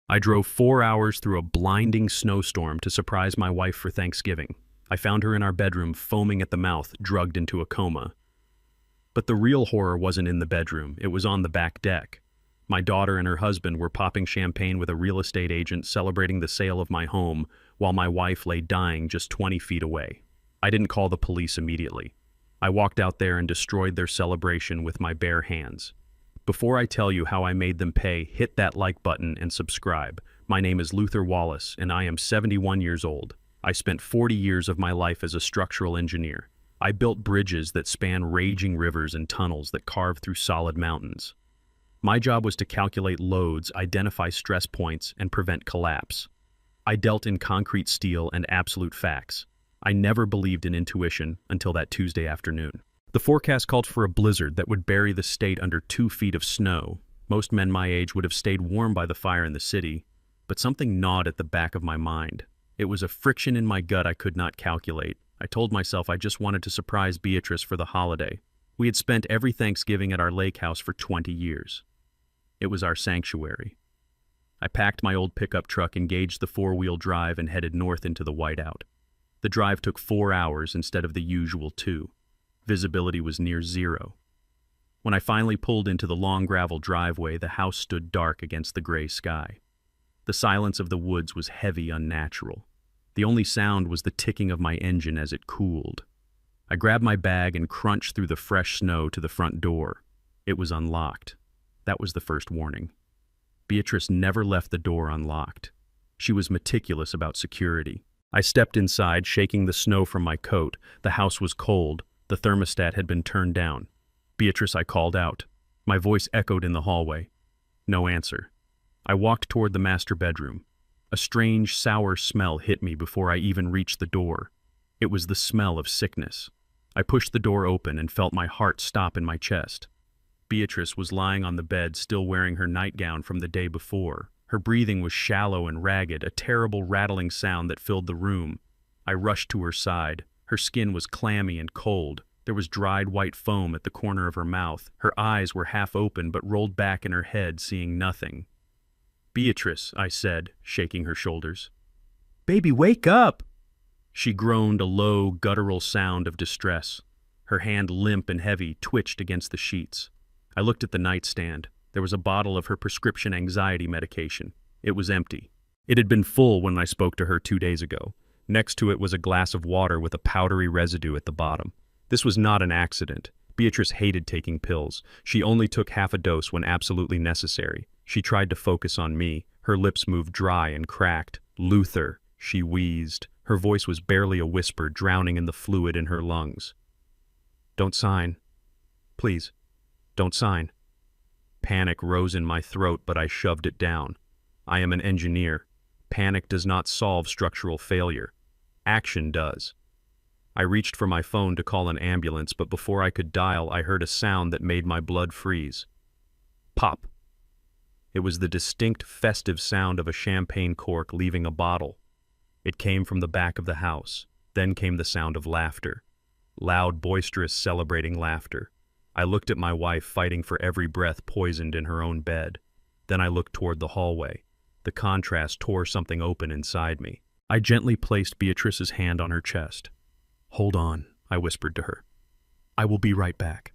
I drove 4 hours through a blinding snowstorm to surprise my wife for Thanksgiving. I found her in our bedroom, foaming at the mouth, drugged into a coma. But the real horror wasn't in the bedroom, it was on the back deck. My daughter and her husband were popping champagne with a real estate agent celebrating the sale of my home, while my wife lay dying just 20 feet away. I didn't call the police immediately. I walked out there and destroyed their celebration with my bare hands. Before I tell you how I made them pay, hit that like button and subscribe. My name is Luther Wallace, and I am 71 years old. I spent 40 years of my life as a structural engineer. I built bridges that span raging rivers and tunnels that carve through solid mountains. My job was to calculate loads, identify stress points, and prevent collapse. I dealt in concrete steel and absolute facts. I never believed in intuition until that Tuesday afternoon. The forecast called for a blizzard that would bury the state under 2 feet of snow. Most men my age would have stayed warm by the fire in the city, but something gnawed at the back of my mind. It was a friction in my gut I could not calculate. I told myself I just wanted to surprise Beatrice for the holiday. We had spent every Thanksgiving at our lake house for 20 years. It was our sanctuary. I packed my old pickup truck, engaged the four-wheel drive, and headed north into the whiteout. The drive took 4 hours instead of the usual 2. Visibility was near zero. When I finally pulled into the long gravel driveway, the house stood dark against the gray sky. The silence of the woods was heavy, unnatural. The only sound was the ticking of my engine as it cooled. I grabbed my bag and crunched through the fresh snow to the front door. It was unlocked. That was the first warning. Beatrice never left the door unlocked. She was meticulous about security. I stepped inside, shaking the snow from my coat. The house was cold. The thermostat had been turned down. "Beatrice," I called out. My voice echoed in the hallway. No answer. I walked toward the master bedroom. A strange, sour smell hit me before I even reached the door. It was the smell of sickness. I pushed the door open and felt my heart stop in my chest. Beatrice was lying on the bed, still wearing her nightgown from the day before. Her breathing was shallow and ragged, a terrible rattling sound that filled the room. I rushed to her side. Her skin was clammy and cold. There was dried white foam at the corner of her mouth. Her eyes were half open but rolled back in her head, seeing nothing. "Beatrice," I said, shaking her shoulders. "Baby, wake up!" She groaned, a low, guttural sound of distress. Her hand, limp and heavy, twitched against the sheets. I looked at the nightstand. There was a bottle of her prescription anxiety medication. It was empty. It had been full when I spoke to her 2 days ago. Next to it was a glass of water with a powdery residue at the bottom. This was not an accident. Beatrice hated taking pills. She only took half a dose when absolutely necessary. She tried to focus on me. Her lips moved dry and cracked. "Luther," she wheezed. Her voice was barely a whisper, drowning in the fluid in her lungs. "Don't sign. Please, don't sign." Panic rose in my throat, but I shoved it down. I am an engineer. Panic does not solve structural failure. Action does. I reached for my phone to call an ambulance, but before I could dial, I heard a sound that made my blood freeze. Pop. It was the distinct, festive sound of a champagne cork leaving a bottle. It came from the back of the house. Then came the sound of laughter. Loud, boisterous, celebrating laughter. I looked at my wife, fighting for every breath, poisoned in her own bed. Then I looked toward the hallway. The contrast tore something open inside me. I gently placed Beatrice's hand on her chest. "Hold on," I whispered to her. "I will be right back."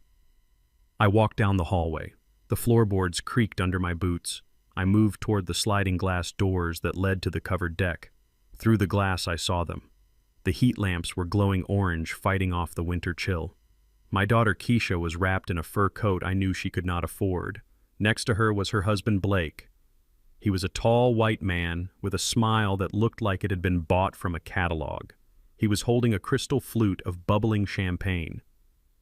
I walked down the hallway. The floorboards creaked under my boots. I moved toward the sliding glass doors that led to the covered deck. Through the glass I saw them. The heat lamps were glowing orange, fighting off the winter chill. My daughter Keisha was wrapped in a fur coat I knew she could not afford. Next to her was her husband Blake. He was a tall white man with a smile that looked like it had been bought from a catalog. He was holding a crystal flute of bubbling champagne.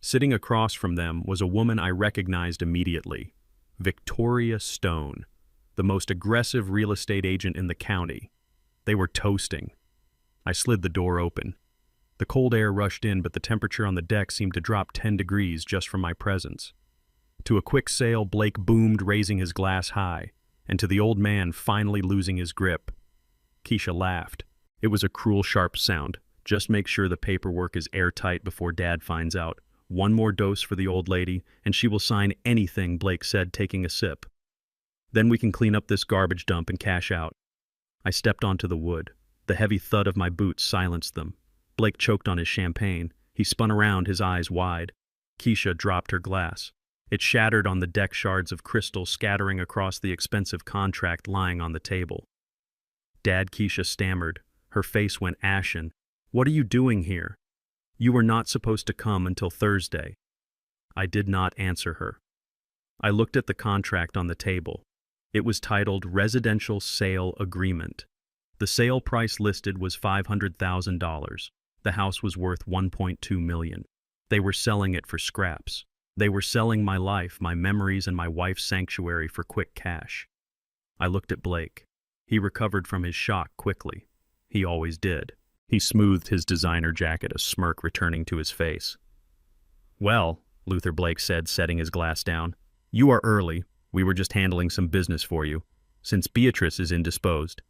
Sitting across from them was a woman I recognized immediately, Victoria Stone, the most aggressive real estate agent in the county. They were toasting. I slid the door open. The cold air rushed in, but the temperature on the deck seemed to drop 10 degrees just from my presence. To a quick sail, Blake boomed, raising his glass high, and to the old man finally losing his grip. Keisha laughed. It was a cruel, sharp sound. "Just make sure the paperwork is airtight before Dad finds out. One more dose for the old lady, and she will sign anything," Blake said, taking a sip. Then we can clean up this garbage dump and cash out. I stepped onto the wood. The heavy thud of my boots silenced them. Blake choked on his champagne. He spun around, his eyes wide. Keisha dropped her glass. It shattered on the deck, shards of crystal scattering across the expensive contract lying on the table. "Dad," Keisha stammered. Her face went ashen. "What are you doing here? You were not supposed to come until Thursday." I did not answer her. I looked at the contract on the table. It was titled Residential Sale Agreement. The sale price listed was $500,000. The house was worth $1.2 million. They were selling it for scraps. They were selling my life, my memories, and my wife's sanctuary for quick cash. I looked at Blake. He recovered from his shock quickly. He always did. He smoothed his designer jacket, a smirk returning to his face. "Well," Luther Blake said, setting his glass down, "you are early. We were just handling some business for you. Since Beatrice is indisposed."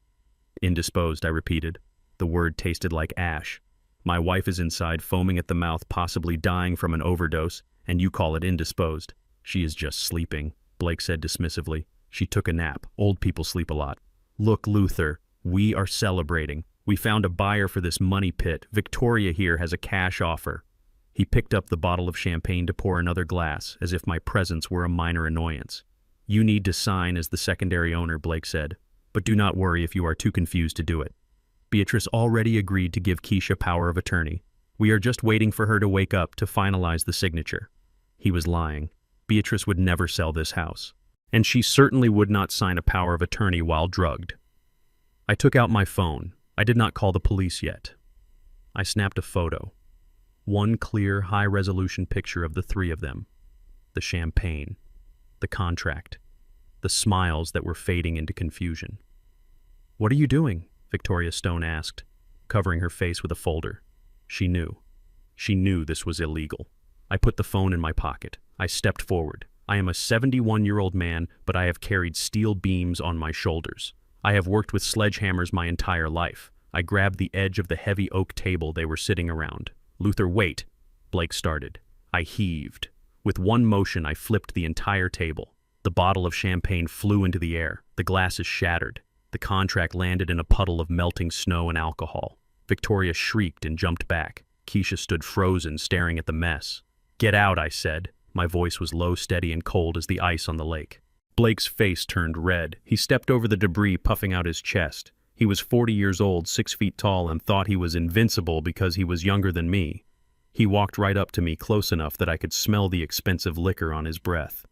"Indisposed," I repeated. The word tasted like ash. "My wife is inside, foaming at the mouth, possibly dying from an overdose, and you call it indisposed." "She is just sleeping," Blake said dismissively. "She took a nap. Old people sleep a lot." "Look, Luther, we are celebrating. We found a buyer for this money pit. Victoria here has a cash offer." He picked up the bottle of champagne to pour another glass, as if my presence were a minor annoyance. "You need to sign as the secondary owner," Blake said. "But do not worry if you are too confused to do it. Beatrice already agreed to give Keisha power of attorney. We are just waiting for her to wake up to finalize the signature." He was lying. Beatrice would never sell this house. And she certainly would not sign a power of attorney while drugged. I took out my phone. I did not call the police yet. I snapped a photo. One clear, high-resolution picture of the three of them. The champagne. The contract. The smiles that were fading into confusion. "What are you doing?" Victoria Stone asked, covering her face with a folder. She knew. She knew this was illegal. I put the phone in my pocket. I stepped forward. I am a 71-year-old man, but I have carried steel beams on my shoulders. I have worked with sledgehammers my entire life. I grabbed the edge of the heavy oak table they were sitting around. "Luther, wait," Blake started. I heaved. With one motion, I flipped the entire table. The bottle of champagne flew into the air. The glasses shattered. The contract landed in a puddle of melting snow and alcohol. Victoria shrieked and jumped back. Keisha stood frozen, staring at the mess. "Get out," I said. My voice was low, steady, and cold as the ice on the lake. Blake's face turned red. He stepped over the debris, puffing out his chest. He was 40 years old, 6 feet tall, and thought he was invincible because he was younger than me. He walked right up to me, close enough that I could smell the expensive liquor on his breath.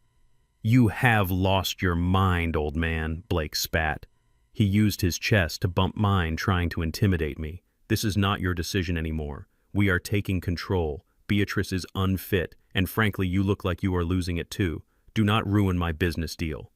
"You have lost your mind, old man," Blake spat. He used his chest to bump mine, trying to intimidate me. "This is not your decision anymore. We are taking control. Beatrice is unfit, and frankly, you look like you are losing it too. Do not ruin my business deal."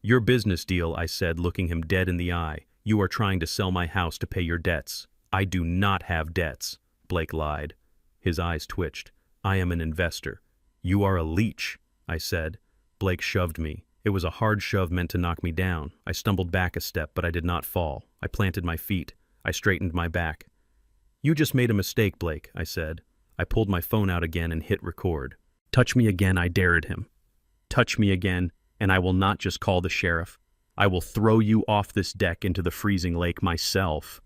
"Your business deal," I said, looking him dead in the eye. "You are trying to sell my house to pay your debts." "I do not have debts," Blake lied. His eyes twitched. "I am an investor." "You are a leech," I said. Blake shoved me. It was a hard shove meant to knock me down. I stumbled back a step, but I did not fall. I planted my feet. I straightened my back. "You just made a mistake, Blake," I said. I pulled my phone out again and hit record. "Touch me again," I dared him. "Touch me again, and I will not just call the sheriff. I will throw you off this deck into the freezing lake myself."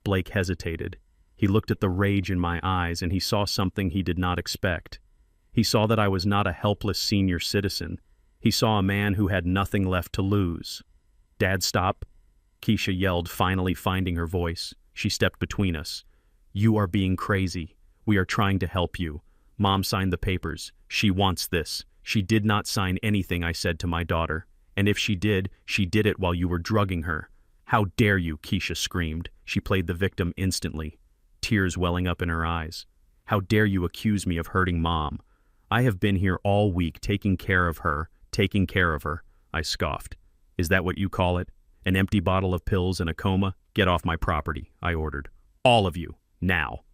Blake hesitated. He looked at the rage in my eyes, and he saw something he did not expect. He saw that I was not a helpless senior citizen. He saw a man who had nothing left to lose. "Dad, stop!" Keisha yelled, finally finding her voice. She stepped between us. "You are being crazy. We are trying to help you. Mom signed the papers. She wants this." "She did not sign anything," I said to my daughter. "And if she did it while you were drugging her." "How dare you!" Keisha screamed. She played the victim instantly, tears welling up in her eyes. "How dare you accuse me of hurting Mom? I have been here all week taking care of her, I scoffed. "Is that what you call it? An empty bottle of pills and a coma? Get off my property," I ordered. "All of you, now."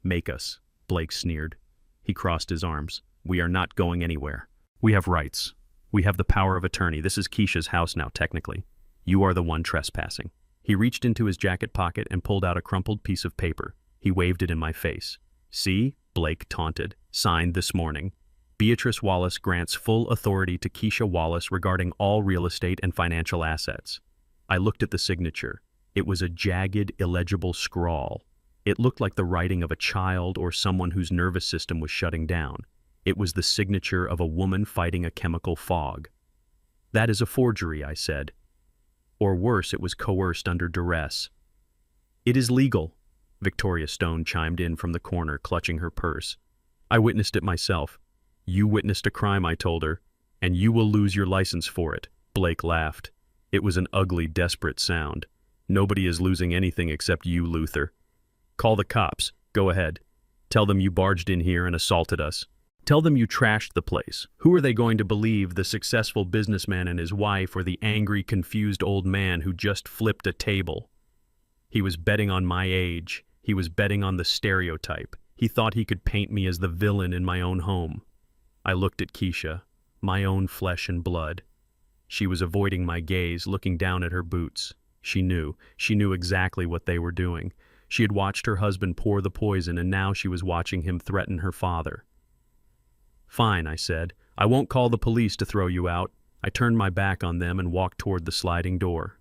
"Make us," Blake sneered. He crossed his arms. "We are not going anywhere. We have rights. We have the power of attorney. This is Keisha's house now, technically. You are the one trespassing." He reached into his jacket pocket and pulled out a crumpled piece of paper. He waved it in my face. "See?" Blake taunted. "Signed this morning." Beatrice Wallace grants full authority to Keisha Wallace regarding all real estate and financial assets. I looked at the signature. It was a jagged, illegible scrawl. It looked like the writing of a child or someone whose nervous system was shutting down. It was the signature of a woman fighting a chemical fog. "That is a forgery," I said. "Or worse, it was coerced under duress." "It is legal," Victoria Stone chimed in from the corner, clutching her purse. "I witnessed it myself." "You witnessed a crime," I told her, "and you will lose your license for it." Blake laughed. It was an ugly, desperate sound. "Nobody is losing anything except you, Luther. Call the cops. Go ahead. Tell them you barged in here and assaulted us. Tell them you trashed the place. Who are they going to believe, the successful businessman and his wife, or the angry, confused old man who just flipped a table? He was betting on my age. He was betting on the stereotype. He thought he could paint me as the villain in my own home." I looked at Keisha, my own flesh and blood. She was avoiding my gaze, looking down at her boots. She knew exactly what they were doing. She had watched her husband pour the poison, and now she was watching him threaten her father. "Fine," I said. "I won't call the police to throw you out." I turned my back on them and walked toward the sliding door.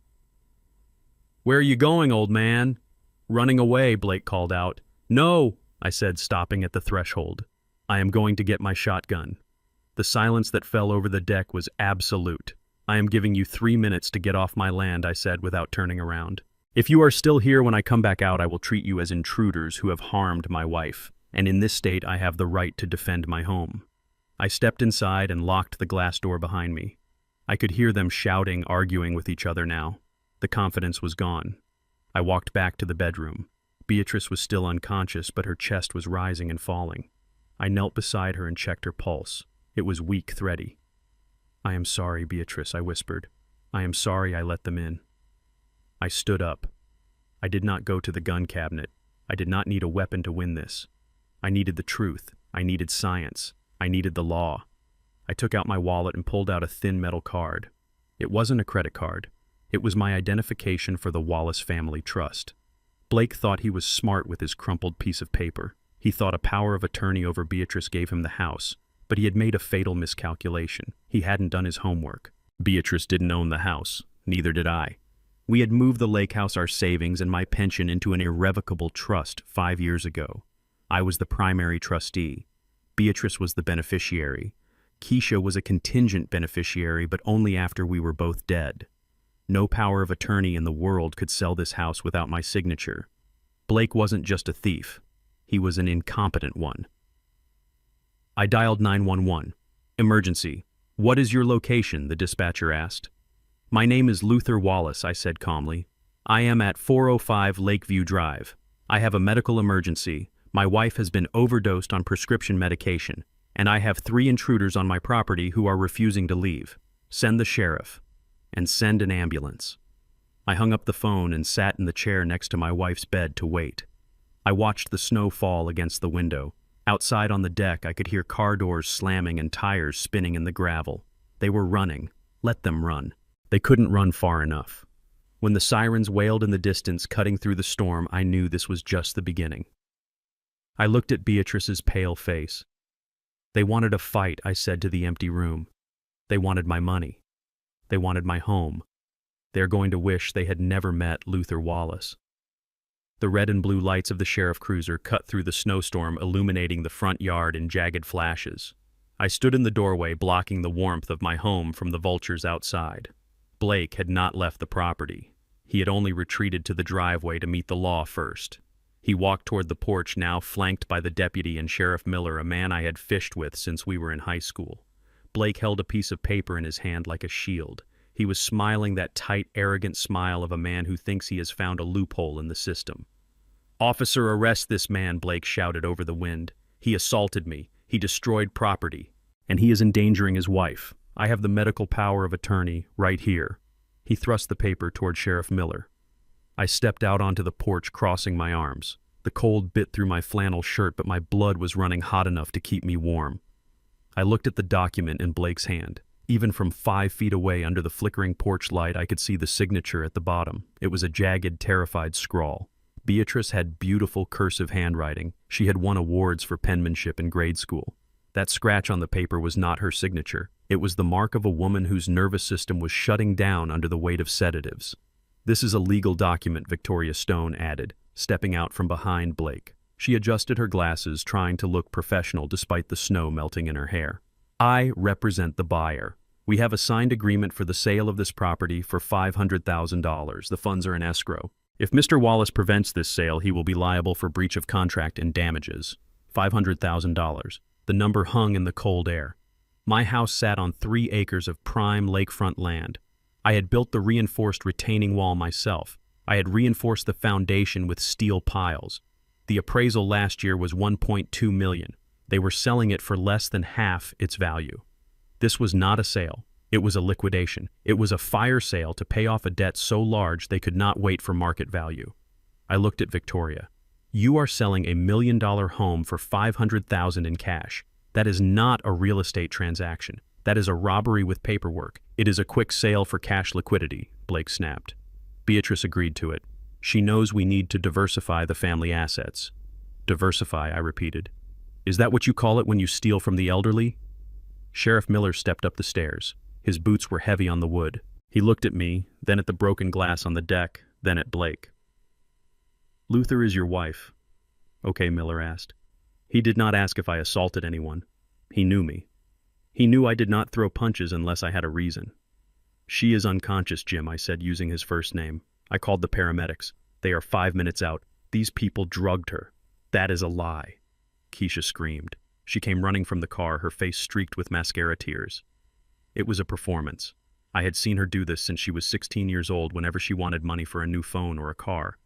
"Where are you going, old man?" "Running away," Blake called out. "No," I said, stopping at the threshold. "I am going to get my shotgun." The silence that fell over the deck was absolute. "I am giving you 3 minutes to get off my land," I said without turning around. "If you are still here when I come back out, I will treat you as intruders who have harmed my wife, and in this state I have the right to defend my home." I stepped inside and locked the glass door behind me. I could hear them shouting, arguing with each other now. The confidence was gone. I walked back to the bedroom. Beatrice was still unconscious, but her chest was rising and falling. I knelt beside her and checked her pulse. It was weak, thready. "I am sorry, Beatrice," I whispered. "I am sorry I let them in." I stood up. I did not go to the gun cabinet. I did not need a weapon to win this. I needed the truth. I needed science. I needed the law. I took out my wallet and pulled out a thin metal card. It wasn't a credit card. It was my identification for the Wallace Family Trust. Blake thought he was smart with his crumpled piece of paper. He thought a power of attorney over Beatrice gave him the house, but he had made a fatal miscalculation. He hadn't done his homework. Beatrice didn't own the house. Neither did I. We had moved the lake house, our savings, and my pension into an irrevocable trust 5 years ago. I was the primary trustee. Beatrice was the beneficiary. Keisha was a contingent beneficiary, but only after we were both dead. No power of attorney in the world could sell this house without my signature. Blake wasn't just a thief. He was an incompetent one. I dialed 911. "Emergency. What is your location?" the dispatcher asked. "My name is Luther Wallace," I said calmly. "I am at 405 Lakeview Drive. I have a medical emergency. My wife has been overdosed on prescription medication, and I have 3 intruders on my property who are refusing to leave. Send the sheriff, and send an ambulance." I hung up the phone and sat in the chair next to my wife's bed to wait. I watched the snow fall against the window. Outside on the deck, I could hear car doors slamming and tires spinning in the gravel. They were running. Let them run. They couldn't run far enough. When the sirens wailed in the distance, cutting through the storm, I knew this was just the beginning. I looked at Beatrice's pale face. "They wanted a fight," I said to the empty room. "They wanted my money. They wanted my home. They're going to wish they had never met Luther Wallace." The red and blue lights of the sheriff cruiser cut through the snowstorm, illuminating the front yard in jagged flashes. I stood in the doorway, blocking the warmth of my home from the vultures outside. Blake had not left the property. He had only retreated to the driveway to meet the law first. He walked toward the porch, now flanked by the deputy and Sheriff Miller, a man I had fished with since we were in high school. Blake held a piece of paper in his hand like a shield. He was smiling that tight, arrogant smile of a man who thinks he has found a loophole in the system. "Officer, arrest this man," Blake shouted over the wind. "He assaulted me. He destroyed property. And he is endangering his wife. I have the medical power of attorney right here." He thrust the paper toward Sheriff Miller. I stepped out onto the porch, crossing my arms. The cold bit through my flannel shirt, but my blood was running hot enough to keep me warm. I looked at the document in Blake's hand. Even from 5 feet away under the flickering porch light, I could see the signature at the bottom. It was a jagged, terrified scrawl. Beatrice had beautiful cursive handwriting. She had won awards for penmanship in grade school. That scratch on the paper was not her signature. It was the mark of a woman whose nervous system was shutting down under the weight of sedatives. "This is a legal document," Victoria Stone added, stepping out from behind Blake. She adjusted her glasses, trying to look professional despite the snow melting in her hair. "I represent the buyer. We have a signed agreement for the sale of this property for $500,000. The funds are in escrow. If Mr. Wallace prevents this sale, he will be liable for breach of contract and damages. $500,000. The number hung in the cold air. My house sat on 3 acres of prime lakefront land. I had built the reinforced retaining wall myself. I had reinforced the foundation with steel piles. The appraisal last year was $1.2 million. They were selling it for less than half its value. This was not a sale. It was a liquidation. It was a fire sale to pay off a debt so large they could not wait for market value." I looked at Victoria. "You are selling $1 million home for $500,000 in cash. That is not a real estate transaction. That is a robbery with paperwork. It is a quick sale for cash liquidity," Blake snapped. Beatrice agreed to it. "She knows we need to diversify the family assets." "Diversify," I repeated. "Is that what you call it when you steal from the elderly?" Sheriff Miller stepped up the stairs. His boots were heavy on the wood. He looked at me, then at the broken glass on the deck, then at Blake. "Luther is your wife." "Okay," Miller asked. He did not ask if I assaulted anyone. He knew me. He knew I did not throw punches unless I had a reason. "She is unconscious, Jim," I said, using his first name. I called the paramedics. "They are 5 minutes out. These people drugged her." "That is a lie." Keisha screamed. She came running from the car, her face streaked with mascara tears. It was a performance. I had seen her do this since she was 16 years old whenever she wanted money for a new phone or a car.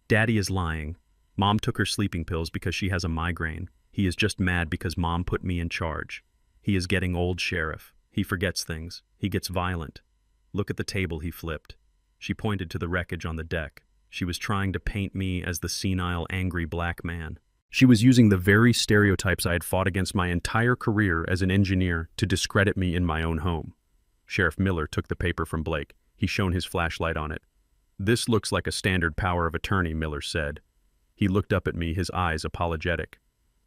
"Daddy is lying. Mom took her sleeping pills because she has a migraine. He is just mad because Mom put me in charge. He is getting old, Sheriff. He forgets things. He gets violent. Look at the table he flipped." She pointed to the wreckage on the deck. She was trying to paint me as the senile, angry black man. She was using the very stereotypes I had fought against my entire career as an engineer to discredit me in my own home. Sheriff Miller took the paper from Blake. He shone his flashlight on it. "This looks like a standard power of attorney," Miller said. He looked up at me, his eyes apologetic.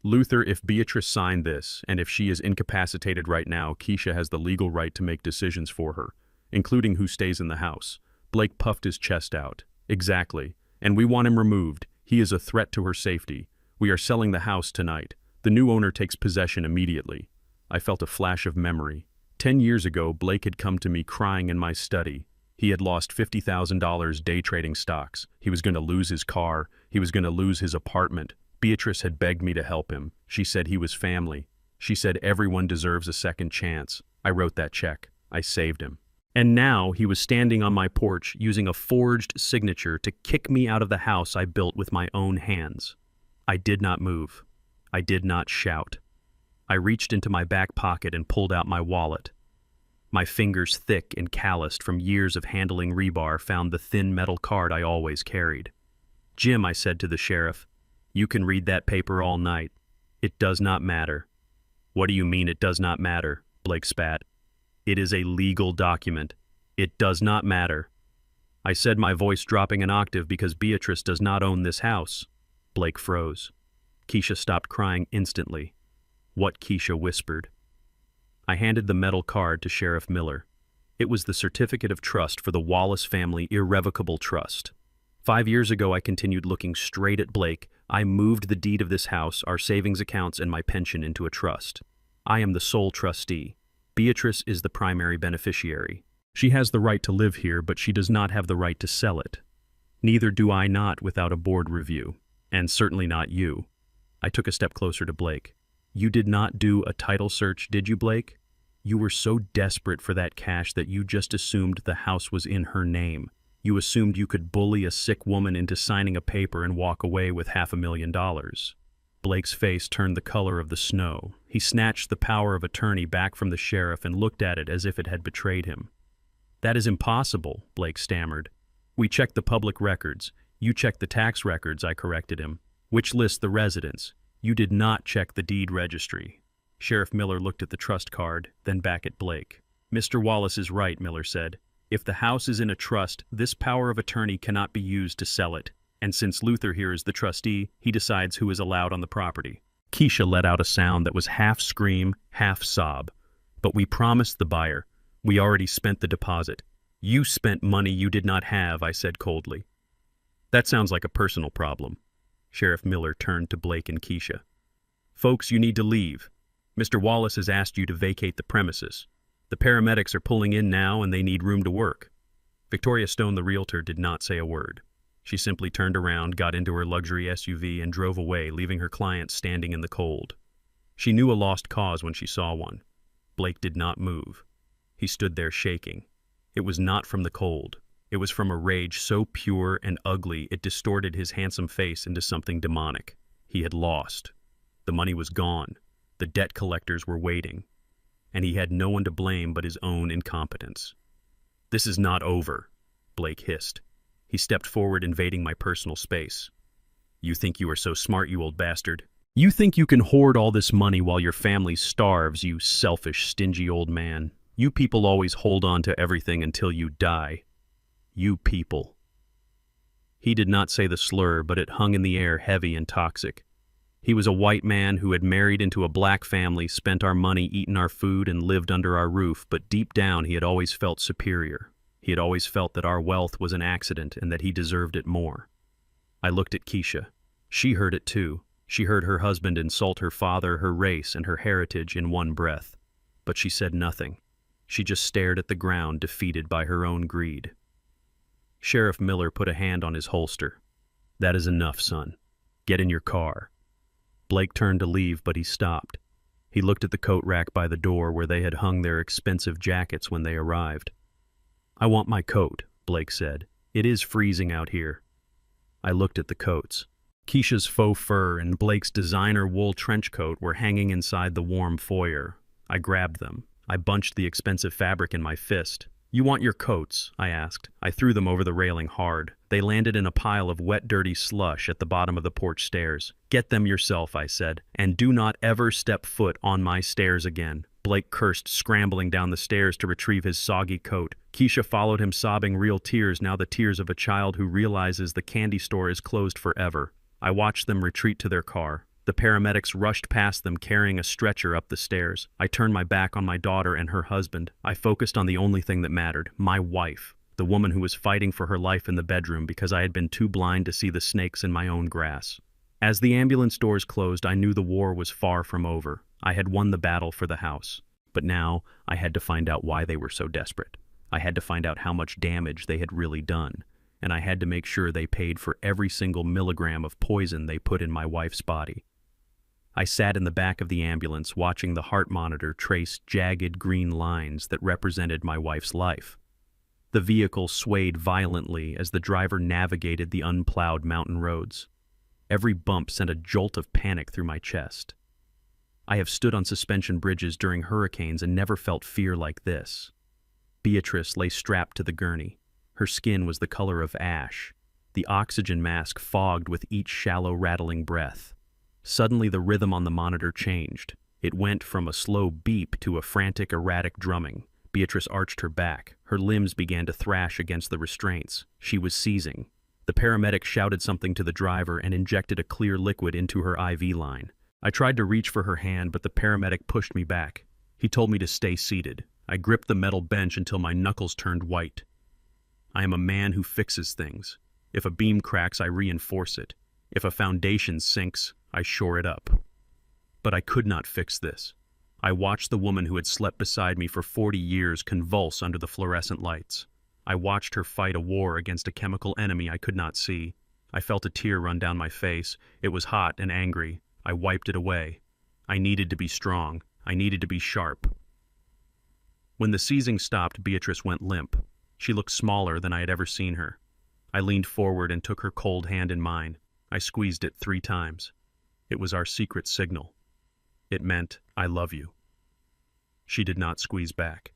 "Luther, if Beatrice signed this, and if she is incapacitated right now, Keisha has the legal right to make decisions for her, including who stays in the house." Blake puffed his chest out. "Exactly. And we want him removed. He is a threat to her safety. We are selling the house tonight. The new owner takes possession immediately." I felt a flash of memory. 10 years ago, Blake had come to me crying in my study. He had lost $50,000 day trading stocks. He was going to lose his car. He was going to lose his apartment. Beatrice had begged me to help him. She said he was family. She said everyone deserves a second chance. I wrote that check. I saved him. And now he was standing on my porch using a forged signature to kick me out of the house I built with my own hands. I did not move. I did not shout. I reached into my back pocket and pulled out my wallet. My fingers, thick and calloused from years of handling rebar, found the thin metal card I always carried. "Jim," I said to the sheriff, "you can read that paper all night. It does not matter." "What do you mean it does not matter?" Blake spat. "It is a legal document. It does not matter." I said, my voice dropping an octave, because Beatrice does not own this house. Blake froze. Keisha stopped crying instantly. "What?" Keisha whispered. I handed the metal card to Sheriff Miller. It was the certificate of trust for the Wallace family irrevocable trust. 5 years ago, I continued looking straight at Blake. I moved the deed of this house, our savings accounts, and my pension into a trust. I am the sole trustee. Beatrice is the primary beneficiary. She has the right to live here, but she does not have the right to sell it. Neither do I, not without a board review. And certainly not you. I took a step closer to Blake. "You did not do a title search, did you, Blake? You were so desperate for that cash that you just assumed the house was in her name. You assumed you could bully a sick woman into signing a paper and walk away with $500,000. Blake's face turned the color of the snow. He snatched the power of attorney back from the sheriff and looked at it as if it had betrayed him. "That is impossible," Blake stammered. "We checked the public records. You checked the tax records," I corrected him. "Which lists the residents. You did not check the deed registry." Sheriff Miller looked at the trust card, then back at Blake. "Mr. Wallace is right," Miller said. "If the house is in a trust, this power of attorney cannot be used to sell it. And since Luther here is the trustee, he decides who is allowed on the property." Keisha let out a sound that was half scream, half sob. But we promised the buyer. We already spent the deposit. You spent money you did not have, I said coldly. That sounds like a personal problem. Sheriff Miller turned to Blake and Keisha. Folks, you need to leave. Mr. Wallace has asked you to vacate the premises. The paramedics are pulling in now and they need room to work. Victoria Stone, the realtor, did not say a word. She simply turned around, got into her luxury SUV, and drove away, leaving her client standing in the cold. She knew a lost cause when she saw one. Blake did not move. He stood there shaking. It was not from the cold. It was from a rage so pure and ugly it distorted his handsome face into something demonic. He had lost. The money was gone. The debt collectors were waiting. And he had no one to blame but his own incompetence. This is not over, Blake hissed. He stepped forward, invading my personal space. You think you are so smart, you old bastard? You think you can hoard all this money while your family starves, you selfish, stingy old man? You people always hold on to everything until you die. You people. He did not say the slur, but it hung in the air heavy and toxic. He was a white man who had married into a black family, spent our money, eaten our food, and lived under our roof, but deep down he had always felt superior. He had always felt that our wealth was an accident and that he deserved it more. I looked at Keisha. She heard it too. She heard her husband insult her father, her race, and her heritage in one breath. But she said nothing. She just stared at the ground, defeated by her own greed. Sheriff Miller put a hand on his holster. That is enough, son. Get in your car. Blake turned to leave, but he stopped. He looked at the coat rack by the door where they had hung their expensive jackets when they arrived. I want my coat, Blake said. It is freezing out here. I looked at the coats. Keisha's faux fur and Blake's designer wool trench coat were hanging inside the warm foyer. I grabbed them. I bunched the expensive fabric in my fist. You want your coats? I asked. I threw them over the railing hard. They landed in a pile of wet, dirty slush at the bottom of the porch stairs. Get them yourself, I said, and do not ever step foot on my stairs again. Blake cursed, scrambling down the stairs to retrieve his soggy coat. Keisha followed him, sobbing real tears, now the tears of a child who realizes the candy store is closed forever. I watched them retreat to their car. The paramedics rushed past them, carrying a stretcher up the stairs. I turned my back on my daughter and her husband. I focused on the only thing that mattered, my wife, the woman who was fighting for her life in the bedroom because I had been too blind to see the snakes in my own grass. As the ambulance doors closed, I knew the war was far from over. I had won the battle for the house. But now I had to find out why they were so desperate. I had to find out how much damage they had really done. And I had to make sure they paid for every single milligram of poison they put in my wife's body. I sat in the back of the ambulance, watching the heart monitor trace jagged green lines that represented my wife's life. The vehicle swayed violently as the driver navigated the unplowed mountain roads. Every bump sent a jolt of panic through my chest. I have stood on suspension bridges during hurricanes and never felt fear like this. Beatrice lay strapped to the gurney. Her skin was the color of ash. The oxygen mask fogged with each shallow, rattling breath. Suddenly, the rhythm on the monitor changed. It went from a slow beep to a frantic, erratic drumming. Beatrice arched her back. Her limbs began to thrash against the restraints. She was seizing. The paramedic shouted something to the driver and injected a clear liquid into her IV line. I tried to reach for her hand, but the paramedic pushed me back. He told me to stay seated. I gripped the metal bench until my knuckles turned white. I am a man who fixes things. If a beam cracks, I reinforce it. If a foundation sinks, I shore it up. But I could not fix this. I watched the woman who had slept beside me for 40 years convulse under the fluorescent lights. I watched her fight a war against a chemical enemy I could not see. I felt a tear run down my face. It was hot and angry. I wiped it away. I needed to be strong. I needed to be sharp. When the seizing stopped, Beatrice went limp. She looked smaller than I had ever seen her. I leaned forward and took her cold hand in mine. I squeezed it 3 times. It was our secret signal. It meant, I love you. She did not squeeze back.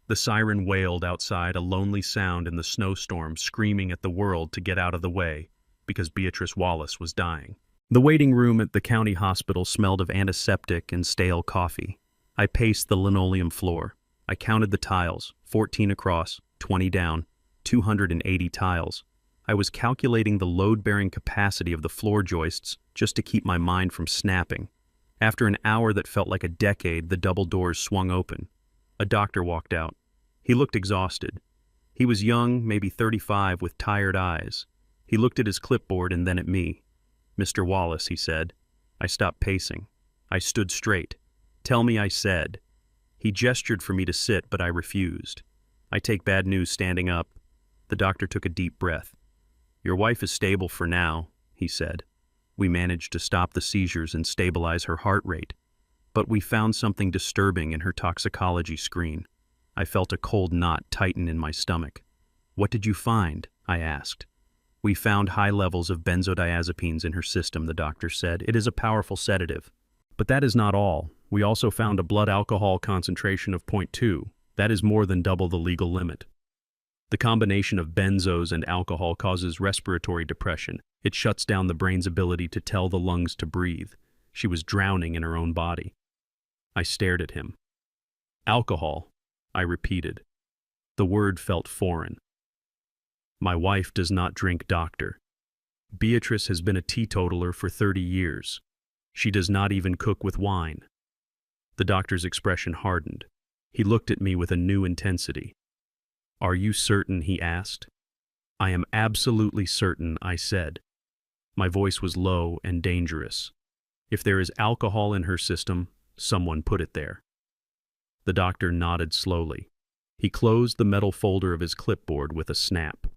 The siren wailed outside, a lonely sound in the snowstorm, screaming at the world to get out of the way, because Beatrice Wallace was dying. The waiting room at the county hospital smelled of antiseptic and stale coffee. I paced the linoleum floor. I counted the tiles, 14 across, 20 down, 280 tiles. I was calculating the load-bearing capacity of the floor joists just to keep my mind from snapping. After an hour that felt like a decade, the double doors swung open. A doctor walked out. He looked exhausted. He was young, maybe 35, with tired eyes. He looked at his clipboard and then at me. "Mr. Wallace," he said. I stopped pacing. I stood straight. "Tell me," I said. He gestured for me to sit, but I refused. "I take bad news standing up." The doctor took a deep breath. "Your wife is stable for now," he said. We managed to stop the seizures and stabilize her heart rate. But we found something disturbing in her toxicology screen. I felt a cold knot tighten in my stomach. "What did you find?" I asked. "We found high levels of benzodiazepines in her system," the doctor said. "It is a powerful sedative." But that is not all. We also found a blood alcohol concentration of 0.2. That is more than double the legal limit. The combination of benzos and alcohol causes respiratory depression. It shuts down the brain's ability to tell the lungs to breathe. She was drowning in her own body. I stared at him. "Alcohol," I repeated. The word felt foreign. "My wife does not drink, doctor. Beatrice has been a teetotaler for 30 years. She does not even cook with wine." The doctor's expression hardened. He looked at me with a new intensity. "Are you certain?" he asked. "I am absolutely certain," I said. My voice was low and dangerous. "If there is alcohol in her system, someone put it there." The doctor nodded slowly. He closed the metal folder of his clipboard with a snap.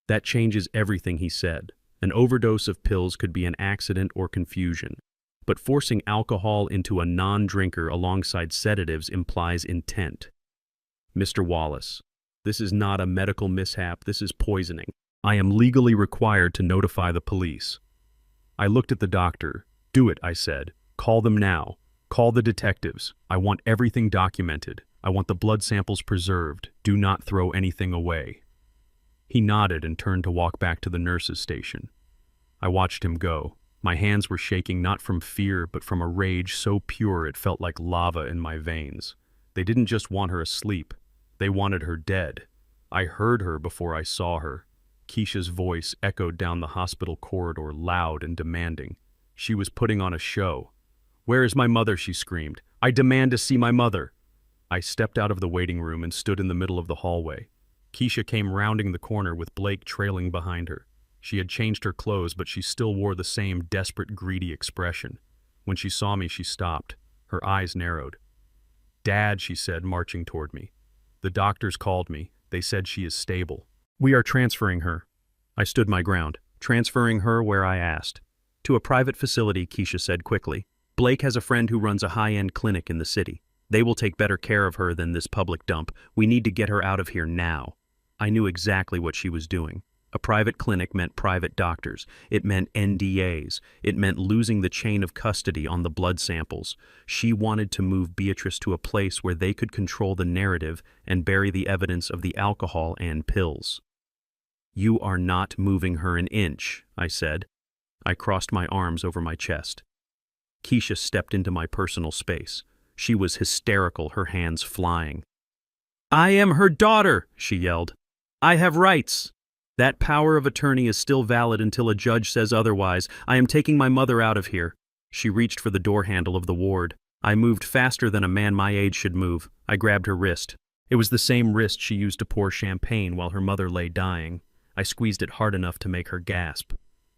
"That changes everything," he said. "An overdose of pills could be an accident or confusion. But forcing alcohol into a non-drinker alongside sedatives implies intent. Mr. Wallace, this is not a medical mishap, this is poisoning. I am legally required to notify the police." I looked at the doctor. "Do it," I said. "Call them now. Call the detectives. I want everything documented. I want the blood samples preserved. Do not throw anything away." He nodded and turned to walk back to the nurse's station. I watched him go. My hands were shaking not from fear, but from a rage so pure it felt like lava in my veins. They didn't just want her asleep. They wanted her dead. I heard her before I saw her. Keisha's voice echoed down the hospital corridor, loud and demanding. She was putting on a show. "Where is my mother?" she screamed. "I demand to see my mother." I stepped out of the waiting room and stood in the middle of the hallway. Keisha came rounding the corner with Blake trailing behind her. She had changed her clothes, but she still wore the same desperate, greedy expression. When she saw me, she stopped. Her eyes narrowed. "Dad," she said, marching toward me. "The doctors called me. They said she is stable. We are transferring her." I stood my ground. "Transferring her where?" I asked. "To a private facility," Keisha said quickly. "Blake has a friend who runs a high-end clinic in the city. They will take better care of her than this public dump. We need to get her out of here now." I knew exactly what she was doing. A private clinic meant private doctors. It meant NDAs. It meant losing the chain of custody on the blood samples. She wanted to move Beatrice to a place where they could control the narrative and bury the evidence of the alcohol and pills. "You are not moving her an inch," I said. I crossed my arms over my chest. Keisha stepped into my personal space. She was hysterical, her hands flying. "I am her daughter," she yelled. "I have rights. That power of attorney is still valid until a judge says otherwise. I am taking my mother out of here." She reached for the door handle of the ward. I moved faster than a man my age should move. I grabbed her wrist. It was the same wrist she used to pour champagne while her mother lay dying. I squeezed it hard enough to make her gasp.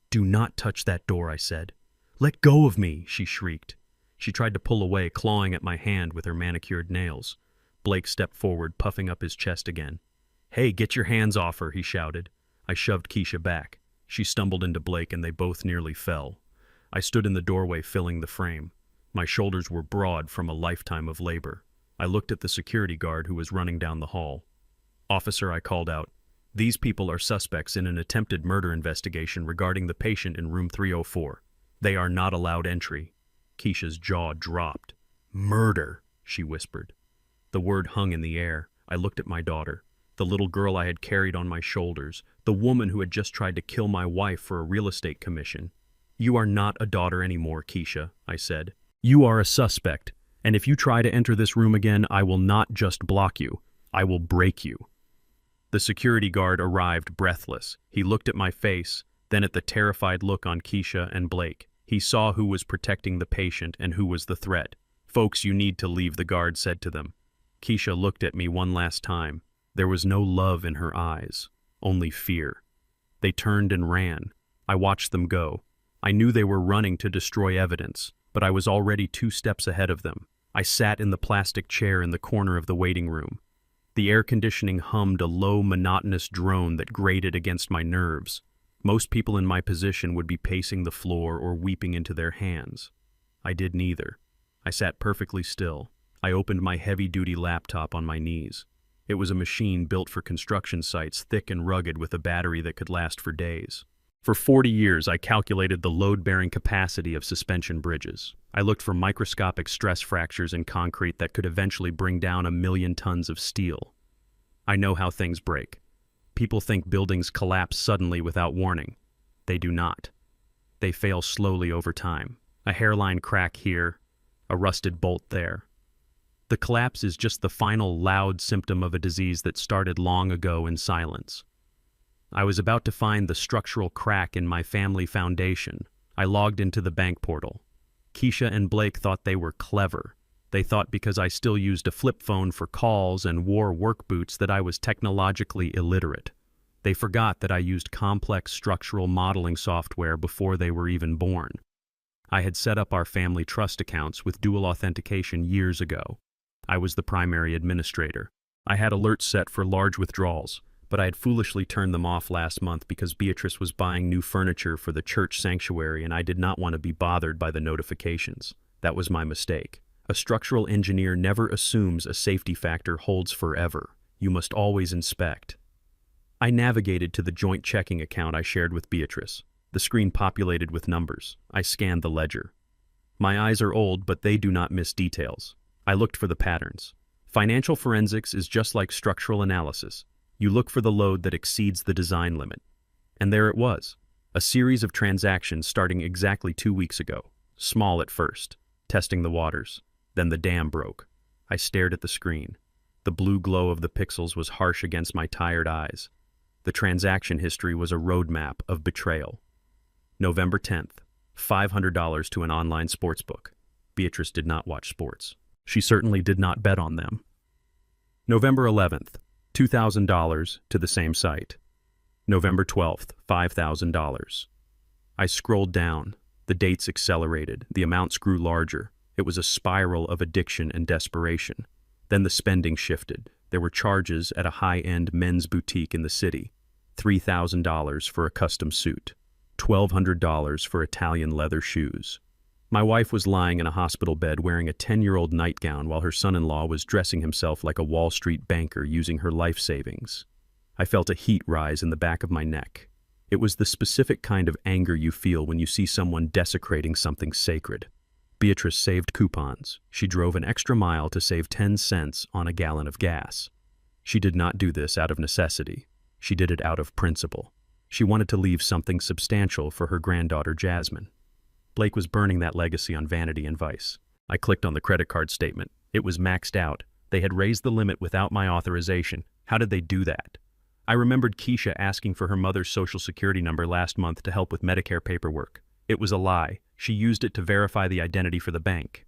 "Do not touch that door," I said. "Let go of me," she shrieked. She tried to pull away, clawing at my hand with her manicured nails. Blake stepped forward, puffing up his chest again. "Hey, get your hands off her," he shouted. I shoved Keisha back. She stumbled into Blake and they both nearly fell. I stood in the doorway filling the frame. My shoulders were broad from a lifetime of labor. I looked at the security guard who was running down the hall. "Officer," I called out, "these people are suspects in an attempted murder investigation regarding the patient in room 304. They are not allowed entry." Keisha's jaw dropped. "Murder," she whispered. The word hung in the air. I looked at my daughter, the little girl I had carried on my shoulders, the woman who had just tried to kill my wife for a real estate commission. "You are not a daughter anymore, Keisha," I said. "You are a suspect, and if you try to enter this room again, I will not just block you, I will break you." The security guard arrived breathless. He looked at my face, then at the terrified look on Keisha and Blake. He saw who was protecting the patient and who was the threat. "Folks, you need to leave," the guard said to them. Keisha looked at me one last time. There was no love in her eyes, only fear. They turned and ran. I watched them go. I knew they were running to destroy evidence, but I was already 2 steps ahead of them. I sat in the plastic chair in the corner of the waiting room. The air conditioning hummed a low, monotonous drone that grated against my nerves. Most people in my position would be pacing the floor or weeping into their hands. I did neither. I sat perfectly still. I opened my heavy-duty laptop on my knees. It was a machine built for construction sites, thick and rugged with a battery that could last for days. For 40 years, I calculated the load-bearing capacity of suspension bridges. I looked for microscopic stress fractures in concrete that could eventually bring down 1,000,000 tons of steel. I know how things break. People think buildings collapse suddenly without warning. They do not. They fail slowly over time. A hairline crack here, a rusted bolt there. The collapse is just the final loud symptom of a disease that started long ago in silence. I was about to find the structural crack in my family foundation. I logged into the bank portal. Keisha and Blake thought they were clever. They thought because I still used a flip phone for calls and wore work boots that I was technologically illiterate. They forgot that I used complex structural modeling software before they were even born. I had set up our family trust accounts with dual authentication years ago. I was the primary administrator. I had alerts set for large withdrawals, but I had foolishly turned them off last month because Beatrice was buying new furniture for the church sanctuary and I did not want to be bothered by the notifications. That was my mistake. A structural engineer never assumes a safety factor holds forever. You must always inspect. I navigated to the joint checking account I shared with Beatrice. The screen populated with numbers. I scanned the ledger. My eyes are old, but they do not miss details. I looked for the patterns. Financial forensics is just like structural analysis. You look for the load that exceeds the design limit. And there it was. A series of transactions starting exactly 2 weeks ago. Small at first, testing the waters. Then the dam broke. I stared at the screen. The blue glow of the pixels was harsh against my tired eyes. The transaction history was a roadmap of betrayal. November 10th, $500 to an online sportsbook. Beatrice did not watch sports. She certainly did not bet on them. November 11th, $2,000 to the same site. November 12th, $5,000. I scrolled down. The dates accelerated. The amounts grew larger. It was a spiral of addiction and desperation. Then the spending shifted. There were charges at a high-end men's boutique in the city. $3,000 for a custom suit. $1,200 for Italian leather shoes. My wife was lying in a hospital bed wearing a 10-year-old nightgown while her son-in-law was dressing himself like a Wall Street banker using her life savings. I felt a heat rise in the back of my neck. It was the specific kind of anger you feel when you see someone desecrating something sacred. Beatrice saved coupons. She drove an extra mile to save 10 cents on a gallon of gas. She did not do this out of necessity. She did it out of principle. She wanted to leave something substantial for her granddaughter Jasmine. Blake was burning that legacy on vanity and vice. I clicked on the credit card statement. It was maxed out. They had raised the limit without my authorization. How did they do that? I remembered Keisha asking for her mother's social security number last month to help with Medicare paperwork. It was a lie. She used it to verify the identity for the bank.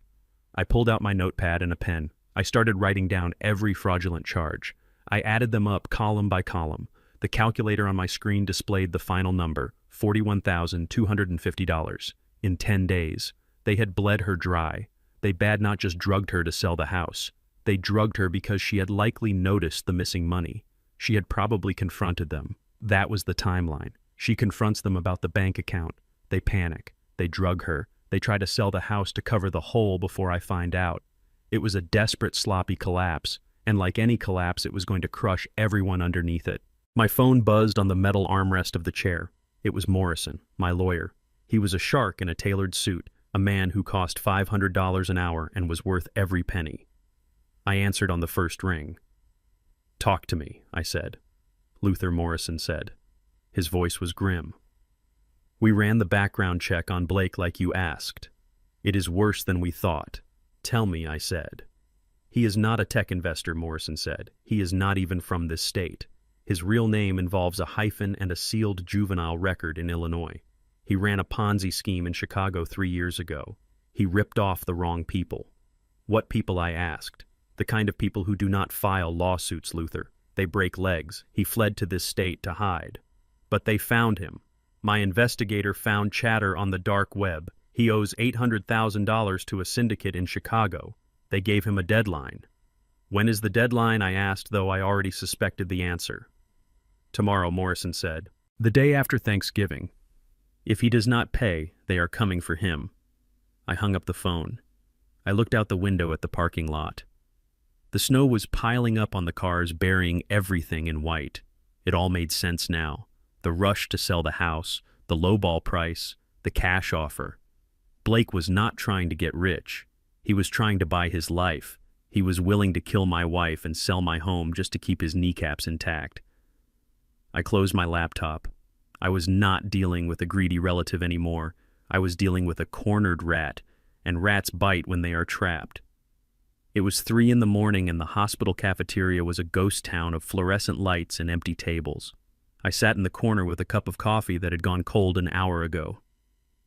I pulled out my notepad and a pen. I started writing down every fraudulent charge. I added them up column by column. The calculator on my screen displayed the final number, $41,250. In 10 days, they had bled her dry. They bad not just drugged her to sell the house. They drugged her because she had likely noticed the missing money. She had probably confronted them. That was the timeline. She confronts them about the bank account. They panic. They drug her. They try to sell the house to cover the hole before I find out. It was a desperate, sloppy collapse, and like any collapse, it was going to crush everyone underneath it. My phone buzzed on the metal armrest of the chair. It was Morrison, my lawyer. He was a shark in a tailored suit, a man who cost $500 an hour and was worth every penny. I answered on the first ring. "Talk to me," I said. Luther Morrison said. His voice was grim. "We ran the background check on Blake like you asked. It is worse than we thought. Tell me," I said. "He is not a tech investor," Morrison said. "He is not even from this state. His real name involves a hyphen and a sealed juvenile record in Illinois. He ran a Ponzi scheme in Chicago 3 years ago. He ripped off the wrong people. What people, I asked. The kind of people who do not file lawsuits, Luther. They break legs. He fled to this state to hide. But they found him. My investigator found chatter on the dark web. He owes $800,000 to a syndicate in Chicago. They gave him a deadline. When is the deadline? I asked, though I already suspected the answer. Tomorrow, Morrison said. The day after Thanksgiving. If he does not pay, they are coming for him. I hung up the phone. I looked out the window at the parking lot. The snow was piling up on the cars, burying everything in white. It all made sense now. The rush to sell the house, the lowball price, the cash offer. Blake was not trying to get rich. He was trying to buy his life. He was willing to kill my wife and sell my home just to keep his kneecaps intact. I closed my laptop. I was not dealing with a greedy relative anymore. I was dealing with a cornered rat, and rats bite when they are trapped. It was 3 a.m. and the hospital cafeteria was a ghost town of fluorescent lights and empty tables. I sat in the corner with a cup of coffee that had gone cold an hour ago.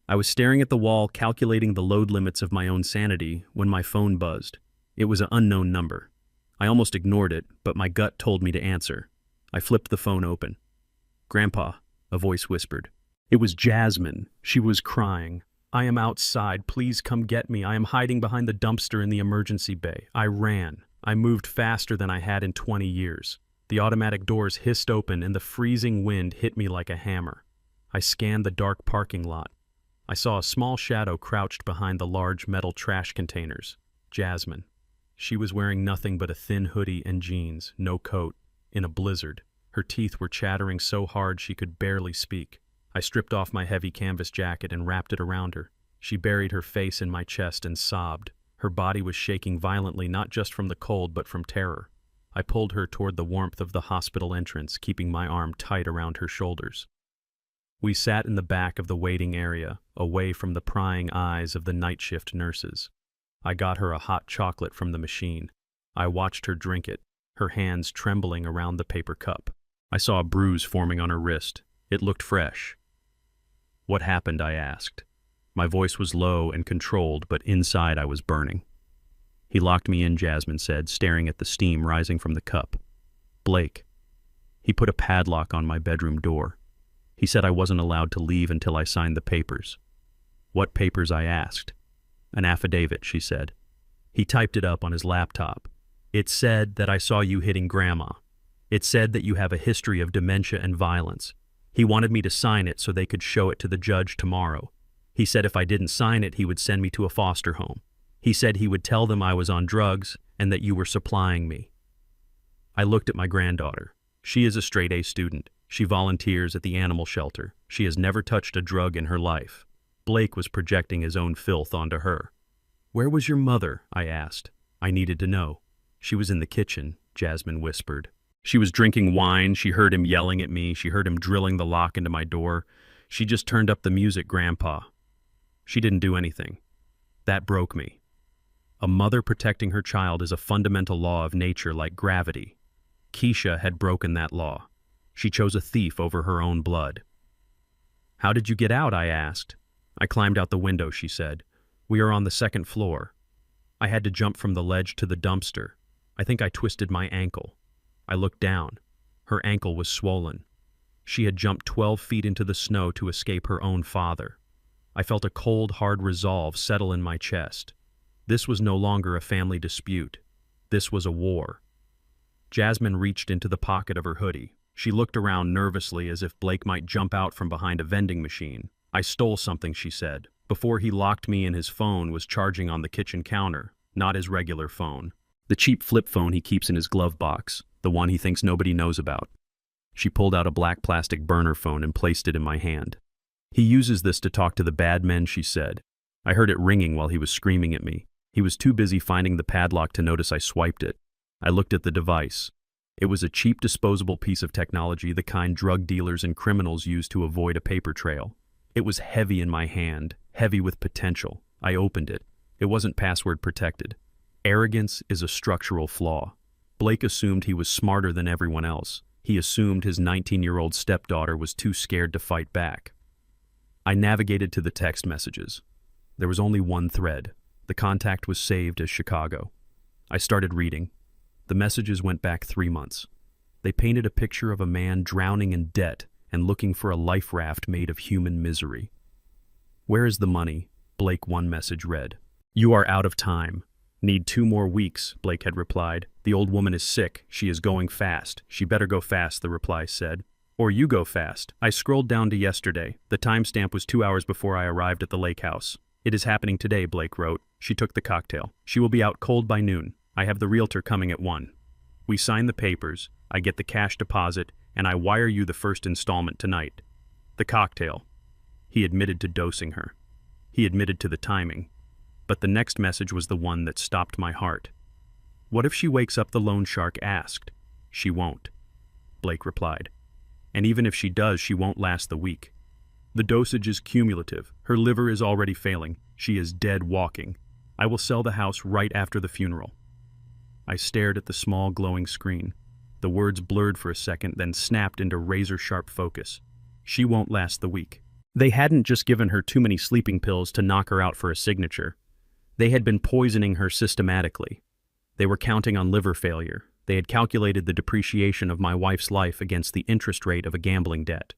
I was staring at the wall, calculating the load limits of my own sanity, when my phone buzzed. It was an unknown number. I almost ignored it, but my gut told me to answer. I flipped the phone open. "Grandpa," a voice whispered. It was Jasmine. She was crying. "I am outside. Please come get me. I am hiding behind the dumpster in the emergency bay." I ran. I moved faster than I had in 20 years. The automatic doors hissed open and the freezing wind hit me like a hammer. I scanned the dark parking lot. I saw a small shadow crouched behind the large metal trash containers. Jasmine. She was wearing nothing but a thin hoodie and jeans, no coat, in a blizzard. Her teeth were chattering so hard she could barely speak. I stripped off my heavy canvas jacket and wrapped it around her. She buried her face in my chest and sobbed. Her body was shaking violently, not just from the cold, but from terror. I pulled her toward the warmth of the hospital entrance, keeping my arm tight around her shoulders. We sat in the back of the waiting area, away from the prying eyes of the night shift nurses. I got her a hot chocolate from the machine. I watched her drink it, her hands trembling around the paper cup. I saw a bruise forming on her wrist. It looked fresh. "What happened?" I asked. My voice was low and controlled, but inside I was burning. "He locked me in," Jasmine said, staring at the steam rising from the cup. "Blake. He put a padlock on my bedroom door. He said I wasn't allowed to leave until I signed the papers." "What papers?" I asked. "An affidavit," she said. He typed it up on his laptop. "It said that I saw you hitting Grandma. It said that you have a history of dementia and violence. He wanted me to sign it so they could show it to the judge tomorrow. He said if I didn't sign it, he would send me to a foster home. He said he would tell them I was on drugs and that you were supplying me." I looked at my granddaughter. She is a straight-A student. She volunteers at the animal shelter. She has never touched a drug in her life. Blake was projecting his own filth onto her. "Where was your mother?" I asked. I needed to know. "She was in the kitchen," Jasmine whispered. "She was drinking wine. She heard him yelling at me. She heard him drilling the lock into my door. She just turned up the music, Grandpa. She didn't do anything." That broke me. A mother protecting her child is a fundamental law of nature like gravity. Keisha had broken that law. She chose a thief over her own blood. "How did you get out?" I asked. "I climbed out the window," she said. "We are on the 2nd floor. I had to jump from the ledge to the dumpster. I think I twisted my ankle." I looked down. Her ankle was swollen. She had jumped 12 feet into the snow to escape her own father. I felt a cold, hard resolve settle in my chest. This was no longer a family dispute. This was a war. Jasmine reached into the pocket of her hoodie. She looked around nervously as if Blake might jump out from behind a vending machine. "I stole something," she said. "Before he locked me in, his phone was charging on the kitchen counter, not his regular phone. The cheap flip phone he keeps in his glove box, the one he thinks nobody knows about." She pulled out a black plastic burner phone and placed it in my hand. "He uses this to talk to the bad men," she said. I heard it ringing while he was screaming at me. He was too busy finding the padlock to notice I swiped it. I looked at the device. It was a cheap disposable piece of technology, the kind drug dealers and criminals use to avoid a paper trail. It was heavy in my hand, heavy with potential. I opened it. It wasn't password protected. Arrogance is a structural flaw. Blake assumed he was smarter than everyone else. He assumed his 19-year-old stepdaughter was too scared to fight back. I navigated to the text messages. There was only one thread. The contact was saved as Chicago. I started reading. The messages went back 3 months. They painted a picture of a man drowning in debt and looking for a life raft made of human misery. "Where is the money?" Blake one message read. "You are out of time. Need 2 more weeks," Blake had replied. "The old woman is sick. She is going fast. She better go fast," the reply said. "Or you go fast." I scrolled down to yesterday. The timestamp was 2 hours before I arrived at the lake house. "It is happening today," Blake wrote. "She took the cocktail. She will be out cold by noon. I have the realtor coming at 1. We sign the papers, I get the cash deposit, and I wire you the first installment tonight." The cocktail. He admitted to dosing her. He admitted to the timing. But the next message was the one that stopped my heart. "What if she wakes up?" the loan shark asked. "She won't," Blake replied. "And even if she does, she won't last the week. The dosage is cumulative. Her liver is already failing. She is dead walking. I will sell the house right after the funeral." I stared at the small glowing screen. The words blurred for a second, then snapped into razor-sharp focus. She won't last the week. They hadn't just given her too many sleeping pills to knock her out for a signature. They had been poisoning her systematically. They were counting on liver failure. They had calculated the depreciation of my wife's life against the interest rate of a gambling debt.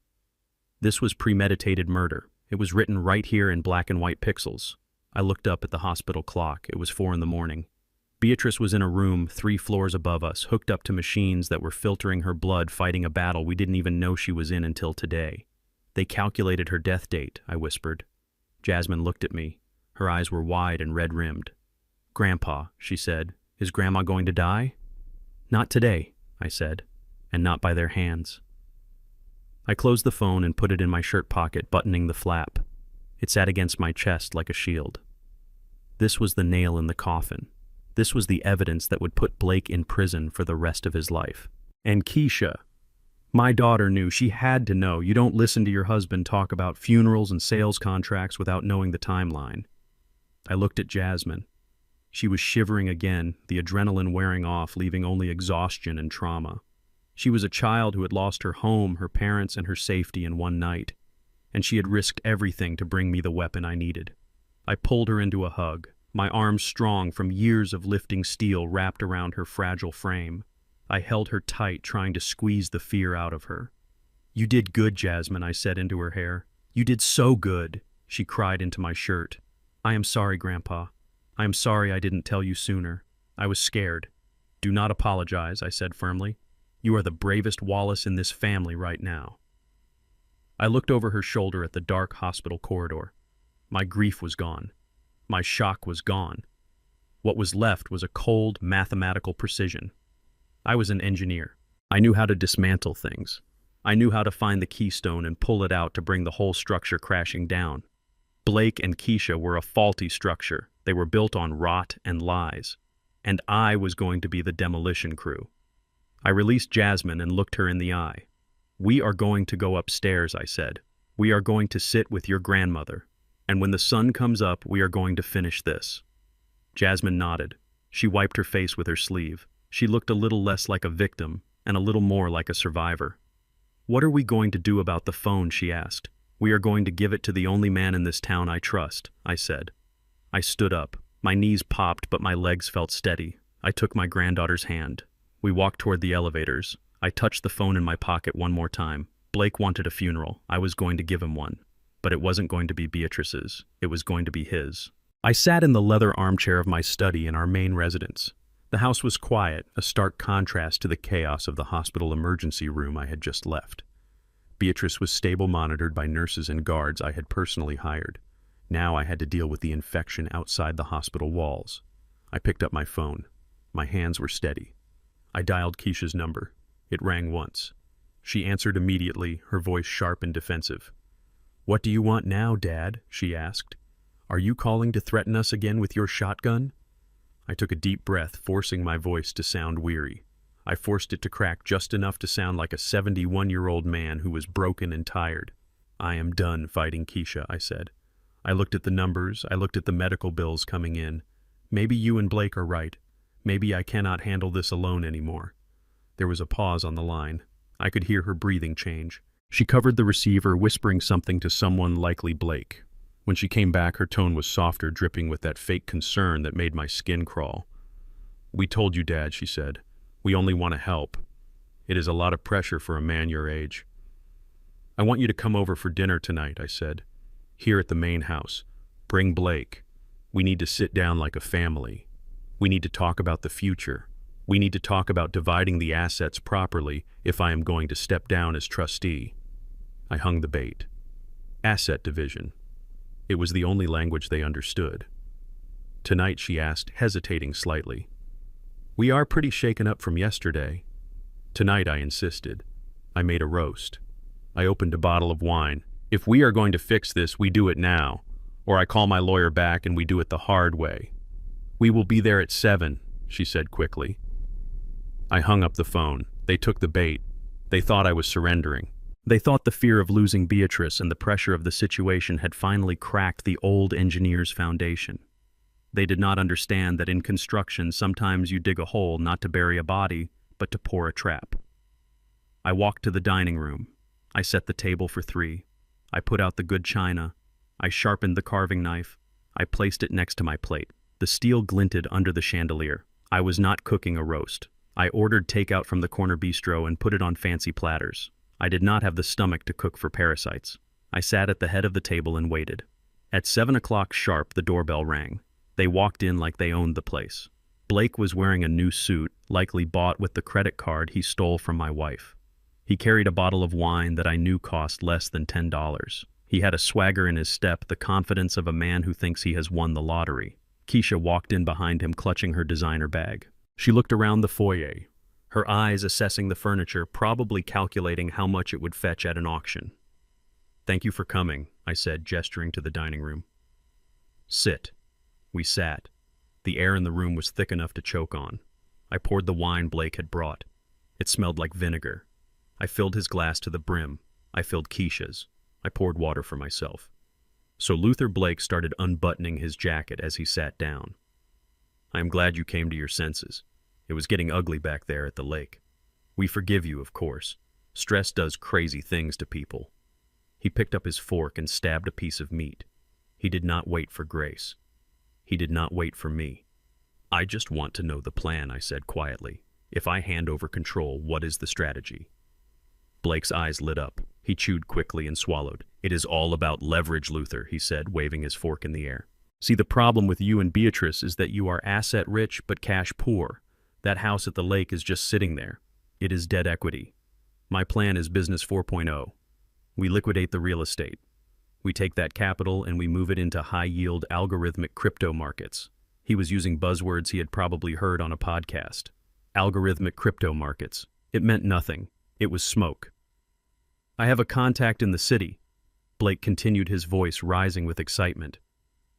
This was premeditated murder. It was written right here in black and white pixels. I looked up at the hospital clock. It was 4 a.m. Beatrice was in a room 3 floors above us, hooked up to machines that were filtering her blood, fighting a battle we didn't even know she was in until today. "They calculated her death date," I whispered. Jasmine looked at me. Her eyes were wide and red-rimmed. "Grandpa," she said, "is Grandma going to die?" "Not today," I said, "and not by their hands." I closed the phone and put it in my shirt pocket, buttoning the flap. It sat against my chest like a shield. This was the nail in the coffin. This was the evidence that would put Blake in prison for the rest of his life. And Keisha. My daughter knew. She had to know. You don't listen to your husband talk about funerals and sales contracts without knowing the timeline. I looked at Jasmine. She was shivering again, the adrenaline wearing off, leaving only exhaustion and trauma. She was a child who had lost her home, her parents, and her safety in one night. And she had risked everything to bring me the weapon I needed. I pulled her into a hug, my arms strong from years of lifting steel wrapped around her fragile frame. I held her tight, trying to squeeze the fear out of her. "You did good, Jasmine," I said into her hair. "You did so good," she cried into my shirt. "I am sorry, Grandpa. I am sorry I didn't tell you sooner. I was scared." "Do not apologize," I said firmly. "You are the bravest Wallace in this family right now." I looked over her shoulder at the dark hospital corridor. My grief was gone. My shock was gone. What was left was a cold, mathematical precision. I was an engineer. I knew how to dismantle things. I knew how to find the keystone and pull it out to bring the whole structure crashing down. Blake and Keisha were a faulty structure. They were built on rot and lies. And I was going to be the demolition crew. I released Jasmine and looked her in the eye. "We are going to go upstairs," I said. "We are going to sit with your grandmother. And when the sun comes up, we are going to finish this." Jasmine nodded. She wiped her face with her sleeve. She looked a little less like a victim and a little more like a survivor. "What are we going to do about the phone?" she asked. "We are going to give it to the only man in this town I trust," I said. I stood up. My knees popped, but my legs felt steady. I took my granddaughter's hand. We walked toward the elevators. I touched the phone in my pocket one more time. Blake wanted a funeral. I was going to give him one. But it wasn't going to be Beatrice's. It was going to be his. I sat in the leather armchair of my study in our main residence. The house was quiet, a stark contrast to the chaos of the hospital emergency room I had just left. Beatrice was stable monitored by nurses and guards I had personally hired. Now I had to deal with the infection outside the hospital walls. I picked up my phone. My hands were steady. I dialed Keisha's number. It rang once. She answered immediately, her voice sharp and defensive. "What do you want now, Dad?" she asked. "Are you calling to threaten us again with your shotgun?" I took a deep breath, forcing my voice to sound weary. I forced it to crack just enough to sound like a 71-year-old man who was broken and tired. "I am done fighting Keisha," I said. I looked at the numbers. I looked at the medical bills coming in. Maybe you and Blake are right. Maybe I cannot handle this alone anymore. There was a pause on the line. I could hear her breathing change. She covered the receiver, whispering something to someone, likely Blake. When she came back, her tone was softer, dripping with that fake concern that made my skin crawl. "We told you, Dad," she said. "We only want to help. It is a lot of pressure for a man your age." "I want you to come over for dinner tonight," I said. "Here at the main house. Bring Blake. We need to sit down like a family. We need to talk about the future. We need to talk about dividing the assets properly if I am going to step down as trustee." I hung the bait. Asset division. It was the only language they understood. "Tonight," she asked, hesitating slightly. "We are pretty shaken up from yesterday." "Tonight," I insisted. I made a roast. I opened a bottle of wine. "If we are going to fix this, we do it now. Or I call my lawyer back and we do it the hard way." "We will be there at 7, she said quickly. I hung up the phone. They took the bait. They thought I was surrendering. They thought the fear of losing Beatrice and the pressure of the situation had finally cracked the old engineer's foundation. They did not understand that in construction sometimes you dig a hole not to bury a body, but to pour a trap. I walked to the dining room. I set the table for 3. I put out the good china. I sharpened the carving knife. I placed it next to my plate. The steel glinted under the chandelier. I was not cooking a roast. I ordered takeout from the corner bistro and put it on fancy platters. I did not have the stomach to cook for parasites. I sat at the head of the table and waited. At 7 o'clock sharp, the doorbell rang. They walked in like they owned the place. Blake was wearing a new suit, likely bought with the credit card he stole from my wife. He carried a bottle of wine that I knew cost less than $10. He had a swagger in his step, the confidence of a man who thinks he has won the lottery. Keisha walked in behind him, clutching her designer bag. She looked around the foyer, her eyes assessing the furniture, probably calculating how much it would fetch at an auction. "Thank you for coming," I said, gesturing to the dining room. "Sit." We sat. The air in the room was thick enough to choke on. I poured the wine Blake had brought. It smelled like vinegar. I filled his glass to the brim. I filled Keisha's. I poured water for myself. So Luther Blake started unbuttoning his jacket as he sat down. "I am glad you came to your senses. It was getting ugly back there at the lake. We forgive you, of course. Stress does crazy things to people." He picked up his fork and stabbed a piece of meat. He did not wait for grace. He did not wait for me. "I just want to know the plan," I said quietly. "If I hand over control, what is the strategy?" Blake's eyes lit up. He chewed quickly and swallowed. "It is all about leverage, Luther," he said, waving his fork in the air. "See, the problem with you and Beatrice is that you are asset-rich but cash-poor. That house at the lake is just sitting there. It is dead equity. My plan is Business 4.0. We liquidate the real estate. We take that capital and we move it into high-yield algorithmic crypto markets." He was using buzzwords he had probably heard on a podcast. Algorithmic crypto markets. It meant nothing. It was smoke. "I have a contact in the city." Blake continued, his voice rising with excitement.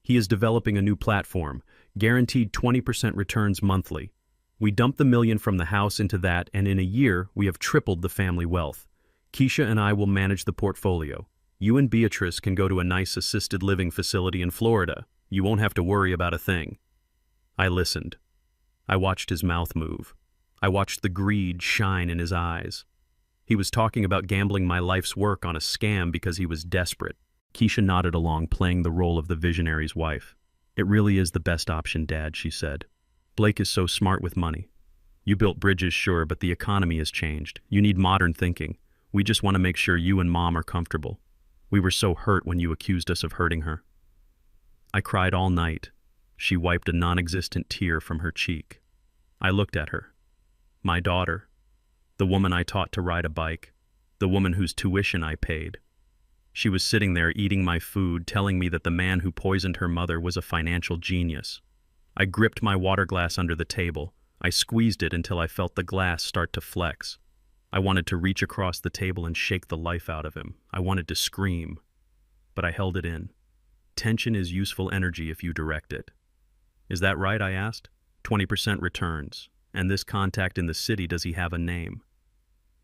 "He is developing a new platform, guaranteed 20% returns monthly. We dump the $1 million from the house into that, and in a year, we have tripled the family wealth. Keisha and I will manage the portfolio. You and Beatrice can go to a nice assisted living facility in Florida. You won't have to worry about a thing." I listened. I watched his mouth move. I watched the greed shine in his eyes. He was talking about gambling my life's work on a scam because he was desperate. Keisha nodded along, playing the role of the visionary's wife. "It really is the best option, Dad," she said. "Blake is so smart with money. You built bridges, sure, but the economy has changed. You need modern thinking. We just want to make sure you and Mom are comfortable. We were so hurt when you accused us of hurting her." I cried all night. She wiped a non-existent tear from her cheek. I looked at her. My daughter. The woman I taught to ride a bike. The woman whose tuition I paid. She was sitting there eating my food, telling me that the man who poisoned her mother was a financial genius. I gripped my water glass under the table. I squeezed it until I felt the glass start to flex. I wanted to reach across the table and shake the life out of him. I wanted to scream. But I held it in. Tension is useful energy if you direct it. "Is that right?" I asked. 20% returns. And this contact in the city, does he have a name?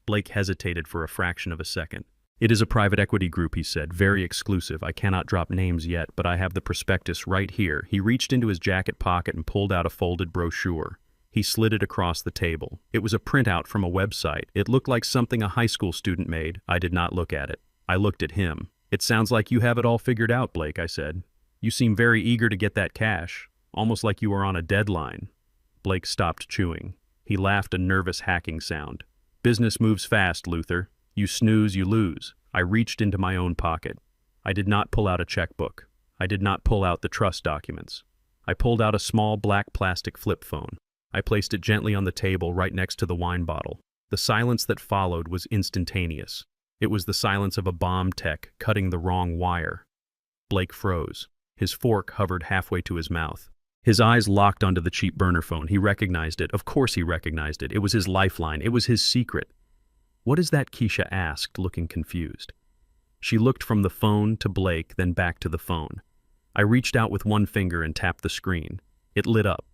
Blake hesitated for a fraction of a second. "It is a private equity group," he said, "very exclusive. I cannot drop names yet, but I have the prospectus right here." He reached into his jacket pocket and pulled out a folded brochure. He slid it across the table. It was a printout from a website. It looked like something a high school student made. I did not look at it. I looked at him. "It sounds like you have it all figured out, Blake," I said. "You seem very eager to get that cash, almost like you were on a deadline." Blake stopped chewing. He laughed a nervous hacking sound. "Business moves fast, Luther. You snooze, you lose." I reached into my own pocket. I did not pull out a checkbook. I did not pull out the trust documents. I pulled out a small black plastic flip phone. I placed it gently on the table right next to the wine bottle. The silence that followed was instantaneous. It was the silence of a bomb tech cutting the wrong wire. Blake froze. His fork hovered halfway to his mouth. His eyes locked onto the cheap burner phone. He recognized it. Of course he recognized it. It was his lifeline. It was his secret. "What is that?" Keisha asked, looking confused. She looked from the phone to Blake, then back to the phone. I reached out with one finger and tapped the screen. It lit up.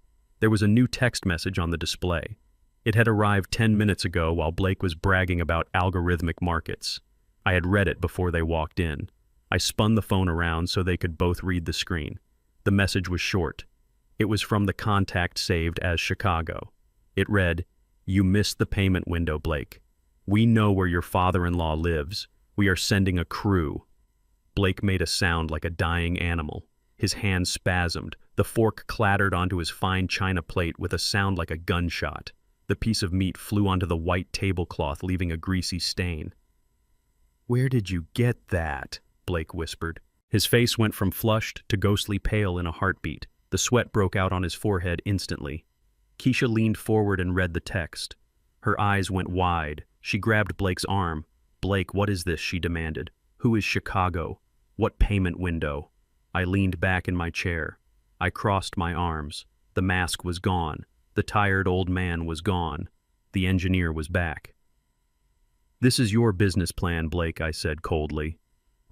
There was a new text message on the display. It had arrived 10 minutes ago while Blake was bragging about algorithmic markets. I had read it before they walked in. I spun the phone around so they could both read the screen. The message was short. It was from the contact saved as Chicago. It read, "You missed the payment window, Blake. We know where your father-in-law lives. We are sending a crew." Blake made a sound like a dying animal. His hand spasmed. The fork clattered onto his fine china plate with a sound like a gunshot. The piece of meat flew onto the white tablecloth, leaving a greasy stain. "Where did you get that?" Blake whispered. His face went from flushed to ghostly pale in a heartbeat. The sweat broke out on his forehead instantly. Keisha leaned forward and read the text. Her eyes went wide. She grabbed Blake's arm. "Blake, what is this?" she demanded. "Who is Chicago? What payment window?" I leaned back in my chair. I crossed my arms. The mask was gone. The tired old man was gone. The engineer was back. "This is your business plan, Blake," I said coldly.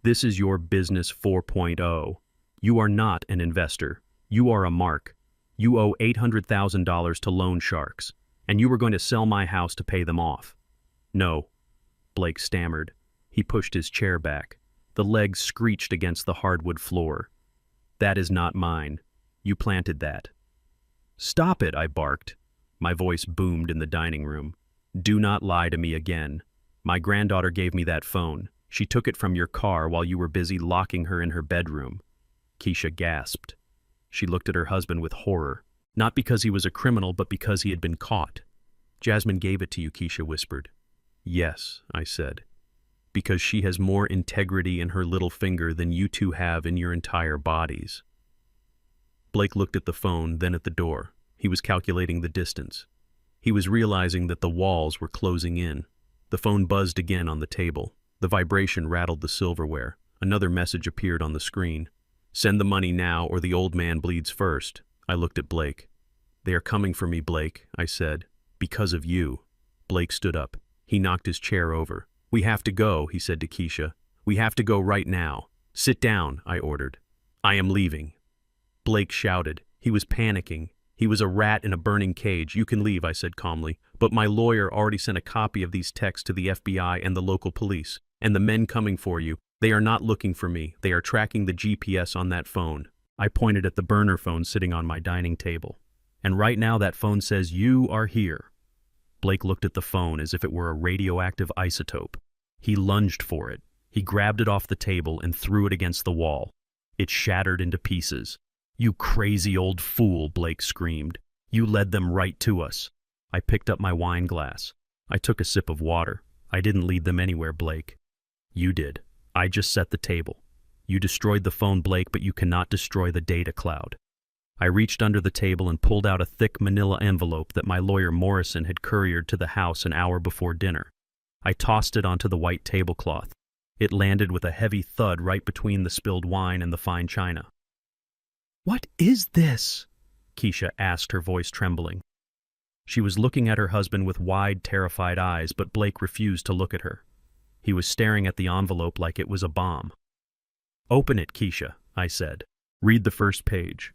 "This is your business 4.0. You are not an investor. You are a mark. You owe $800,000 to loan sharks, and you were going to sell my house to pay them off." "No," Blake stammered. He pushed his chair back. The legs screeched against the hardwood floor. "That is not mine. You planted that." "Stop it," I barked. My voice boomed in the dining room. "Do not lie to me again. My granddaughter gave me that phone. She took it from your car while you were busy locking her in her bedroom." Keisha gasped. She looked at her husband with horror, not because he was a criminal, but because he had been caught. "Jasmine gave it to you," Keisha whispered. "Yes," I said. "Because she has more integrity in her little finger than you two have in your entire bodies." Blake looked at the phone, then at the door. He was calculating the distance. He was realizing that the walls were closing in. The phone buzzed again on the table. The vibration rattled the silverware. Another message appeared on the screen. "Send the money now or the old man bleeds first." I looked at Blake. "They are coming for me, Blake," I said. "Because of you." Blake stood up. He knocked his chair over. "We have to go," he said to Keisha. "We have to go right now." "Sit down," I ordered. "I am leaving." Blake shouted. He was panicking. He was a rat in a burning cage. "You can leave," I said calmly. "But my lawyer already sent a copy of these texts to the FBI and the local police. And the men coming for you, they are not looking for me. They are tracking the GPS on that phone." I pointed at the burner phone sitting on my dining table. "And right now that phone says you are here." Blake looked at the phone as if it were a radioactive isotope. He lunged for it. He grabbed it off the table and threw it against the wall. It shattered into pieces. "You crazy old fool," Blake screamed. "You led them right to us." I picked up my wine glass. I took a sip of water. "I didn't lead them anywhere, Blake. You did. I just set the table. You destroyed the phone, Blake, but you cannot destroy the data cloud." I reached under the table and pulled out a thick manila envelope that my lawyer Morrison had couriered to the house an hour before dinner. I tossed it onto the white tablecloth. It landed with a heavy thud right between the spilled wine and the fine china. "What is this?" Keisha asked, her voice trembling. She was looking at her husband with wide, terrified eyes, but Blake refused to look at her. He was staring at the envelope like it was a bomb. "Open it, Keisha," I said. "Read the first page."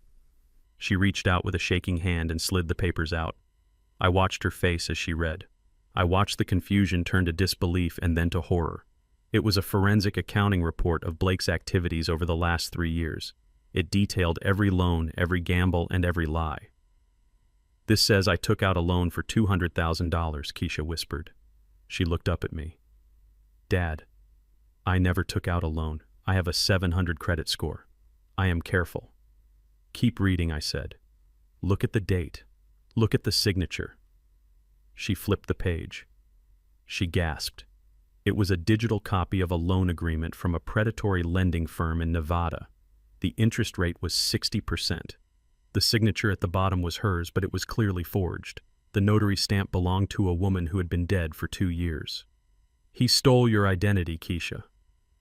She reached out with a shaking hand and slid the papers out. I watched her face as she read. I watched the confusion turn to disbelief and then to horror. It was a forensic accounting report of Blake's activities over the last 3 years. It detailed every loan, every gamble, and every lie. This says I took out a loan for $200,000, Keisha whispered. She looked up at me. Dad, I never took out a loan. I have a 700 credit score. I am careful. Keep reading, I said. Look at the date. Look at the signature. She flipped the page. She gasped. It was a digital copy of a loan agreement from a predatory lending firm in Nevada. The interest rate was 60%. The signature at the bottom was hers, but it was clearly forged. The notary stamp belonged to a woman who had been dead for 2 years. He stole your identity, Keisha,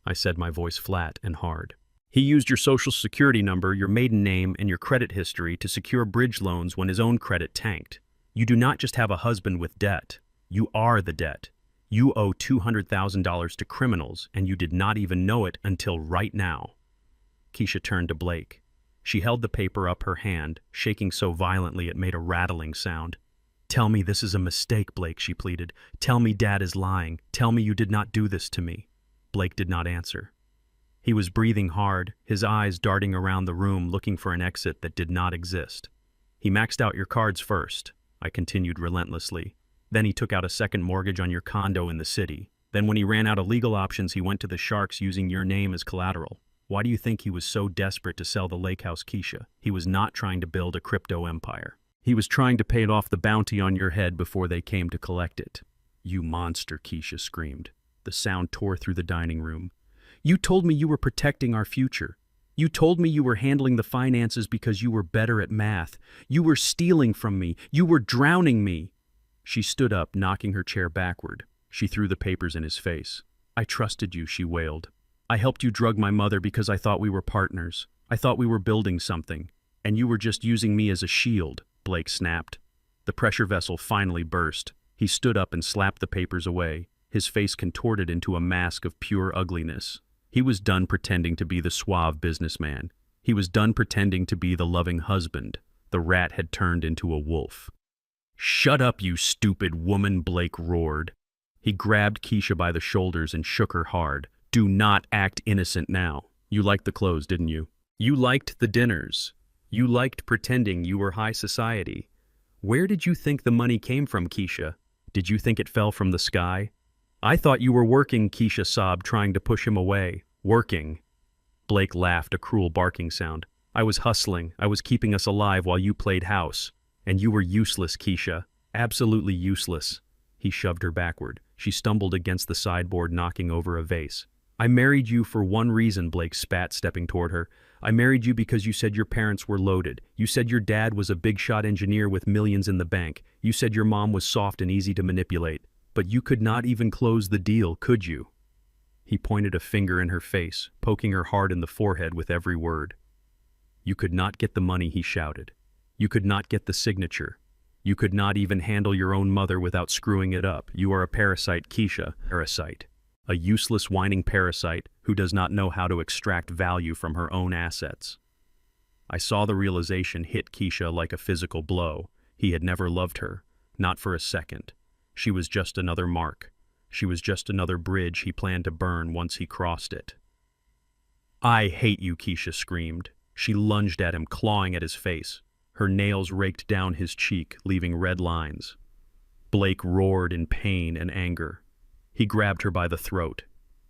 I said, my voice flat and hard. He used your social security number, your maiden name, and your credit history to secure bridge loans when his own credit tanked. You do not just have a husband with debt. You are the debt. You owe $200,000 to criminals, and you did not even know it until right now. Keisha turned to Blake. She held the paper up her hand, shaking so violently it made a rattling sound. Tell me this is a mistake, Blake, she pleaded. Tell me Dad is lying. Tell me you did not do this to me. Blake did not answer. He was breathing hard, his eyes darting around the room looking for an exit that did not exist. He maxed out your cards first, I continued relentlessly. Then he took out a second mortgage on your condo in the city. Then when he ran out of legal options, he went to the sharks using your name as collateral. Why do you think he was so desperate to sell the lake house, Keisha? He was not trying to build a crypto empire. He was trying to pay off the bounty on your head before they came to collect it. You monster, Keisha screamed. The sound tore through the dining room. You told me you were protecting our future. You told me you were handling the finances because you were better at math. You were stealing from me. You were drowning me. She stood up, knocking her chair backward. She threw the papers in his face. I trusted you, she wailed. I helped you drug my mother because I thought we were partners. I thought we were building something. And you were just using me as a shield, Blake snapped. The pressure vessel finally burst. He stood up and slapped the papers away, his face contorted into a mask of pure ugliness. He was done pretending to be the suave businessman. He was done pretending to be the loving husband. The rat had turned into a wolf. Shut up, you stupid woman, Blake roared. He grabbed Keisha by the shoulders and shook her hard. Do not act innocent now. You liked the clothes, didn't you? You liked the dinners. You liked pretending you were high society. Where did you think the money came from, Keisha? Did you think it fell from the sky? I thought you were working, Keisha sobbed, trying to push him away. Working. Blake laughed, a cruel barking sound. I was hustling. I was keeping us alive while you played house. And you were useless, Keisha. Absolutely useless. He shoved her backward. She stumbled against the sideboard, knocking over a vase. I married you for one reason, Blake spat, stepping toward her. I married you because you said your parents were loaded. You said your dad was a big-shot engineer with millions in the bank. You said your mom was soft and easy to manipulate. But you could not even close the deal, could you? He pointed a finger in her face, poking her hard in the forehead with every word. You could not get the money, he shouted. You could not get the signature. You could not even handle your own mother without screwing it up. You are a parasite, Keisha. Parasite. A useless, whining parasite who does not know how to extract value from her own assets. I saw the realization hit Keisha like a physical blow. He had never loved her, not for a second. She was just another mark. She was just another bridge he planned to burn once he crossed it. I hate you, Keisha screamed. She lunged at him, clawing at his face. Her nails raked down his cheek, leaving red lines. Blake roared in pain and anger. He grabbed her by the throat.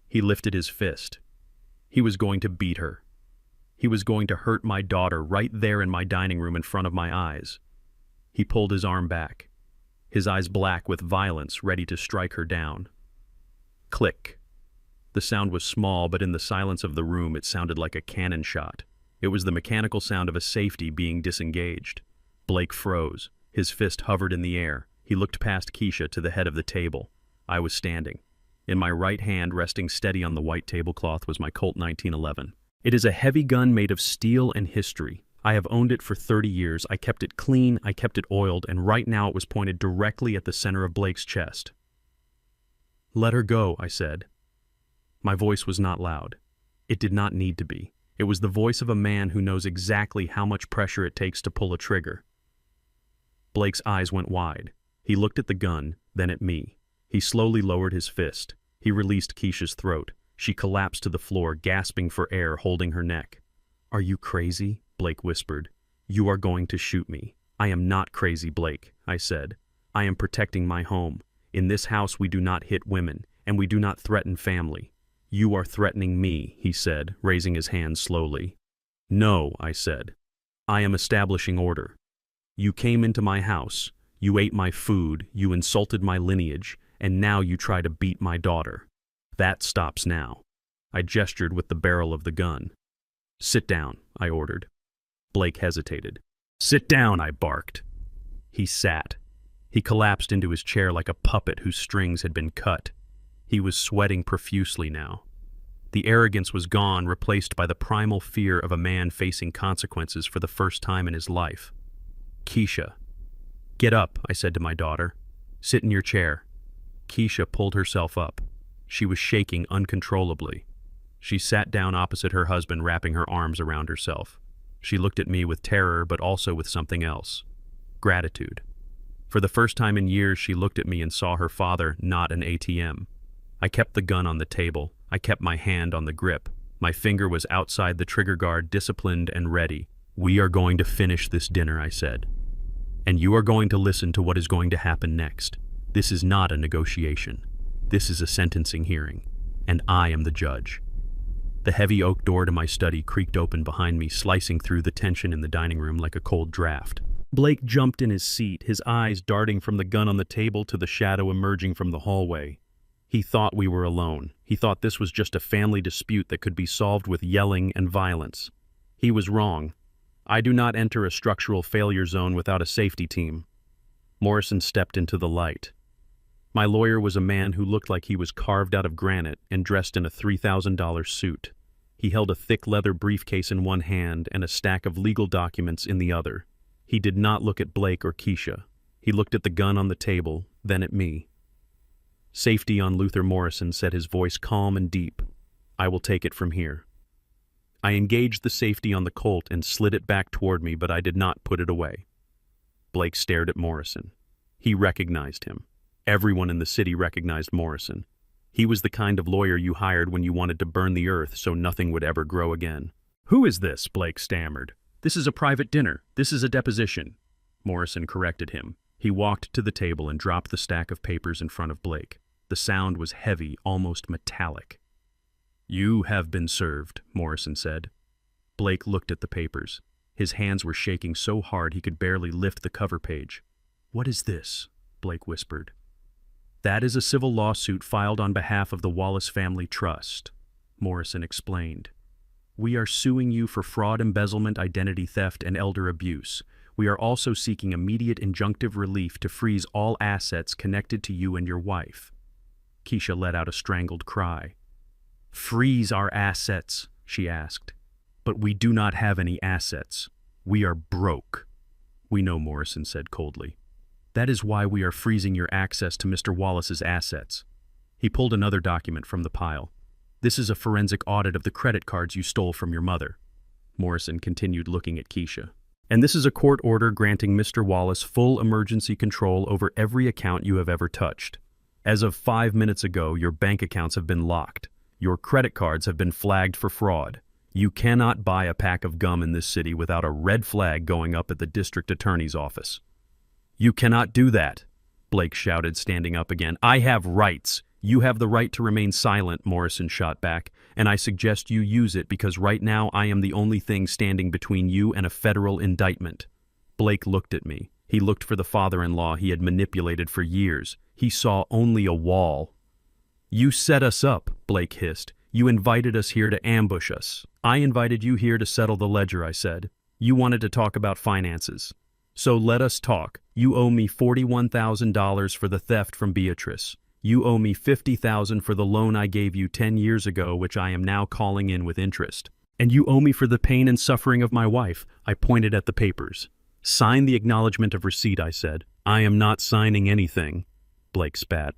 He lifted his fist. He was going to beat her. He was going to hurt my daughter right there in my dining room in front of my eyes. He pulled his arm back, his eyes black with violence, ready to strike her down. Click. The sound was small, but in the silence of the room it sounded like a cannon shot. It was the mechanical sound of a safety being disengaged. Blake froze. His fist hovered in the air. He looked past Keisha to the head of the table. I was standing. In my right hand, resting steady on the white tablecloth, was my Colt 1911. It is a heavy gun made of steel and history. I have owned it for 30 years. I kept it clean, I kept it oiled, and right now it was pointed directly at the center of Blake's chest. Let her go, I said. My voice was not loud. It did not need to be. It was the voice of a man who knows exactly how much pressure it takes to pull a trigger. Blake's eyes went wide. He looked at the gun, then at me. He slowly lowered his fist. He released Keisha's throat. She collapsed to the floor, gasping for air, holding her neck. Are you crazy? Blake whispered. You are going to shoot me. I am not crazy, Blake, I said. I am protecting my home. In this house we do not hit women, and we do not threaten family. You are threatening me, he said, raising his hand slowly. No, I said. I am establishing order. You came into my house, you ate my food, you insulted my lineage, and now you try to beat my daughter. That stops now. I gestured with the barrel of the gun. Sit down, I ordered. Blake hesitated. Sit down, I barked. He sat. He collapsed into his chair like a puppet whose strings had been cut. He was sweating profusely now. The arrogance was gone, replaced by the primal fear of a man facing consequences for the first time in his life. Keisha. Get up, I said to my daughter. Sit in your chair. Keisha pulled herself up. She was shaking uncontrollably. She sat down opposite her husband, wrapping her arms around herself. She looked at me with terror, but also with something else. Gratitude. For the first time in years, she looked at me and saw her father, not an ATM. I kept the gun on the table. I kept my hand on the grip. My finger was outside the trigger guard, disciplined and ready. We are going to finish this dinner, I said. And you are going to listen to what is going to happen next. This is not a negotiation. This is a sentencing hearing, and I am the judge. The heavy oak door to my study creaked open behind me, slicing through the tension in the dining room like a cold draft. Blake jumped in his seat, his eyes darting from the gun on the table to the shadow emerging from the hallway. He thought we were alone. He thought this was just a family dispute that could be solved with yelling and violence. He was wrong. I do not enter a structural failure zone without a safety team. Morrison stepped into the light. My lawyer was a man who looked like he was carved out of granite and dressed in a $3,000 suit. He held a thick leather briefcase in one hand and a stack of legal documents in the other. He did not look at Blake or Keisha. He looked at the gun on the table, then at me. Safety on Luther Morrison, said his voice calm and deep. I will take it from here. I engaged the safety on the Colt and slid it back toward me, but I did not put it away. Blake stared at Morrison. He recognized him. Everyone in the city recognized Morrison. He was the kind of lawyer you hired when you wanted to burn the earth so nothing would ever grow again. Who is this? Blake stammered. This is a private dinner. This is a deposition. Morrison corrected him. He walked to the table and dropped the stack of papers in front of Blake. The sound was heavy, almost metallic. You have been served, Morrison said. Blake looked at the papers. His hands were shaking so hard he could barely lift the cover page. What is this? Blake whispered. That is a civil lawsuit filed on behalf of the Wallace Family Trust, Morrison explained. We are suing you for fraud, embezzlement, identity theft, and elder abuse. We are also seeking immediate injunctive relief to freeze all assets connected to you and your wife. Keisha let out a strangled cry. Freeze our assets, she asked. But we do not have any assets. We are broke. We know, Morrison said coldly. That is why we are freezing your access to Mr. Wallace's assets. He pulled another document from the pile. This is a forensic audit of the credit cards you stole from your mother. Morrison continued looking at Keisha. And this is a court order granting Mr. Wallace full emergency control over every account you have ever touched. As of 5 minutes ago, your bank accounts have been locked. Your credit cards have been flagged for fraud. You cannot buy a pack of gum in this city without a red flag going up at the district attorney's office. You cannot do that, Blake shouted, standing up again. I have rights. You have the right to remain silent, Morrison shot back, and I suggest you use it because right now I am the only thing standing between you and a federal indictment. Blake looked at me. He looked for the father-in-law he had manipulated for years. He saw only a wall. You set us up, Blake hissed. You invited us here to ambush us. I invited you here to settle the ledger, I said. You wanted to talk about finances. So let us talk. You owe me $41,000 for the theft from Beatrice. You owe me $50,000 for the loan I gave you 10 years ago, which I am now calling in with interest. And you owe me for the pain and suffering of my wife. I pointed at the papers. Sign the acknowledgement of receipt, I said. I am not signing anything, Blake spat.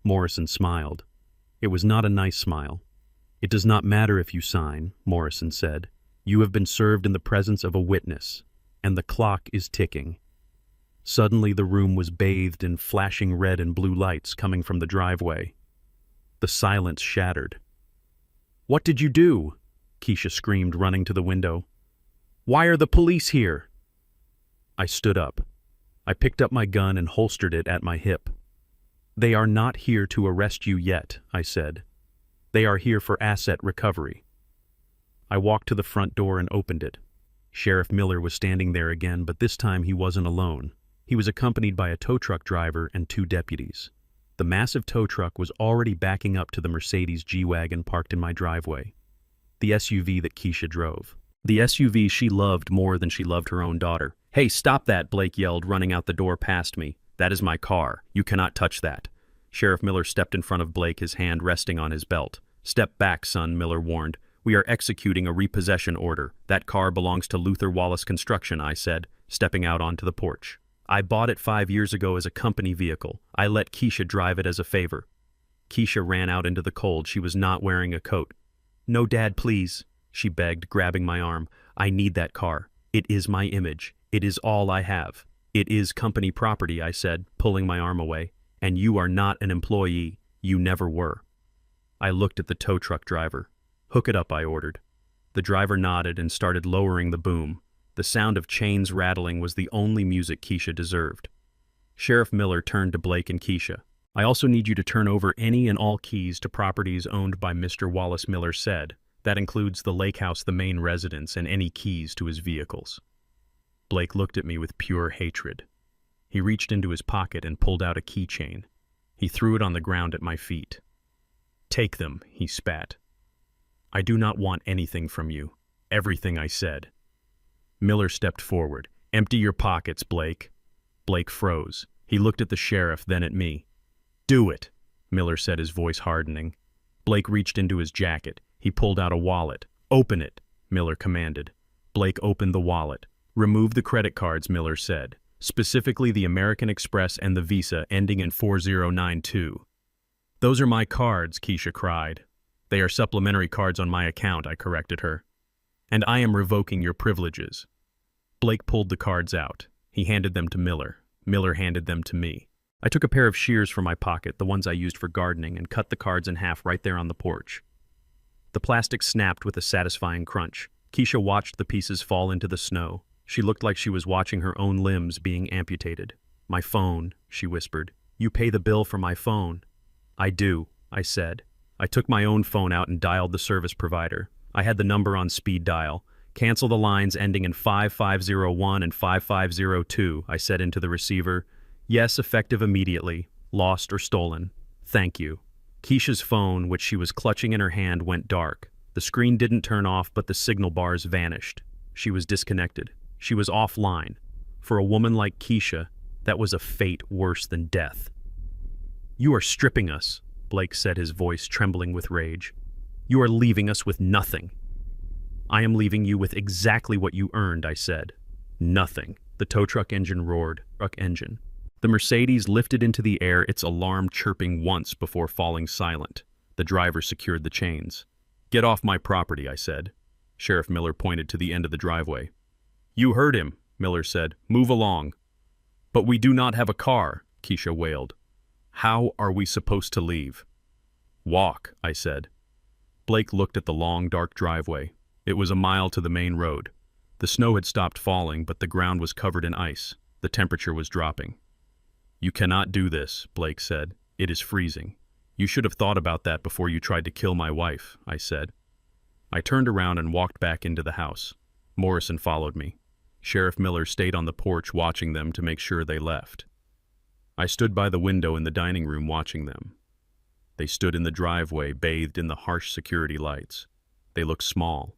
Morrison smiled. It was not a nice smile. It does not matter if you sign, Morrison said. You have been served in the presence of a witness, and the clock is ticking. Suddenly the room was bathed in flashing red and blue lights coming from the driveway. The silence shattered. What did you do? Keisha screamed, running to the window. Why are the police here? I stood up. I picked up my gun and holstered it at my hip. "They are not here to arrest you yet," I said. "They are here for asset recovery." I walked to the front door and opened it. Sheriff Miller was standing there again, but this time he wasn't alone. He was accompanied by a tow truck driver and 2 deputies. The massive tow truck was already backing up to the Mercedes G-Wagon parked in my driveway, the SUV that Keisha drove. The SUV she loved more than she loved her own daughter. "Hey, stop that," Blake yelled, running out the door past me. "That is my car. You cannot touch that." Sheriff Miller stepped in front of Blake, his hand resting on his belt. "Step back, son," Miller warned. "We are executing a repossession order. That car belongs to Luther Wallace Construction," I said, stepping out onto the porch. "I bought it 5 years ago as a company vehicle. I let Keisha drive it as a favor." Keisha ran out into the cold. She was not wearing a coat. "No, Dad, please," she begged, grabbing my arm. "I need that car. It is my image. It is all I have." "It is company property," I said, pulling my arm away. "And you are not an employee. You never were." I looked at the tow truck driver. "Hook it up," I ordered. The driver nodded and started lowering the boom. The sound of chains rattling was the only music Keisha deserved. Sheriff Miller turned to Blake and Keisha. "I also need you to turn over any and all keys to properties owned by Mr. Wallace," Miller said. "That includes the lake house, the main residence, and any keys to his vehicles." Blake looked at me with pure hatred. He reached into his pocket and pulled out a keychain. He threw it on the ground at my feet. "Take them," he spat. "I do not want anything from you." "Everything," I said. Miller stepped forward. "Empty your pockets, Blake." Blake froze. He looked at the sheriff, then at me. "Do it," Miller said, his voice hardening. Blake reached into his jacket. He pulled out a wallet. "Open it," Miller commanded. Blake opened the wallet. "Remove the credit cards," Miller said. "Specifically the American Express and the Visa ending in 4092. "Those are my cards," Keisha cried. "They are supplementary cards on my account," I corrected her. "And I am revoking your privileges." Blake pulled the cards out. He handed them to Miller. Miller handed them to me. I took a pair of shears from my pocket, the ones I used for gardening, and cut the cards in half right there on the porch. The plastic snapped with a satisfying crunch. Keisha watched the pieces fall into the snow. She looked like she was watching her own limbs being amputated. "My phone," she whispered. "You pay the bill for my phone." "I do," I said. I took my own phone out and dialed the service provider. I had the number on speed dial. "Cancel the lines ending in 5501 and 5502, I said into the receiver. "Yes, effective immediately. Lost or stolen. Thank you." Keisha's phone, which she was clutching in her hand, went dark. The screen didn't turn off, but the signal bars vanished. She was disconnected. She was offline. For a woman like Keisha, that was a fate worse than death. "You are stripping us," Blake said, his voice trembling with rage. "You are leaving us with nothing." "I am leaving you with exactly what you earned," I said. "Nothing." The tow truck engine roared. The Mercedes lifted into the air, its alarm chirping once before falling silent. The driver secured the chains. "Get off my property," I said. Sheriff Miller pointed to the end of the driveway. "You heard him," Miller said. "Move along." "But we do not have a car," Keisha wailed. "How are we supposed to leave?" "Walk," I said. Blake looked at the long, dark driveway. It was a mile to the main road. The snow had stopped falling, but the ground was covered in ice. The temperature was dropping. "You cannot do this," Blake said. "It is freezing." "You should have thought about that before you tried to kill my wife," I said. I turned around and walked back into the house. Morrison followed me. Sheriff Miller stayed on the porch watching them to make sure they left. I stood by the window in the dining room watching them. They stood in the driveway, bathed in the harsh security lights. They looked small.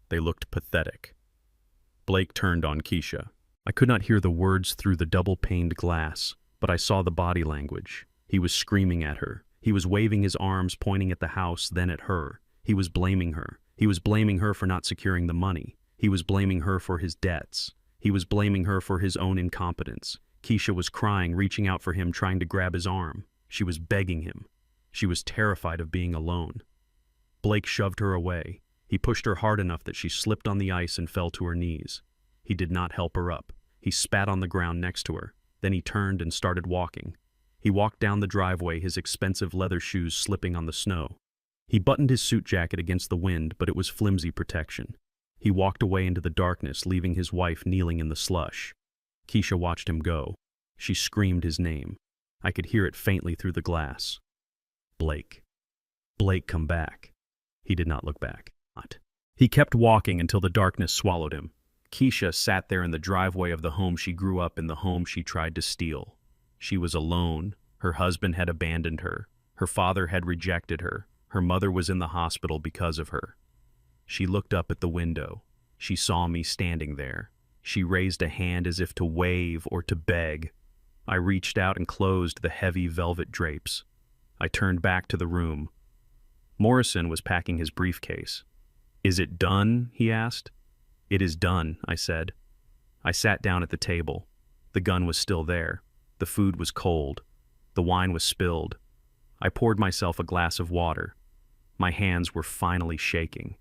They looked pathetic. Blake turned on Keisha. I could not hear the words through the double-paned glass, but I saw the body language. He was screaming at her. He was waving his arms, pointing at the house, then at her. He was blaming her. He was blaming her for not securing the money. He was blaming her for his debts. He was blaming her for his own incompetence. Keisha was crying, reaching out for him, trying to grab his arm. She was begging him. She was terrified of being alone. Blake shoved her away. He pushed her hard enough that she slipped on the ice and fell to her knees. He did not help her up. He spat on the ground next to her. Then he turned and started walking. He walked down the driveway, his expensive leather shoes slipping on the snow. He buttoned his suit jacket against the wind, but it was flimsy protection. He walked away into the darkness, leaving his wife kneeling in the slush. Keisha watched him go. She screamed his name. I could hear it faintly through the glass. Blake. Blake, come back. He did not look back. He kept walking until the darkness swallowed him. Keisha sat there in the driveway of the home she grew up in, the home she tried to steal. She was alone. Her husband had abandoned her. Her father had rejected her. Her mother was in the hospital because of her. She looked up at the window. She saw me standing there. She raised a hand as if to wave or to beg. I reached out and closed the heavy velvet drapes. I turned back to the room. Morrison was packing his briefcase. "Is it done?" he asked. "It is done," I said. I sat down at the table. The gun was still there. The food was cold. The wine was spilled. I poured myself a glass of water. My hands were finally shaking.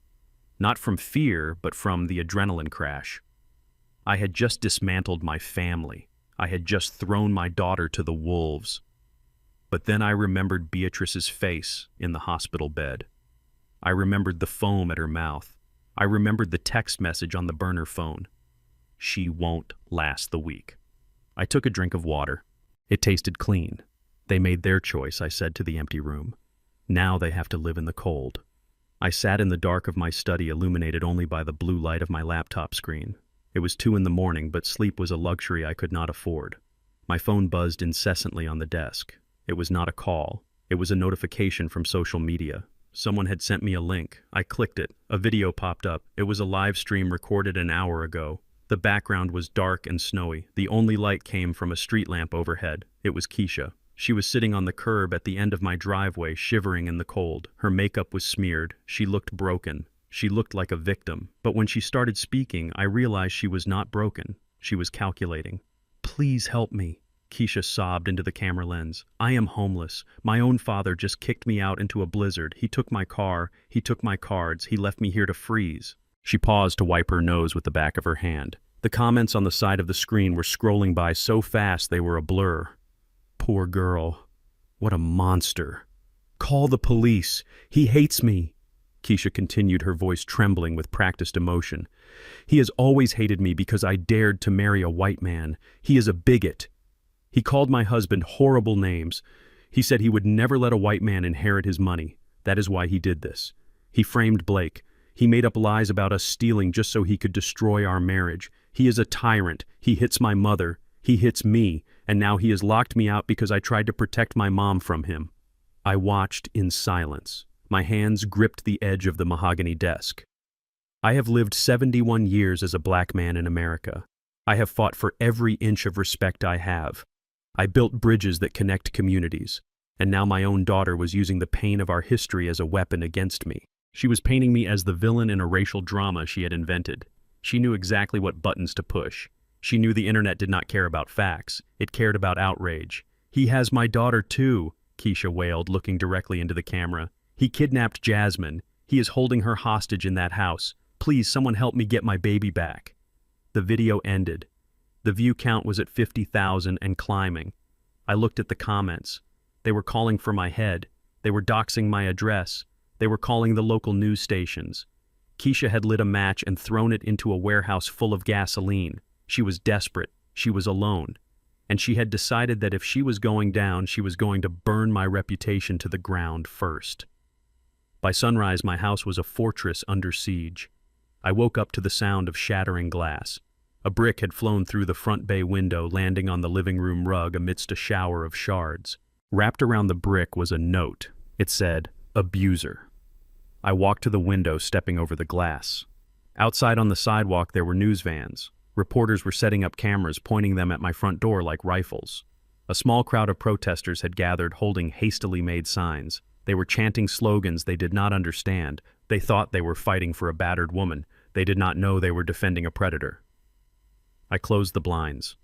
Not from fear, but from the adrenaline crash. I had just dismantled my family. I had just thrown my daughter to the wolves. But then I remembered Beatrice's face in the hospital bed. I remembered the foam at her mouth. I remembered the text message on the burner phone. She won't last the week. I took a drink of water. It tasted clean. They made their choice, I said to the empty room. Now they have to live in the cold. I sat in the dark of my study, illuminated only by the blue light of my laptop screen. It was 2 a.m, but sleep was a luxury I could not afford. My phone buzzed incessantly on the desk. It was not a call. It was a notification from social media. Someone had sent me a link. I clicked it. A video popped up. It was a live stream recorded an hour ago. The background was dark and snowy. The only light came from a street lamp overhead. It was Keisha. She was sitting on the curb at the end of my driveway, shivering in the cold. Her makeup was smeared. She looked broken. She looked like a victim. But when she started speaking, I realized she was not broken. She was calculating. "Please help me," Keisha sobbed into the camera lens. "I am homeless. My own father just kicked me out into a blizzard. He took my car. He took my cards. He left me here to freeze." She paused to wipe her nose with the back of her hand. The comments on the side of the screen were scrolling by so fast they were a blur. "Poor girl. What a monster. Call the police. He hates me." Keisha continued, her voice trembling with practiced emotion. "He has always hated me because I dared to marry a white man. He is a bigot. He called my husband horrible names. He said he would never let a white man inherit his money. That is why he did this. He framed Blake. He made up lies about us stealing just so he could destroy our marriage. He is a tyrant. He hits my mother. He hits me. And now he has locked me out because I tried to protect my mom from him." I watched in silence. My hands gripped the edge of the mahogany desk. I have lived 71 years as a black man in America. I have fought for every inch of respect I have. I built bridges that connect communities. And now my own daughter was using the pain of our history as a weapon against me. She was painting me as the villain in a racial drama she had invented. She knew exactly what buttons to push. She knew the internet did not care about facts. It cared about outrage. "He has my daughter too," Keisha wailed, looking directly into the camera. "He kidnapped Jasmine. He is holding her hostage in that house. Please, someone help me get my baby back." The video ended. The view count was at 50,000 and climbing. I looked at the comments. They were calling for my head. They were doxing my address. They were calling the local news stations. Keisha had lit a match and thrown it into a warehouse full of gasoline. She was desperate. She was alone. And she had decided that if she was going down, she was going to burn my reputation to the ground first. By sunrise, my house was a fortress under siege. I woke up to the sound of shattering glass. A brick had flown through the front bay window, landing on the living room rug amidst a shower of shards. Wrapped around the brick was a note. It said, "Abuser." I walked to the window, stepping over the glass. Outside on the sidewalk there were news vans. Reporters were setting up cameras, pointing them at my front door like rifles. A small crowd of protesters had gathered, holding hastily made signs. They were chanting slogans they did not understand. They thought they were fighting for a battered woman. They did not know they were defending a predator. I closed the blinds.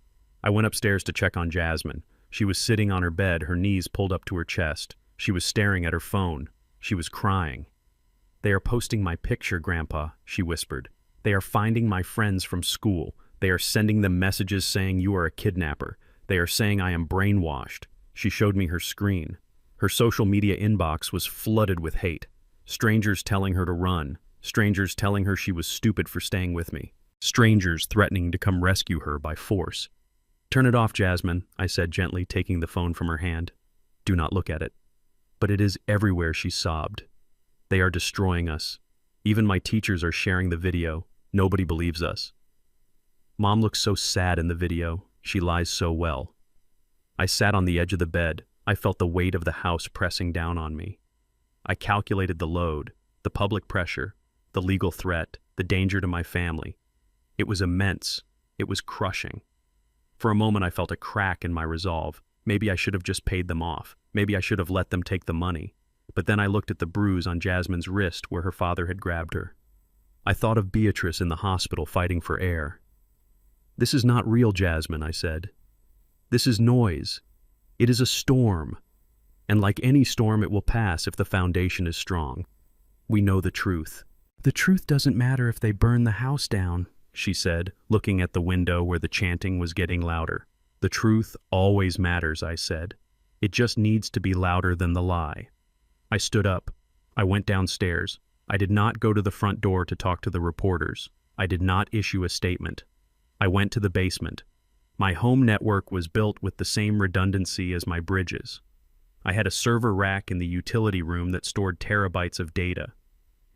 I went upstairs to check on Jasmine. She was sitting on her bed, her knees pulled up to her chest. She was staring at her phone. She was crying. "They are posting my picture, Grandpa," she whispered. "They are finding my friends from school. They are sending them messages saying you are a kidnapper. They are saying I am brainwashed." She showed me her screen. Her social media inbox was flooded with hate. Strangers telling her to run. Strangers telling her she was stupid for staying with me. Strangers threatening to come rescue her by force. "Turn it off, Jasmine," I said gently, taking the phone from her hand. "Do not look at it." "But it is everywhere," she sobbed. "They are destroying us. Even my teachers are sharing the video. Nobody believes us." Mom looks so sad in the video. She lies so well. I sat on the edge of the bed. I felt the weight of the house pressing down on me. I calculated the load, the public pressure, the legal threat, the danger to my family. It was immense. It was crushing. For a moment I felt a crack in my resolve. Maybe I should have just paid them off. Maybe I should have let them take the money. But then I looked at the bruise on Jasmine's wrist where her father had grabbed her. I thought of Beatrice in the hospital fighting for air. "This is not real, Jasmine," I said. "This is noise. It is a storm. And like any storm, it will pass if the foundation is strong. We know the truth." "The truth doesn't matter if they burn the house down," she said, looking at the window where the chanting was getting louder. "The truth always matters," I said. "It just needs to be louder than the lie." I stood up. I went downstairs. I did not go to the front door to talk to the reporters. I did not issue a statement. I went to the basement. My home network was built with the same redundancy as my bridges. I had a server rack in the utility room that stored terabytes of data.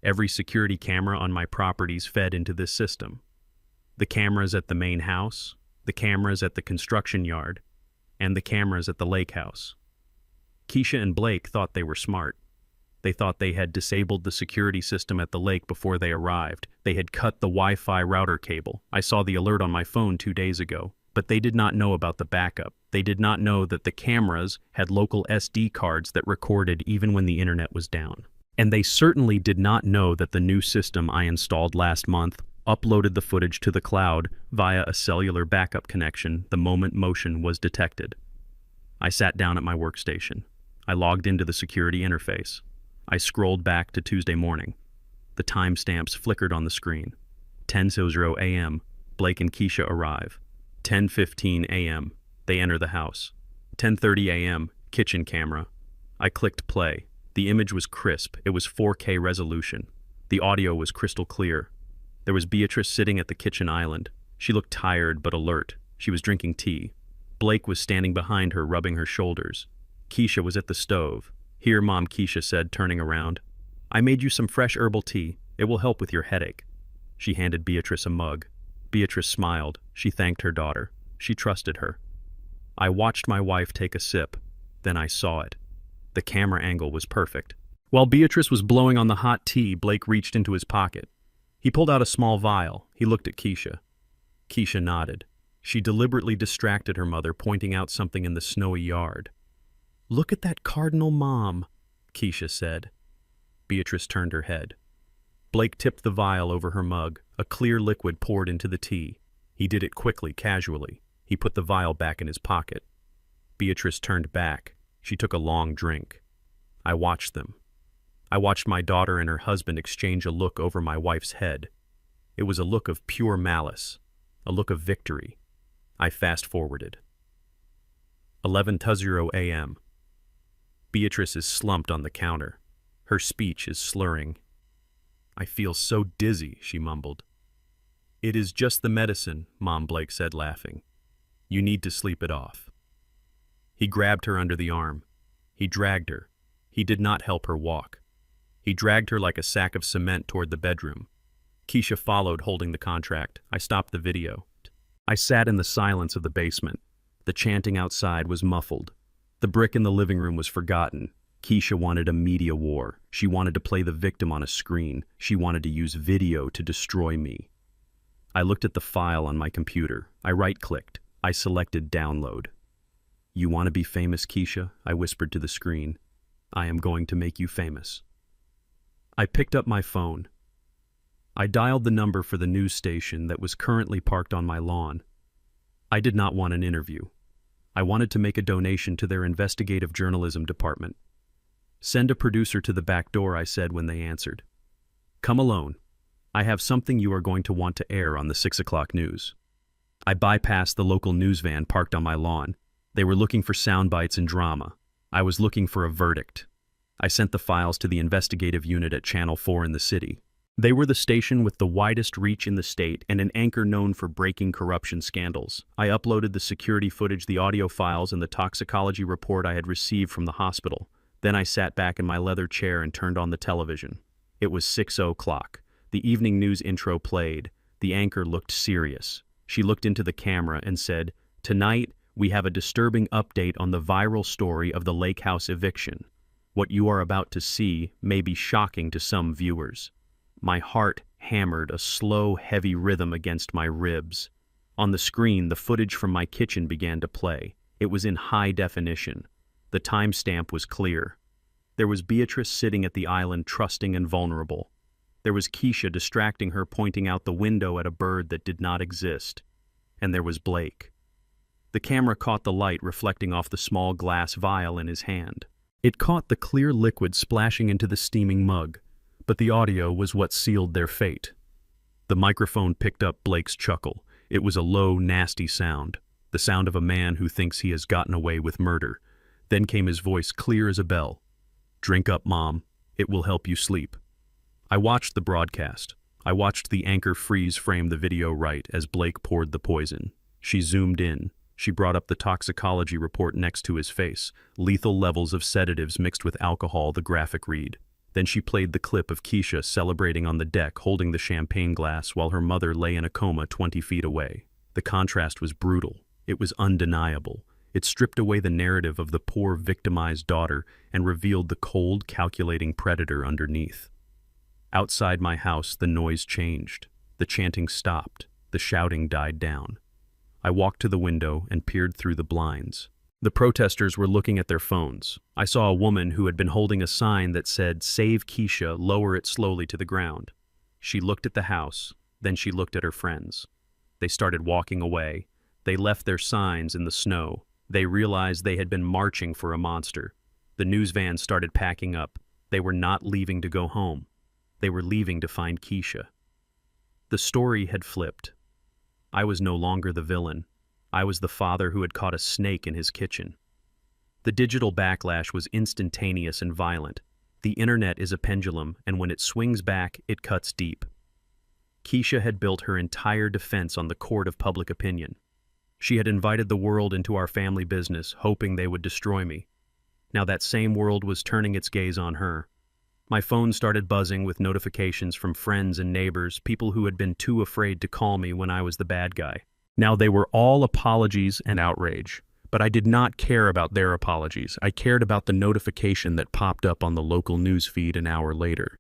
Every security camera on my properties fed into this system. The cameras at the main house, the cameras at the construction yard, and the cameras at the lake house. Keisha and Blake thought they were smart. They thought they had disabled the security system at the lake before they arrived. They had cut the Wi-Fi router cable. I saw the alert on my phone 2 days ago. But they did not know about the backup. They did not know that the cameras had local SD cards that recorded even when the internet was down. And they certainly did not know that the new system I installed last month uploaded the footage to the cloud via a cellular backup connection the moment motion was detected. I sat down at my workstation. I logged into the security interface. I scrolled back to Tuesday morning. The timestamps flickered on the screen. 10:00 a.m. Blake and Keisha arrive. 10:15 a.m. They enter the house. 10:30 a.m. Kitchen camera. I clicked play. The image was crisp. It was 4K resolution. The audio was crystal clear. There was Beatrice sitting at the kitchen island. She looked tired but alert. She was drinking tea. Blake was standing behind her, rubbing her shoulders. Keisha was at the stove. "Here, Mom," Keisha said, turning around. "I made you some fresh herbal tea. It will help with your headache." She handed Beatrice a mug. Beatrice smiled. She thanked her daughter. She trusted her. I watched my wife take a sip. Then I saw it. The camera angle was perfect. While Beatrice was blowing on the hot tea, Blake reached into his pocket. He pulled out a small vial. He looked at Keisha. Keisha nodded. She deliberately distracted her mother, pointing out something in the snowy yard. "Look at that cardinal, Mom," Keisha said. Beatrice turned her head. Blake tipped the vial over her mug. A clear liquid poured into the tea. He did it quickly, casually. He put the vial back in his pocket. Beatrice turned back. She took a long drink. I watched them. I watched my daughter and her husband exchange a look over my wife's head. It was a look of pure malice, a look of victory. I fast-forwarded. 11:00 a.m. Beatrice is slumped on the counter. Her speech is slurring. "I feel so dizzy," she mumbled. "It is just the medicine," Mom, Blake said, laughing. "You need to sleep it off." He grabbed her under the arm. He dragged her. He did not help her walk. He dragged her like a sack of cement toward the bedroom. Keisha followed, holding the contract. I stopped the video. I sat in the silence of the basement. The chanting outside was muffled. The brick in the living room was forgotten. Keisha wanted a media war. She wanted to play the victim on a screen. She wanted to use video to destroy me. I looked at the file on my computer. I right-clicked. I selected download. "You want to be famous, Keisha?" I whispered to the screen. "I am going to make you famous." I picked up my phone. I dialed the number for the news station that was currently parked on my lawn. I did not want an interview. I wanted to make a donation to their investigative journalism department. "Send a producer to the back door," I said when they answered. "Come alone. I have something you are going to want to air on the 6 o'clock news." I bypassed the local news van parked on my lawn. They were looking for sound bites and drama. I was looking for a verdict. I sent the files to the investigative unit at Channel 4 in the city. They were the station with the widest reach in the state and an anchor known for breaking corruption scandals. I uploaded the security footage, the audio files, and the toxicology report I had received from the hospital. Then I sat back in my leather chair and turned on the television. It was 6:00. The evening news intro played. The anchor looked serious. She looked into the camera and said, "Tonight, we have a disturbing update on the viral story of the Lake House eviction. What you are about to see may be shocking to some viewers." My heart hammered a slow, heavy rhythm against my ribs. On the screen, the footage from my kitchen began to play. It was in high definition. The timestamp was clear. There was Beatrice sitting at the island, trusting and vulnerable. There was Keisha distracting her, pointing out the window at a bird that did not exist. And there was Blake. The camera caught the light reflecting off the small glass vial in his hand. It caught the clear liquid splashing into the steaming mug. But the audio was what sealed their fate. The microphone picked up Blake's chuckle. It was a low, nasty sound, the sound of a man who thinks he has gotten away with murder. Then came his voice, clear as a bell. "Drink up, Mom. It will help you sleep." I watched the broadcast. I watched the anchor freeze frame the video right as Blake poured the poison. She zoomed in. She brought up the toxicology report next to his face. Lethal levels of sedatives mixed with alcohol, the graphic read. Then she played the clip of Keisha celebrating on the deck, holding the champagne glass while her mother lay in a coma 20 feet away. The contrast was brutal. It was undeniable. It stripped away the narrative of the poor, victimized daughter and revealed the cold, calculating predator underneath. Outside my house, the noise changed. The chanting stopped. The shouting died down. I walked to the window and peered through the blinds. The protesters were looking at their phones. I saw a woman who had been holding a sign that said, "Save Keisha, lower it slowly to the ground." She looked at the house, then she looked at her friends. They started walking away. They left their signs in the snow. They realized they had been marching for a monster. The news vans started packing up. They were not leaving to go home. They were leaving to find Keisha. The story had flipped. I was no longer the villain. I was the father who had caught a snake in his kitchen. The digital backlash was instantaneous and violent. The internet is a pendulum, and when it swings back, it cuts deep. Keisha had built her entire defense on the court of public opinion. She had invited the world into our family business, hoping they would destroy me. Now that same world was turning its gaze on her. My phone started buzzing with notifications from friends and neighbors, people who had been too afraid to call me when I was the bad guy. Now they were all apologies and outrage, but I did not care about their apologies. I cared about the notification that popped up on the local news feed an hour later.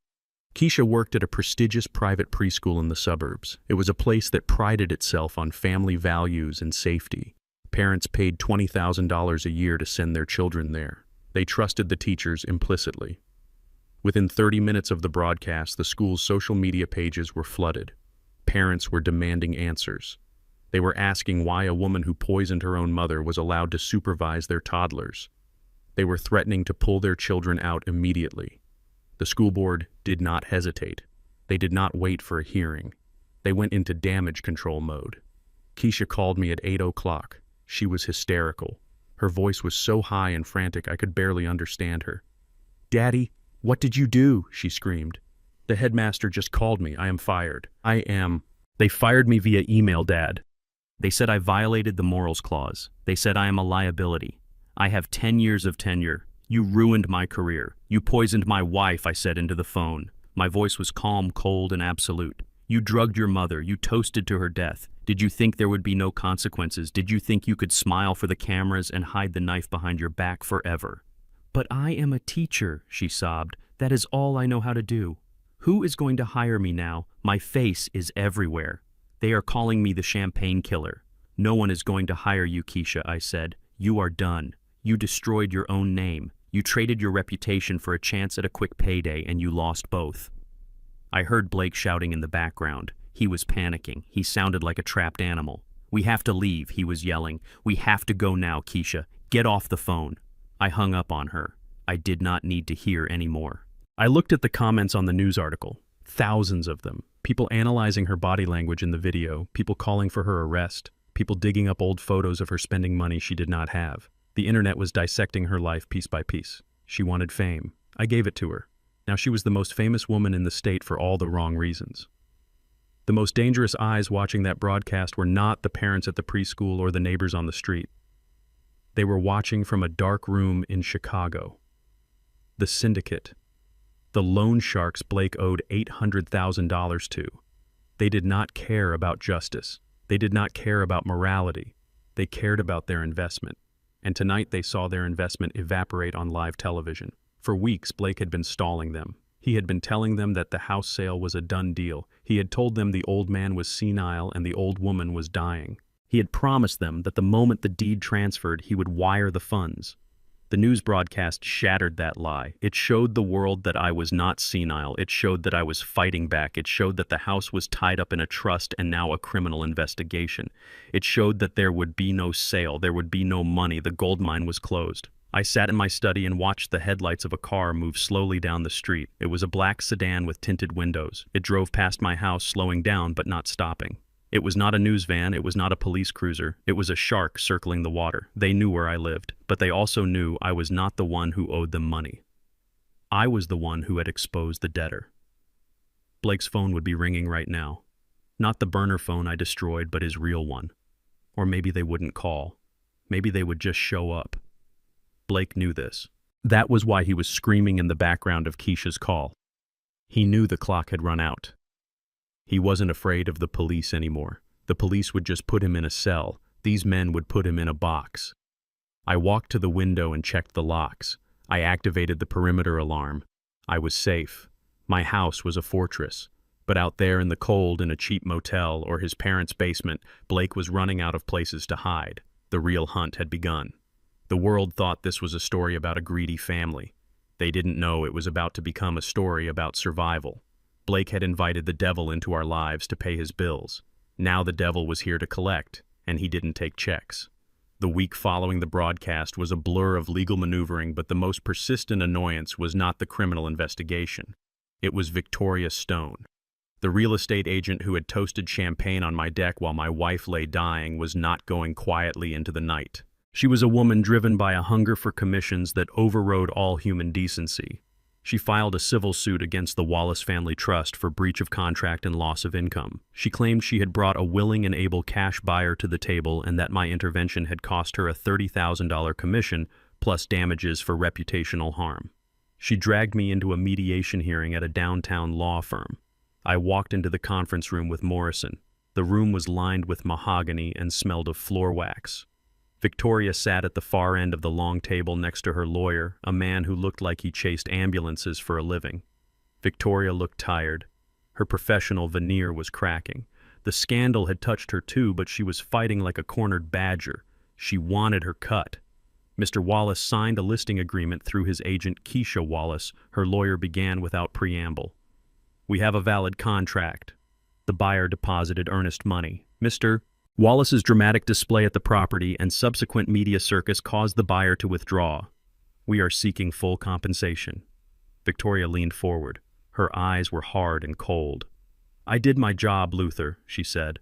Keisha worked at a prestigious private preschool in the suburbs. It was a place that prided itself on family values and safety. Parents paid $20,000 a year to send their children there. They trusted the teachers implicitly. Within 30 minutes of the broadcast, the school's social media pages were flooded. Parents were demanding answers. They were asking why a woman who poisoned her own mother was allowed to supervise their toddlers. They were threatening to pull their children out immediately. The school board did not hesitate. They did not wait for a hearing. They went into damage control mode. Keisha called me at 8:00. She was hysterical. Her voice was so high and frantic I could barely understand her. "Daddy, what did you do?" she screamed. "The headmaster just called me. I am fired. They fired me via email, Dad. They said I violated the morals clause. They said I am a liability. I have 10 years of tenure. You ruined my career. You poisoned my wife," I said into the phone. My voice was calm, cold, and absolute. "You drugged your mother. You toasted to her death. Did you think there would be no consequences? Did you think you could smile for the cameras and hide the knife behind your back forever?" "But I am a teacher," she sobbed. "That is all I know how to do. Who is going to hire me now? My face is everywhere. They are calling me the champagne killer." "No one is going to hire you, Keisha," I said. "You are done. You destroyed your own name. You traded your reputation for a chance at a quick payday, and you lost both." I heard Blake shouting in the background. He was panicking. He sounded like a trapped animal. "We have to leave," he was yelling. "We have to go now, Keisha. Get off the phone." I hung up on her. I did not need to hear any more. I looked at the comments on the news article. Thousands of them. People analyzing her body language in the video, people calling for her arrest, people digging up old photos of her spending money she did not have. The internet was dissecting her life piece by piece. She wanted fame. I gave it to her. Now she was the most famous woman in the state for all the wrong reasons. The most dangerous eyes watching that broadcast were not the parents at the preschool or the neighbors on the street. They were watching from a dark room in Chicago. The syndicate. The loan sharks Blake owed $800,000 to. They did not care about justice. They did not care about morality. They cared about their investment. And tonight they saw their investment evaporate on live television. For weeks, Blake had been stalling them. He had been telling them that the house sale was a done deal. He had told them the old man was senile and the old woman was dying. He had promised them that the moment the deed transferred, he would wire the funds. The news broadcast shattered that lie. It showed the world that I was not senile. It showed that I was fighting back. It showed that the house was tied up in a trust and now a criminal investigation. It showed that there would be no sale. There would be no money. The gold mine was closed. I sat in my study and watched the headlights of a car move slowly down the street. It was a black sedan with tinted windows. It drove past my house, slowing down but not stopping. It was not a news van, it was not a police cruiser. It was a shark circling the water. They knew where I lived, but they also knew I was not the one who owed them money. I was the one who had exposed the debtor. Blake's phone would be ringing right now. Not the burner phone I destroyed, but his real one. Or maybe they wouldn't call. Maybe they would just show up. Blake knew this. That was why he was screaming in the background of Keisha's call. He knew the clock had run out. He wasn't afraid of the police anymore. The police would just put him in a cell. These men would put him in a box. I walked to the window and checked the locks. I activated the perimeter alarm. I was safe. My house was a fortress. But out there in the cold in a cheap motel or his parents' basement, Blake was running out of places to hide. The real hunt had begun. The world thought this was a story about a greedy family. They didn't know it was about to become a story about survival. Blake had invited the devil into our lives to pay his bills. Now the devil was here to collect, and he didn't take checks. The week following the broadcast was a blur of legal maneuvering, but the most persistent annoyance was not the criminal investigation. It was Victoria Stone. The real estate agent who had toasted champagne on my deck while my wife lay dying was not going quietly into the night. She was a woman driven by a hunger for commissions that overrode all human decency. She filed a civil suit against the Wallace Family Trust for breach of contract and loss of income. She claimed she had brought a willing and able cash buyer to the table and that my intervention had cost her a $30,000 commission plus damages for reputational harm. She dragged me into a mediation hearing at a downtown law firm. I walked into the conference room with Morrison. The room was lined with mahogany and smelled of floor wax. Victoria sat at the far end of the long table next to her lawyer, a man who looked like he chased ambulances for a living. Victoria looked tired. Her professional veneer was cracking. The scandal had touched her too, but she was fighting like a cornered badger. She wanted her cut. Mr. Wallace signed a listing agreement through his agent Keisha Wallace. Her lawyer began without preamble. "We have a valid contract." The buyer deposited earnest money. Mr. Wallace's dramatic display at the property and subsequent media circus caused the buyer to withdraw. "We are seeking full compensation." Victoria leaned forward. Her eyes were hard and cold. "I did my job, Luther," she said.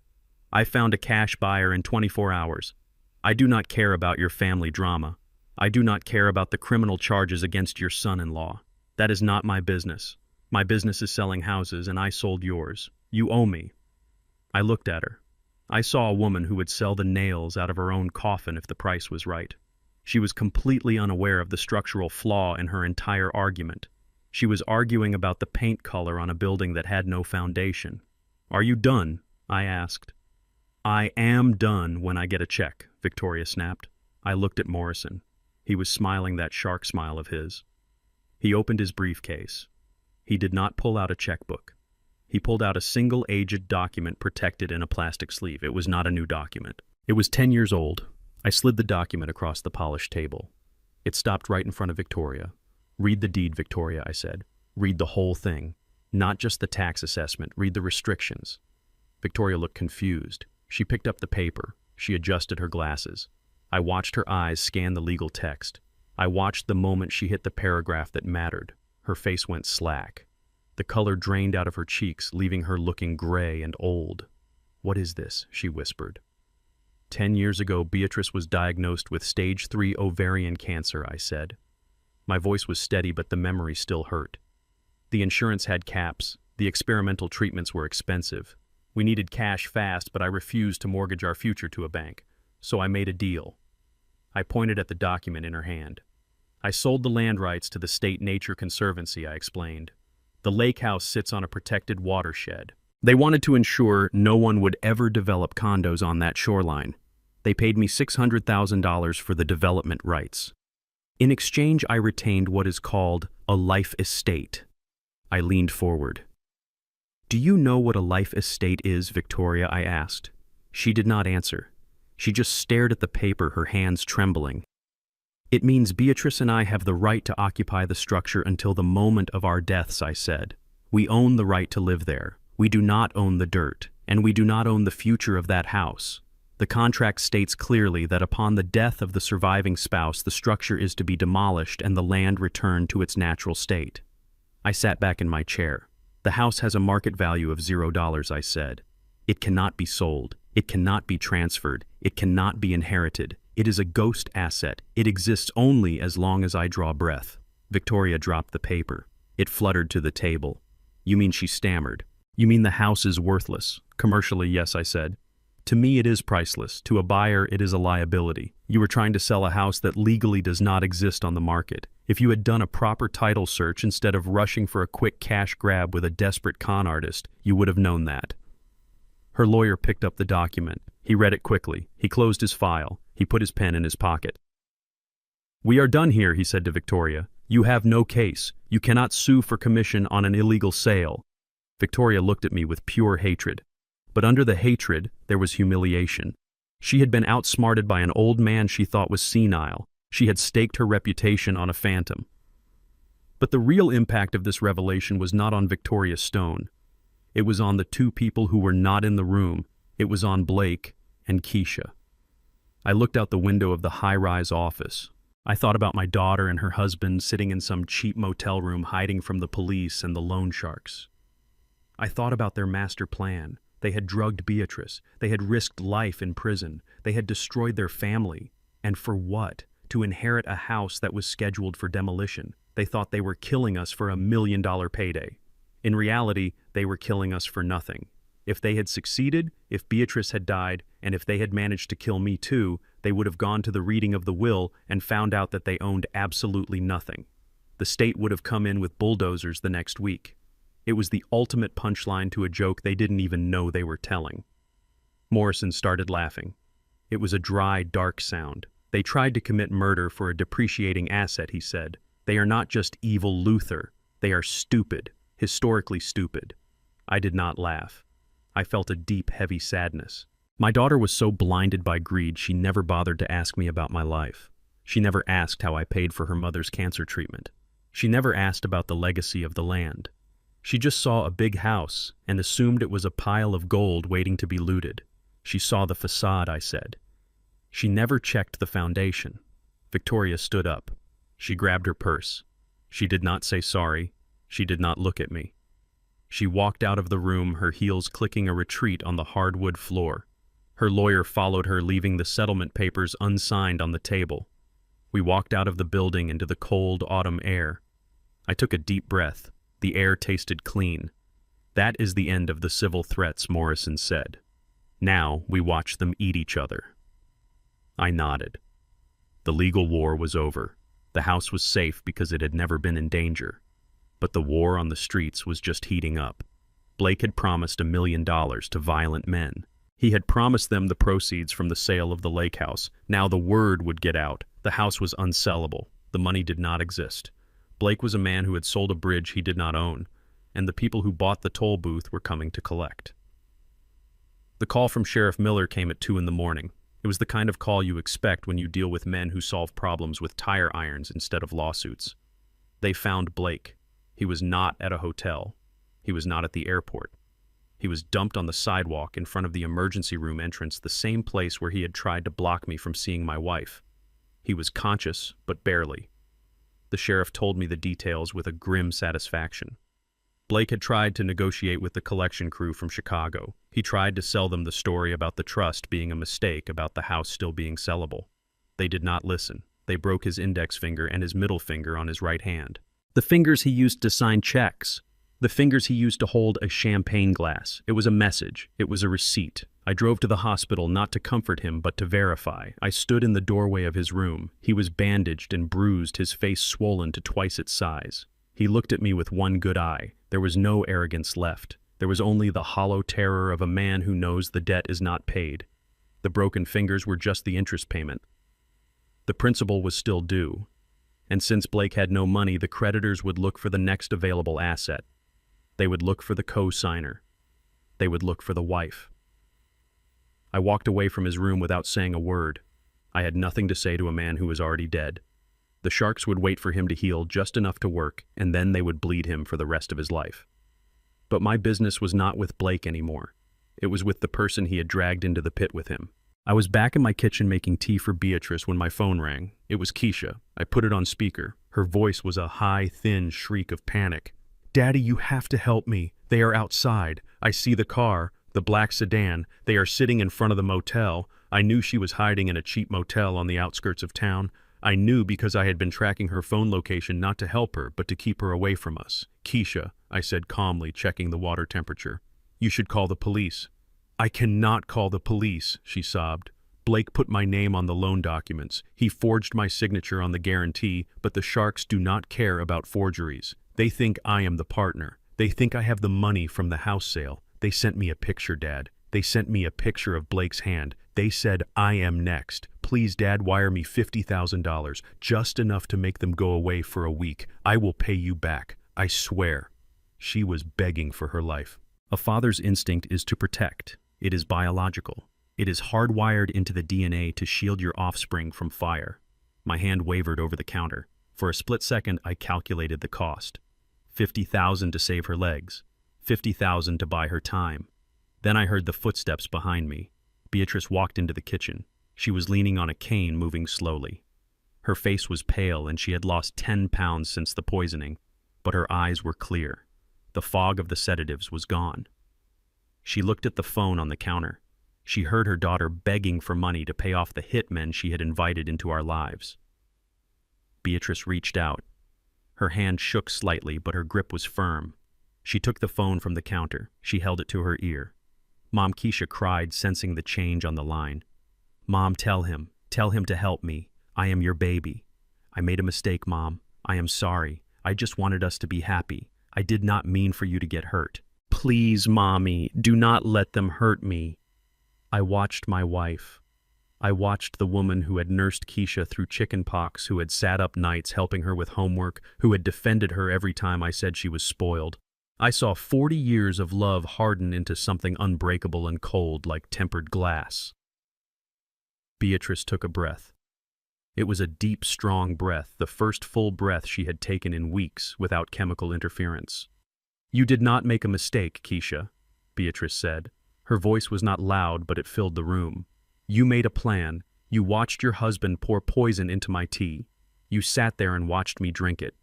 "I found a cash buyer in 24 hours. I do not care about your family drama. I do not care about the criminal charges against your son-in-law. That is not my business. My business is selling houses, and I sold yours. You owe me." I looked at her. I saw a woman who would sell the nails out of her own coffin if the price was right. She was completely unaware of the structural flaw in her entire argument. She was arguing about the paint color on a building that had no foundation. "Are you done?" I asked. "I am done when I get a check," Victoria snapped. I looked at Morrison. He was smiling that shark smile of his. He opened his briefcase. He did not pull out a checkbook. He pulled out a single aged document protected in a plastic sleeve. It was not a new document. It was 10 years old. I slid the document across the polished table. It stopped right in front of Victoria. "Read the deed, Victoria," I said. "Read the whole thing. Not just the tax assessment. Read the restrictions." Victoria looked confused. She picked up the paper. She adjusted her glasses. I watched her eyes scan the legal text. I watched the moment she hit the paragraph that mattered. Her face went slack. The color drained out of her cheeks, leaving her looking gray and old. "What is this?" she whispered. 10 years ago, Beatrice was diagnosed with stage 3 ovarian cancer," I said. My voice was steady, but the memory still hurt. The insurance had caps. The experimental treatments were expensive. We needed cash fast, but I refused to mortgage our future to a bank. So I made a deal. I pointed at the document in her hand. I sold the land rights to the State Nature Conservancy, I explained. The lake house sits on a protected watershed. They wanted to ensure no one would ever develop condos on that shoreline. They paid me $600,000 for the development rights. In exchange, I retained what is called a life estate. I leaned forward. "Do you know what a life estate is, Victoria?" I asked. She did not answer. She just stared at the paper, her hands trembling. "It means Beatrice and I have the right to occupy the structure until the moment of our deaths," I said. "We own the right to live there. We do not own the dirt, and we do not own the future of that house. The contract states clearly that upon the death of the surviving spouse, the structure is to be demolished and the land returned to its natural state." I sat back in my chair. "The house has a market value of $0, I said. "It cannot be sold. It cannot be transferred. It cannot be inherited. It is a ghost asset. It exists only as long as I draw breath." Victoria dropped the paper. It fluttered to the table. "You mean," she stammered, "you mean the house is worthless?" "Commercially, yes," I said. "To me it is priceless. To a buyer it is a liability. You were trying to sell a house that legally does not exist on the market. If you had done a proper title search instead of rushing for a quick cash grab with a desperate con artist, you would have known that." Her lawyer picked up the document. He read it quickly. He closed his file. He put his pen in his pocket. "We are done here," he said to Victoria. "You have no case. You cannot sue for commission on an illegal sale." Victoria looked at me with pure hatred. But under the hatred, there was humiliation. She had been outsmarted by an old man she thought was senile. She had staked her reputation on a phantom. But the real impact of this revelation was not on Victoria Stone. It was on the two people who were not in the room. It was on Blake and Keisha. I looked out the window of the high-rise office. I thought about my daughter and her husband sitting in some cheap motel room hiding from the police and the loan sharks. I thought about their master plan. They had drugged Beatrice. They had risked life in prison. They had destroyed their family. And for what? To inherit a house that was scheduled for demolition. They thought they were killing us for $1 million payday. In reality, they were killing us for nothing. If they had succeeded, if Beatrice had died, and if they had managed to kill me too, they would have gone to the reading of the will and found out that they owned absolutely nothing. The state would have come in with bulldozers the next week. It was the ultimate punchline to a joke they didn't even know they were telling. Morrison started laughing. It was a dry, dark sound. "They tried to commit murder for a depreciating asset," he said. "They are not just evil Luther. They are stupid, historically stupid." I did not laugh. I felt a deep, heavy sadness. My daughter was so blinded by greed she never bothered to ask me about my life. She never asked how I paid for her mother's cancer treatment. She never asked about the legacy of the land. She just saw a big house and assumed it was a pile of gold waiting to be looted. She saw the facade, I said. She never checked the foundation. Victoria stood up. She grabbed her purse. She did not say sorry. She did not look at me. She walked out of the room, her heels clicking a retreat on the hardwood floor. Her lawyer followed her, leaving the settlement papers unsigned on the table. We walked out of the building into the cold autumn air. I took a deep breath. The air tasted clean. "That is the end of the civil threats," Morrison said. "Now we watch them eat each other." I nodded. The legal war was over. The house was safe because it had never been in danger. But the war on the streets was just heating up. Blake had promised $1 million to violent men. He had promised them the proceeds from the sale of the lake house. Now the word would get out. The house was unsellable. The money did not exist. Blake was a man who had sold a bridge he did not own, and the people who bought the toll booth were coming to collect. The call from Sheriff Miller came at 2 a.m. It was the kind of call you expect when you deal with men who solve problems with tire irons instead of lawsuits. They found Blake. He was not at a hotel. He was not at the airport. He was dumped on the sidewalk in front of the emergency room entrance, the same place where he had tried to block me from seeing my wife. He was conscious, but barely. The sheriff told me the details with a grim satisfaction. Blake had tried to negotiate with the collection crew from Chicago. He tried to sell them the story about the trust being a mistake, about the house still being sellable. They did not listen. They broke his index finger and his middle finger on his right hand. The fingers he used to sign checks. The fingers he used to hold a champagne glass. It was a message. It was a receipt. I drove to the hospital not to comfort him but to verify. I stood in the doorway of his room. He was bandaged and bruised, his face swollen to twice its size. He looked at me with one good eye. There was no arrogance left. There was only the hollow terror of a man who knows the debt is not paid. The broken fingers were just the interest payment. The principal was still due. And since Blake had no money, the creditors would look for the next available asset. They would look for the co-signer. They would look for the wife. I walked away from his room without saying a word. I had nothing to say to a man who was already dead. The sharks would wait for him to heal just enough to work, and then they would bleed him for the rest of his life. But my business was not with Blake anymore. It was with the person he had dragged into the pit with him. I was back in my kitchen making tea for Beatrice when my phone rang. It was Keisha. I put it on speaker. Her voice was a high, thin shriek of panic. "Daddy, you have to help me. They are outside. I see the car, the black sedan. They are sitting in front of the motel. I knew she was hiding in a cheap motel on the outskirts of town. I knew because I had been tracking her phone location not to help her, but to keep her away from us. Keisha," I said calmly, checking the water temperature. "You should call the police." "I cannot call the police," she sobbed. "Blake put my name on the loan documents. He forged my signature on the guarantee, but the sharks do not care about forgeries. They think I am the partner. They think I have the money from the house sale. They sent me a picture, Dad. They sent me a picture of Blake's hand. They said, 'I am next. Please, Dad, wire me $50,000, just enough to make them go away for a week. I will pay you back. I swear.'" She was begging for her life. A father's instinct is to protect. It is biological. It is hardwired into the DNA to shield your offspring from fire. My hand wavered over the counter. For a split second, I calculated the cost. $50,000 to save her legs. $50,000 to buy her time. Then I heard the footsteps behind me. Beatrice walked into the kitchen. She was leaning on a cane, moving slowly. Her face was pale, and she had lost 10 pounds since the poisoning, but her eyes were clear. The fog of the sedatives was gone. She looked at the phone on the counter. She heard her daughter begging for money to pay off the hitmen she had invited into our lives. Beatrice reached out. Her hand shook slightly, but her grip was firm. She took the phone from the counter. She held it to her ear. Mom, Keisha cried, sensing the change on the line. "Mom, tell him to help me. I am your baby. I made a mistake, Mom. I am sorry. I just wanted us to be happy. I did not mean for you to get hurt. Please, Mommy, do not let them hurt me." I watched my wife. I watched the woman who had nursed Keisha through chicken pox, who had sat up nights helping her with homework, who had defended her every time I said she was spoiled. I saw 40 years of love harden into something unbreakable and cold like tempered glass. Beatrice took a breath. It was a deep, strong breath, the first full breath she had taken in weeks without chemical interference. "You did not make a mistake, Keisha," Beatrice said. Her voice was not loud, but it filled the room. "You made a plan. You watched your husband pour poison into my tea. You sat there and watched me drink it.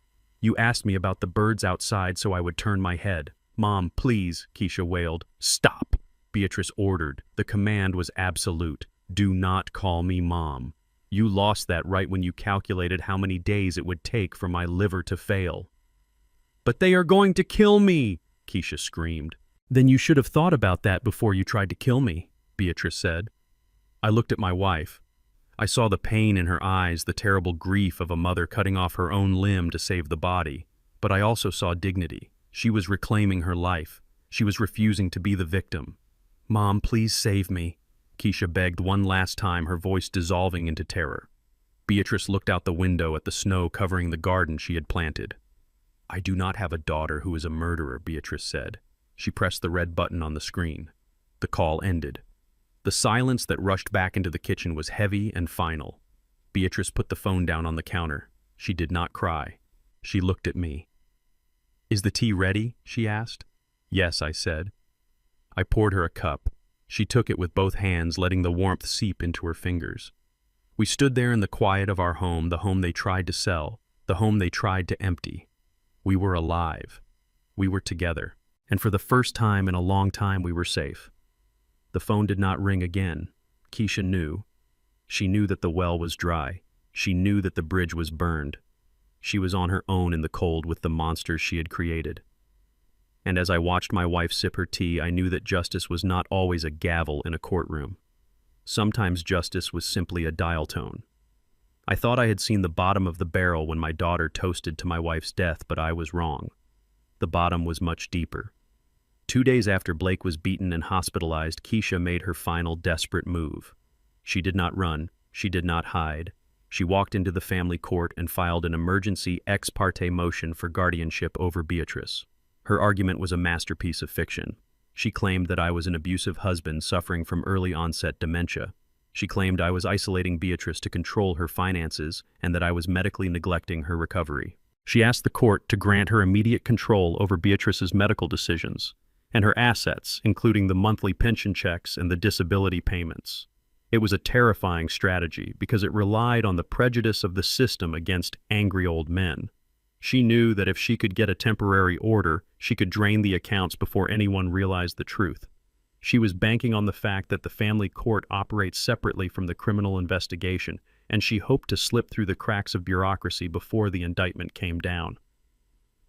You asked me about the birds outside so I would turn my head. Mom, please," Keisha wailed. "Stop," Beatrice ordered. The command was absolute. "Do not call me Mom. You lost that right when you calculated how many days it would take for my liver to fail." "But they are going to kill me," Keisha screamed. "Then you should have thought about that before you tried to kill me," Beatrice said. I looked at my wife. I saw the pain in her eyes, the terrible grief of a mother cutting off her own limb to save the body. But I also saw dignity. She was reclaiming her life. She was refusing to be the victim. "Mom, please save me," Keisha begged one last time, her voice dissolving into terror. Beatrice looked out the window at the snow covering the garden she had planted. "I do not have a daughter who is a murderer," Beatrice said. She pressed the red button on the screen. The call ended. The silence that rushed back into the kitchen was heavy and final. Beatrice put the phone down on the counter. She did not cry. She looked at me. "Is the tea ready?" she asked. "Yes," I said. I poured her a cup. She took it with both hands, letting the warmth seep into her fingers. We stood there in the quiet of our home, the home they tried to sell, the home they tried to empty. We were alive. We were together. And for the first time in a long time, we were safe. The phone did not ring again. Keisha knew. She knew that the well was dry. She knew that the bridge was burned. She was on her own in the cold with the monsters she had created. And as I watched my wife sip her tea, I knew that justice was not always a gavel in a courtroom. Sometimes justice was simply a dial tone. I thought I had seen the bottom of the barrel when my daughter toasted to my wife's death, but I was wrong. The bottom was much deeper. 2 days after Blake was beaten and hospitalized, Keisha made her final desperate move. She did not run. She did not hide. She walked into the family court and filed an emergency ex parte motion for guardianship over Beatrice. Her argument was a masterpiece of fiction. She claimed that I was an abusive husband suffering from early onset dementia. She claimed I was isolating Beatrice to control her finances and that I was medically neglecting her recovery. She asked the court to grant her immediate control over Beatrice's medical decisions and her assets, including the monthly pension checks and the disability payments. It was a terrifying strategy because it relied on the prejudice of the system against angry old men. She knew that if she could get a temporary order, she could drain the accounts before anyone realized the truth. She was banking on the fact that the family court operates separately from the criminal investigation, and she hoped to slip through the cracks of bureaucracy before the indictment came down.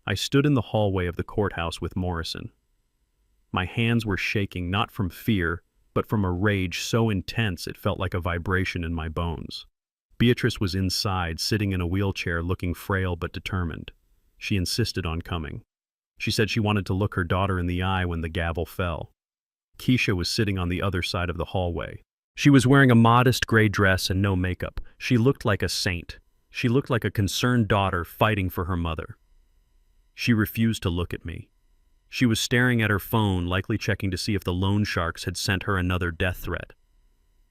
I stood in the hallway of the courthouse with Morrison. My hands were shaking not from fear, but from a rage so intense it felt like a vibration in my bones. Beatrice was inside, sitting in a wheelchair, looking frail but determined. She insisted on coming. She said she wanted to look her daughter in the eye when the gavel fell. Keisha was sitting on the other side of the hallway. She was wearing a modest gray dress and no makeup. She looked like a saint. She looked like a concerned daughter fighting for her mother. She refused to look at me. She was staring at her phone, likely checking to see if the loan sharks had sent her another death threat.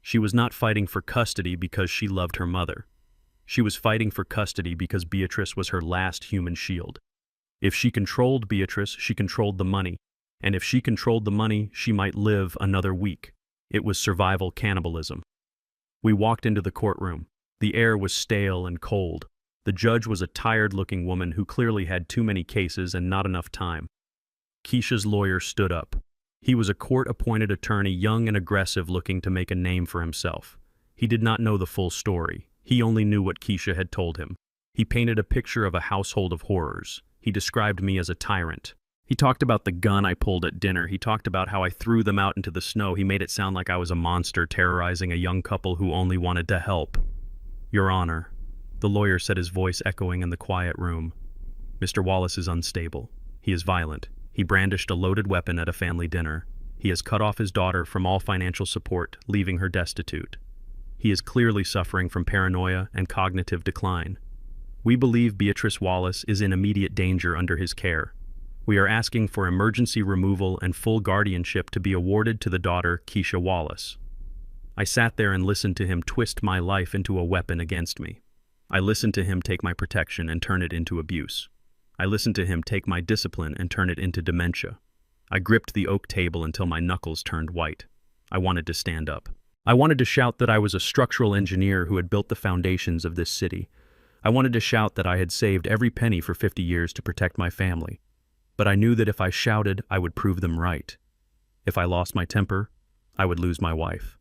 She was not fighting for custody because she loved her mother. She was fighting for custody because Beatrice was her last human shield. If she controlled Beatrice, she controlled the money. And if she controlled the money, she might live another week. It was survival cannibalism. We walked into the courtroom. The air was stale and cold. The judge was a tired-looking woman who clearly had too many cases and not enough time. Keisha's lawyer stood up. He was a court-appointed attorney, young and aggressive, looking to make a name for himself. He did not know the full story. He only knew what Keisha had told him. He painted a picture of a household of horrors. He described me as a tyrant. He talked about the gun I pulled at dinner. He talked about how I threw them out into the snow. He made it sound like I was a monster terrorizing a young couple who only wanted to help. Your Honor, the lawyer said, his voice echoing in the quiet room. Mr. Wallace is unstable. He is violent. He brandished a loaded weapon at a family dinner. He has cut off his daughter from all financial support, leaving her destitute. He is clearly suffering from paranoia and cognitive decline. We believe Beatrice Wallace is in immediate danger under his care. We are asking for emergency removal and full guardianship to be awarded to the daughter, Keisha Wallace. I sat there and listened to him twist my life into a weapon against me. I listened to him take my protection and turn it into abuse. I listened to him take my discipline and turn it into dementia. I gripped the oak table until my knuckles turned white. I wanted to stand up. I wanted to shout that I was a structural engineer who had built the foundations of this city. I wanted to shout that I had saved every penny for 50 years to protect my family. But I knew that if I shouted, I would prove them right. If I lost my temper, I would lose my wife.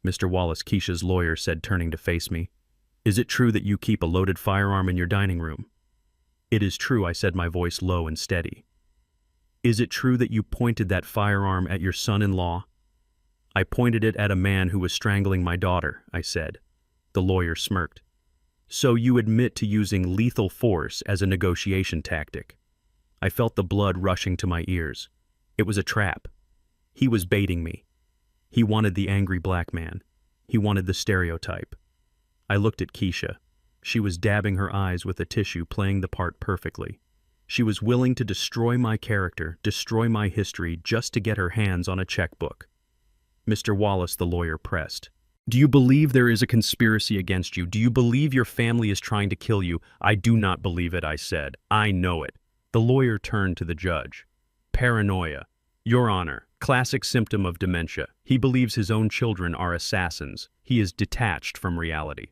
Mr. Wallace, Keisha's lawyer, said, turning to face me, "Is it true that you keep a loaded firearm in your dining room?" "It is true," I said, my voice low and steady. "Is it true that you pointed that firearm at your son-in-law?" "I pointed it at a man who was strangling my daughter," I said. The lawyer smirked. "So you admit to using lethal force as a negotiation tactic?" I felt the blood rushing to my ears. It was a trap. He was baiting me. He wanted the angry black man. He wanted the stereotype. I looked at Keisha. She was dabbing her eyes with a tissue, playing the part perfectly. She was willing to destroy my character, destroy my history, just to get her hands on a checkbook. Mr. Wallace, the lawyer, pressed. "Do you believe there is a conspiracy against you? Do you believe your family is trying to kill you?" "I do not believe it," I said. "I know it." The lawyer turned to the judge. "Paranoia. Your Honor, classic symptom of dementia. He believes his own children are assassins. He is detached from reality."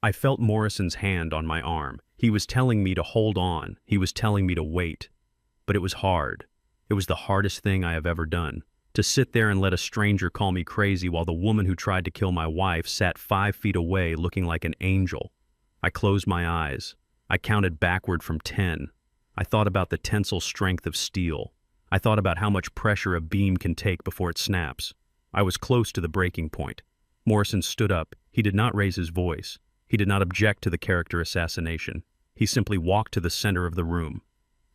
I felt Morrison's hand on my arm. He was telling me to hold on. He was telling me to wait. But it was hard. It was the hardest thing I have ever done. To sit there and let a stranger call me crazy while the woman who tried to kill my wife sat 5 feet away looking like an angel. I closed my eyes. I counted backward from 10. I thought about the tensile strength of steel. I thought about how much pressure a beam can take before it snaps. I was close to the breaking point. Morrison stood up. He did not raise his voice. He did not object to the character assassination. He simply walked to the center of the room.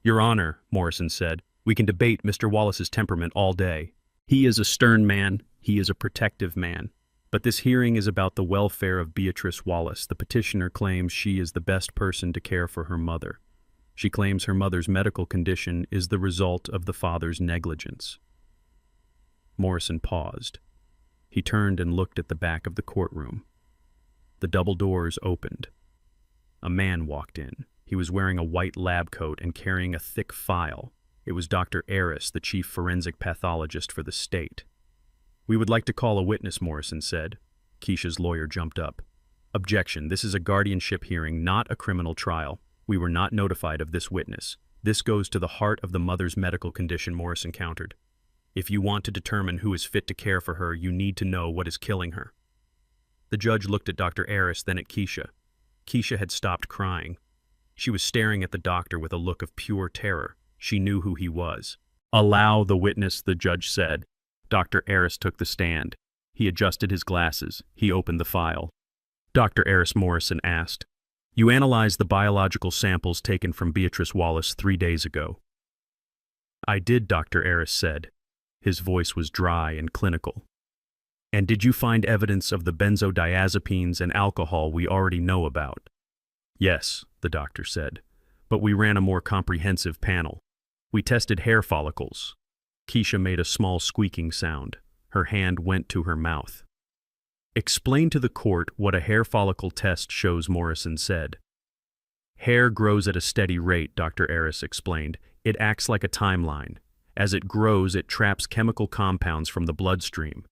"Your Honor," Morrison said, "we can debate Mr. Wallace's temperament all day. He is a stern man. He is a protective man. But this hearing is about the welfare of Beatrice Wallace. The petitioner claims she is the best person to care for her mother. She claims her mother's medical condition is the result of the father's negligence." Morrison paused. He turned and looked at the back of the courtroom. The double doors opened. A man walked in. He was wearing a white lab coat and carrying a thick file. It was Dr. Aris, the chief forensic pathologist for the state. "We would like to call a witness," Morrison said. Keisha's lawyer jumped up. "Objection. This is a guardianship hearing, not a criminal trial. We were not notified of this witness. This goes to the heart of the mother's medical condition," Morrison countered. "If you want to determine who is fit to care for her, you need to know what is killing her." The judge looked at Dr. Aris, then at Keisha. Keisha had stopped crying. She was staring at the doctor with a look of pure terror. She knew who he was. "Allow the witness," the judge said. Dr. Aris took the stand. He adjusted his glasses. He opened the file. "Dr. Aris," Morrison asked, "you analyzed the biological samples taken from Beatrice Wallace 3 days ago." "I did," Dr. Aris said. His voice was dry and clinical. "And did you find evidence of the benzodiazepines and alcohol we already know about?" "Yes," the doctor said, "but we ran a more comprehensive panel. We tested hair follicles." Keisha made a small squeaking sound. Her hand went to her mouth. "Explain to the court what a hair follicle test shows," Morrison said. "Hair grows at a steady rate," Dr. Aris explained. "It acts like a timeline. As it grows, it traps chemical compounds from the bloodstream.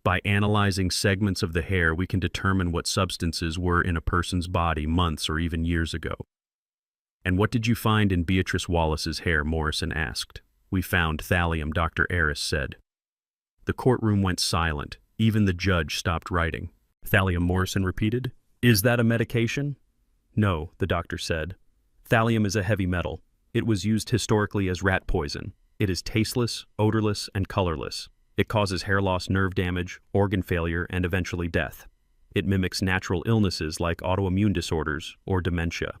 By analyzing segments of the hair, we can determine what substances were in a person's body months or even years ago." "And what did you find in Beatrice Wallace's hair?" Morrison asked. "We found thallium," Dr. Aris said. The courtroom went silent. Even the judge stopped writing. "Thallium," Morrison repeated. "Is that a medication?" "No," the doctor said. "Thallium is a heavy metal. It was used historically as rat poison. It is tasteless, odorless, and colorless. It causes hair loss, nerve damage, organ failure, and eventually death. It mimics natural illnesses like autoimmune disorders or dementia."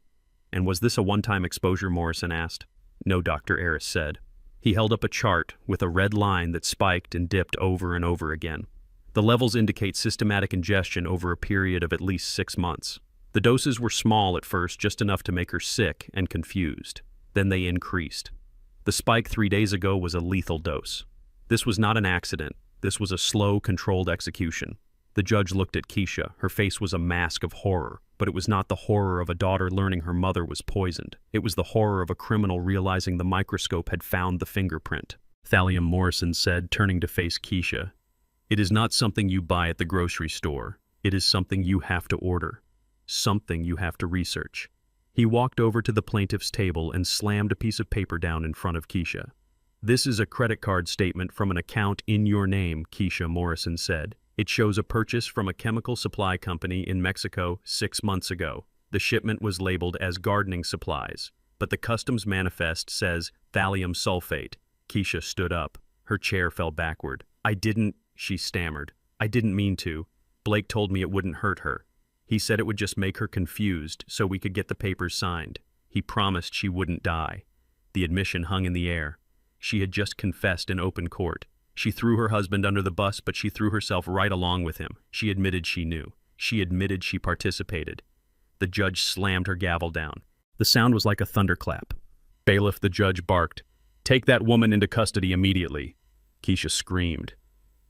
"And was this a one-time exposure?" Morrison asked. "No," Dr. Aris said. He held up a chart with a red line that spiked and dipped over and over again. "The levels indicate systematic ingestion over a period of at least 6 months. The doses were small at first, just enough to make her sick and confused. Then they increased. The spike 3 days ago was a lethal dose. This was not an accident. This was a slow, controlled execution." The judge looked at Keisha. Her face was a mask of horror, but it was not the horror of a daughter learning her mother was poisoned. It was the horror of a criminal realizing the microscope had found the fingerprint. "Thallium," Morrison said, turning to face Keisha. "It is not something you buy at the grocery store. It is something you have to order. Something you have to research." He walked over to the plaintiff's table and slammed a piece of paper down in front of Keisha. "This is a credit card statement from an account in your name," Keisha, Morrison said. "It shows a purchase from a chemical supply company in Mexico 6 months ago. The shipment was labeled as gardening supplies, but the customs manifest says thallium sulfate." Keisha stood up. Her chair fell backward. "I didn't," she stammered. "I didn't mean to. Blake told me it wouldn't hurt her. He said it would just make her confused so we could get the papers signed. He promised she wouldn't die." The admission hung in the air. She had just confessed in open court. She threw her husband under the bus, but she threw herself right along with him. She admitted she knew. She admitted she participated. The judge slammed her gavel down. The sound was like a thunderclap. "Bailiff," the judge barked, "take that woman into custody immediately." Keisha screamed.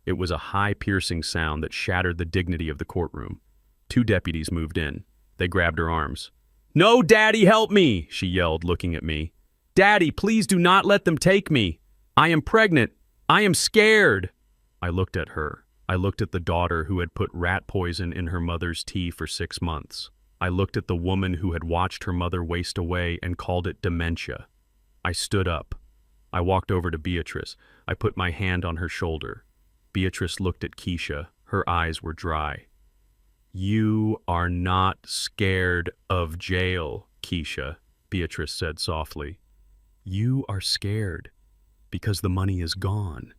It was a high, piercing sound that shattered the dignity of the courtroom. 2 deputies moved in. They grabbed her arms. "No, Daddy, help me!" she yelled, looking at me. "Daddy, please do not let them take me. I am pregnant. I am scared." I looked at her. I looked at the daughter who had put rat poison in her mother's tea for 6 months. I looked at the woman who had watched her mother waste away and called it dementia. I stood up. I walked over to Beatrice. I put my hand on her shoulder. Beatrice looked at Keisha. Her eyes were dry. "You are not scared of jail," Keisha," Beatrice said softly. "You are scared because the money is gone."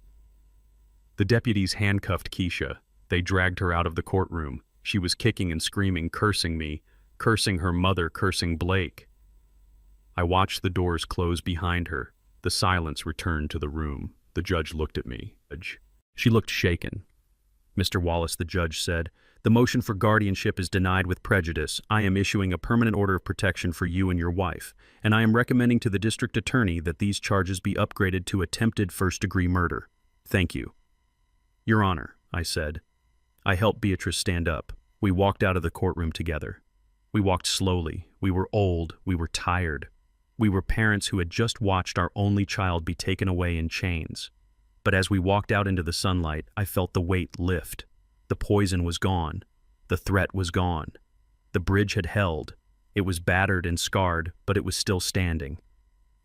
The deputies handcuffed Keisha. They dragged her out of the courtroom. She was kicking and screaming, cursing me, cursing her mother, cursing Blake. I watched the doors close behind her. The silence returned to the room. The judge looked at me. She looked shaken. "Mr. Wallace," the judge said, "the motion for guardianship is denied with prejudice. I am issuing a permanent order of protection for you and your wife, and I am recommending to the district attorney that these charges be upgraded to attempted first-degree murder. Thank you." "Your Honor," I said. I helped Beatrice stand up. We walked out of the courtroom together. We walked slowly. We were old. We were tired. We were parents who had just watched our only child be taken away in chains. But as we walked out into the sunlight, I felt the weight lift. The poison was gone. The threat was gone. The bridge had held. It was battered and scarred, but it was still standing.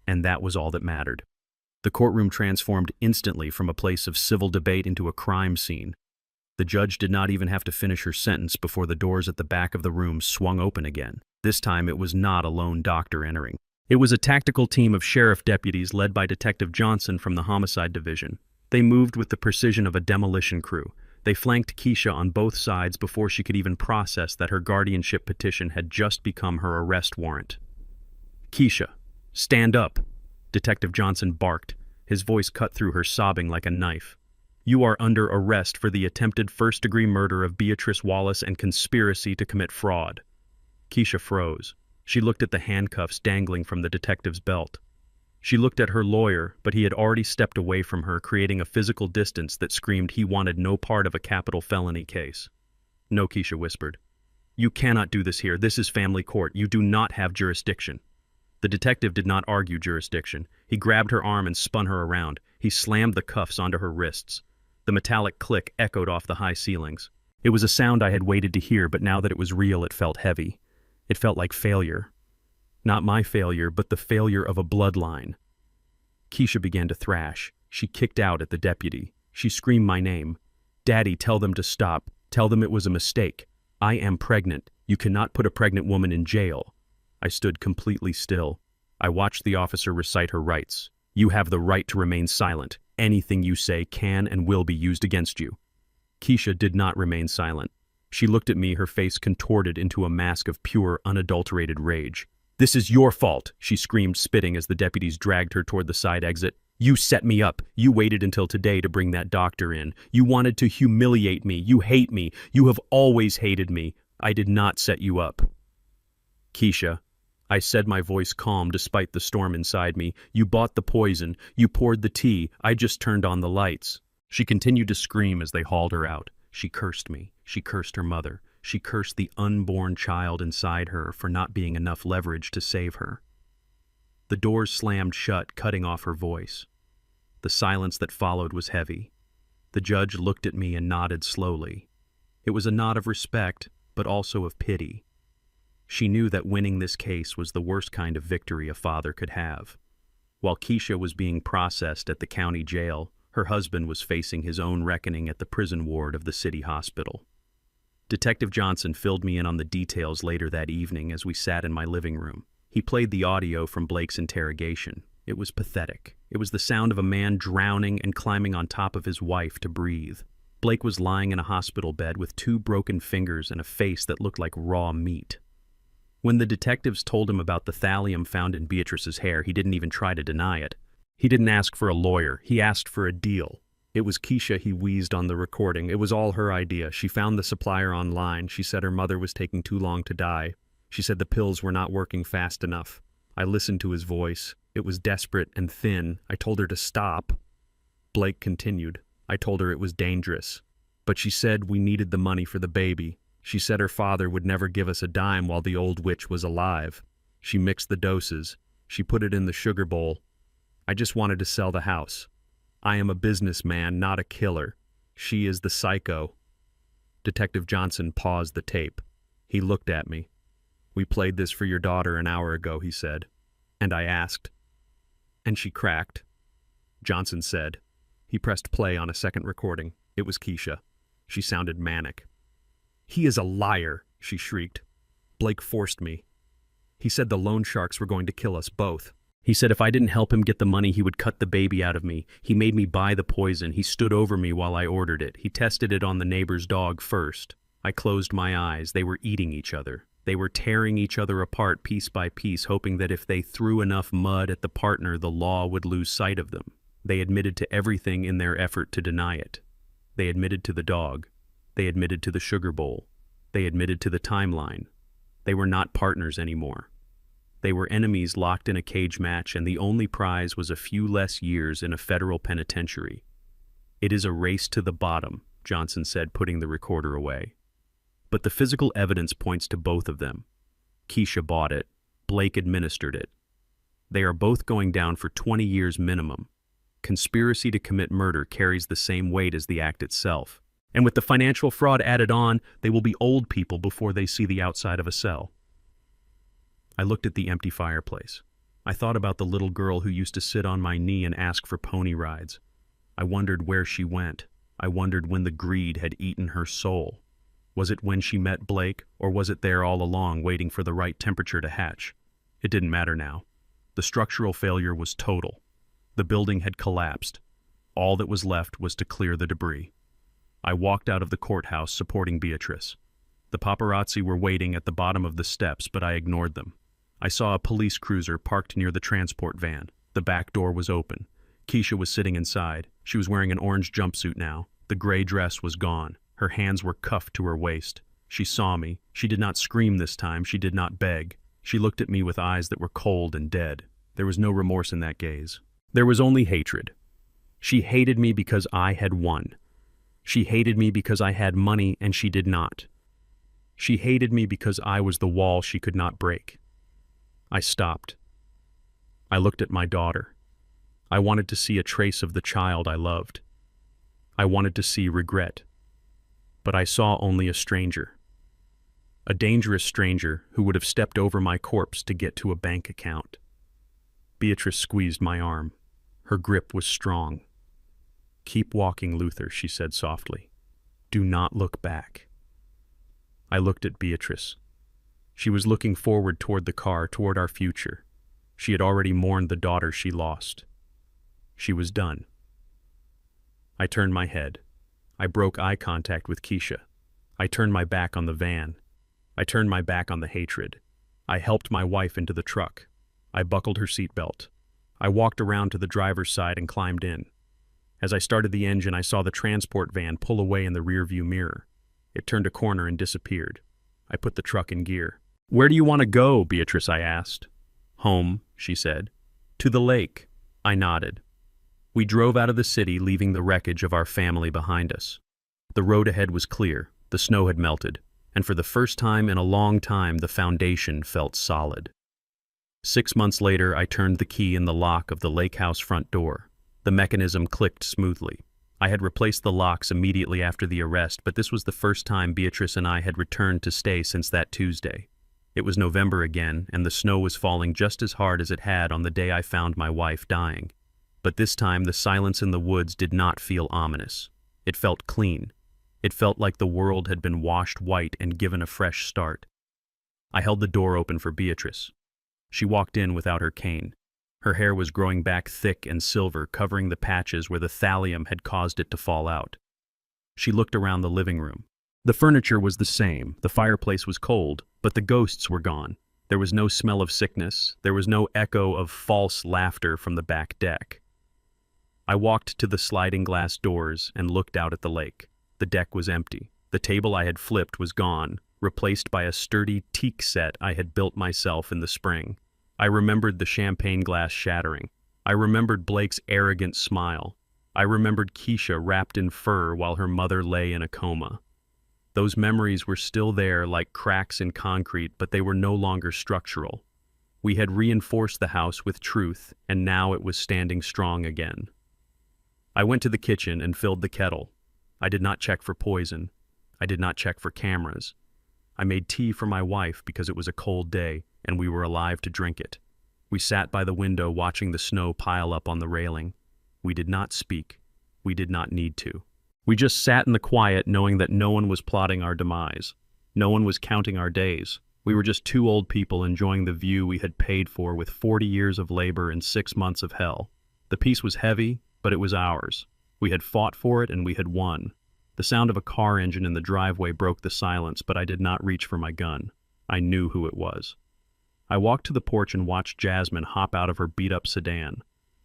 And that was all that mattered. The courtroom transformed instantly from a place of civil debate into a crime scene. The judge did not even have to finish her sentence before the doors at the back of the room swung open again. This time it was not a lone doctor entering. It was a tactical team of sheriff deputies led by Detective Johnson from the Homicide Division. They moved with the precision of a demolition crew. They flanked Keisha on both sides before she could even process that her guardianship petition had just become her arrest warrant. "Keisha, stand up," Detective Johnson barked, his voice cut through her, sobbing like a knife. "You are under arrest for the attempted first-degree murder of Beatrice Wallace and conspiracy to commit fraud." Keisha froze. She looked at the handcuffs dangling from the detective's belt. She looked at her lawyer, but he had already stepped away from her, creating a physical distance that screamed he wanted no part of a capital felony case. "No," Keisha whispered. "You cannot do this here. This is family court. You do not have jurisdiction." The detective did not argue jurisdiction. He grabbed her arm and spun her around. He slammed the cuffs onto her wrists. The metallic click echoed off the high ceilings. It was a sound I had waited to hear, but now that it was real, it felt heavy. It felt like failure. Not my failure, but the failure of a bloodline. Keisha began to thrash. She kicked out at the deputy. She screamed my name. "Daddy, tell them to stop. Tell them it was a mistake. I am pregnant. You cannot put a pregnant woman in jail." I stood completely still. I watched the officer recite her rights. "You have the right to remain silent. Anything you say can and will be used against you." Keisha did not remain silent. She looked at me, her face contorted into a mask of pure, unadulterated rage. "This is your fault," she screamed, spitting as the deputies dragged her toward the side exit. "You set me up. You waited until today to bring that doctor in. You wanted to humiliate me. You hate me. You have always hated me. I did not set you up." "Keisha," I said, my voice calm despite the storm inside me, "you bought the poison. You poured the tea. I just turned on the lights." She continued to scream as they hauled her out. She cursed me. She cursed her mother. She cursed the unborn child inside her for not being enough leverage to save her. The doors slammed shut, cutting off her voice. The silence that followed was heavy. The judge looked at me and nodded slowly. It was a nod of respect, but also of pity. She knew that winning this case was the worst kind of victory a father could have. While Keisha was being processed at the county jail, her husband was facing his own reckoning at the prison ward of the city hospital. Detective Johnson filled me in on the details later that evening as we sat in my living room. He played the audio from Blake's interrogation. It was pathetic. It was the sound of a man drowning and climbing on top of his wife to breathe. Blake was lying in a hospital bed with 2 broken fingers and a face that looked like raw meat. When the detectives told him about the thallium found in Beatrice's hair, he didn't even try to deny it. He didn't ask for a lawyer. He asked for a deal. It was Keisha, he wheezed on the recording. It was all her idea. She found the supplier online. She said her mother was taking too long to die. She said the pills were not working fast enough. I listened to his voice. It was desperate and thin. I told her to stop. Blake continued. I told her it was dangerous. But she said we needed the money for the baby. She said her father would never give us a dime while the old witch was alive. She mixed the doses. She put it in the sugar bowl. I just wanted to sell the house. I am a businessman, not a killer. She is the psycho. Detective Johnson paused the tape. He looked at me. We played this for your daughter an hour ago, he said. And I asked. And she cracked. Johnson said. He pressed play on a second recording. It was Keisha. She sounded manic. He is a liar, she shrieked. Blake forced me. He said the loan sharks were going to kill us both. He said if I didn't help him get the money, he would cut the baby out of me. He made me buy the poison. He stood over me while I ordered it. He tested it on the neighbor's dog first. I closed my eyes. They were eating each other. They were tearing each other apart piece by piece, hoping that if they threw enough mud at the partner, the law would lose sight of them. They admitted to everything in their effort to deny it. They admitted to the dog. They admitted to the sugar bowl. They admitted to the timeline. They were not partners anymore. They were enemies locked in a cage match, and the only prize was a few less years in a federal penitentiary. It is a race to the bottom, Johnson said, putting the recorder away. But the physical evidence points to both of them. Keisha bought it. Blake administered it. They are both going down for 20 years minimum. Conspiracy to commit murder carries the same weight as the act itself. And with the financial fraud added on, they will be old people before they see the outside of a cell. I looked at the empty fireplace. I thought about the little girl who used to sit on my knee and ask for pony rides. I wondered where she went. I wondered when the greed had eaten her soul. Was it when she met Blake, or was it there all along waiting for the right temperature to hatch? It didn't matter now. The structural failure was total. The building had collapsed. All that was left was to clear the debris. I walked out of the courthouse supporting Beatrice. The paparazzi were waiting at the bottom of the steps, but I ignored them. I saw a police cruiser parked near the transport van. The back door was open. Keisha was sitting inside. She was wearing an orange jumpsuit now. The gray dress was gone. Her hands were cuffed to her waist. She saw me. She did not scream this time. She did not beg. She looked at me with eyes that were cold and dead. There was no remorse in that gaze. There was only hatred. She hated me because I had won. She hated me because I had money and she did not. She hated me because I was the wall she could not break. I stopped. I looked at my daughter. I wanted to see a trace of the child I loved. I wanted to see regret. But I saw only a stranger. A dangerous stranger who would have stepped over my corpse to get to a bank account. Beatrice squeezed my arm. Her grip was strong. "Keep walking, Luther," she said softly. "Do not look back." I looked at Beatrice. She was looking forward toward the car, toward our future. She had already mourned the daughter she lost. She was done. I turned my head. I broke eye contact with Keisha. I turned my back on the van. I turned my back on the hatred. I helped my wife into the truck. I buckled her seatbelt. I walked around to the driver's side and climbed in. As I started the engine, I saw the transport van pull away in the rearview mirror. It turned a corner and disappeared. I put the truck in gear. "Where do you want to go, Beatrice?" I asked. "Home," she said. "To the lake." I nodded. We drove out of the city, leaving the wreckage of our family behind us. The road ahead was clear. The snow had melted, and for the first time in a long time, the foundation felt solid. 6 months later, I turned the key in the lock of the lake house front door. The mechanism clicked smoothly. I had replaced the locks immediately after the arrest, but this was the first time Beatrice and I had returned to stay since that Tuesday. It was November again, and the snow was falling just as hard as it had on the day I found my wife dying. But this time, the silence in the woods did not feel ominous. It felt clean. It felt like the world had been washed white and given a fresh start. I held the door open for Beatrice. She walked in without her cane. Her hair was growing back thick and silver, covering the patches where the thallium had caused it to fall out. She looked around the living room. The furniture was the same. The fireplace was cold, but the ghosts were gone. There was no smell of sickness. There was no echo of false laughter from the back deck. I walked to the sliding glass doors and looked out at the lake. The deck was empty. The table I had flipped was gone, replaced by a sturdy teak set I had built myself in the spring. I remembered the champagne glass shattering. I remembered Blake's arrogant smile. I remembered Keisha wrapped in fur while her mother lay in a coma. Those memories were still there like cracks in concrete, but they were no longer structural. We had reinforced the house with truth, and now it was standing strong again. I went to the kitchen and filled the kettle. I did not check for poison. I did not check for cameras. I made tea for my wife because it was a cold day, and we were alive to drink it. We sat by the window watching the snow pile up on the railing. We did not speak. We did not need to. We just sat in the quiet, knowing that no one was plotting our demise. No one was counting our days. We were just two old people enjoying the view we had paid for with 40 years of labor and 6 months of hell. The piece was heavy, but it was ours. We had fought for it and we had won. The sound of a car engine in the driveway broke the silence, but I did not reach for my gun. I knew who it was. I walked to the porch and watched Jasmine hop out of her beat-up sedan.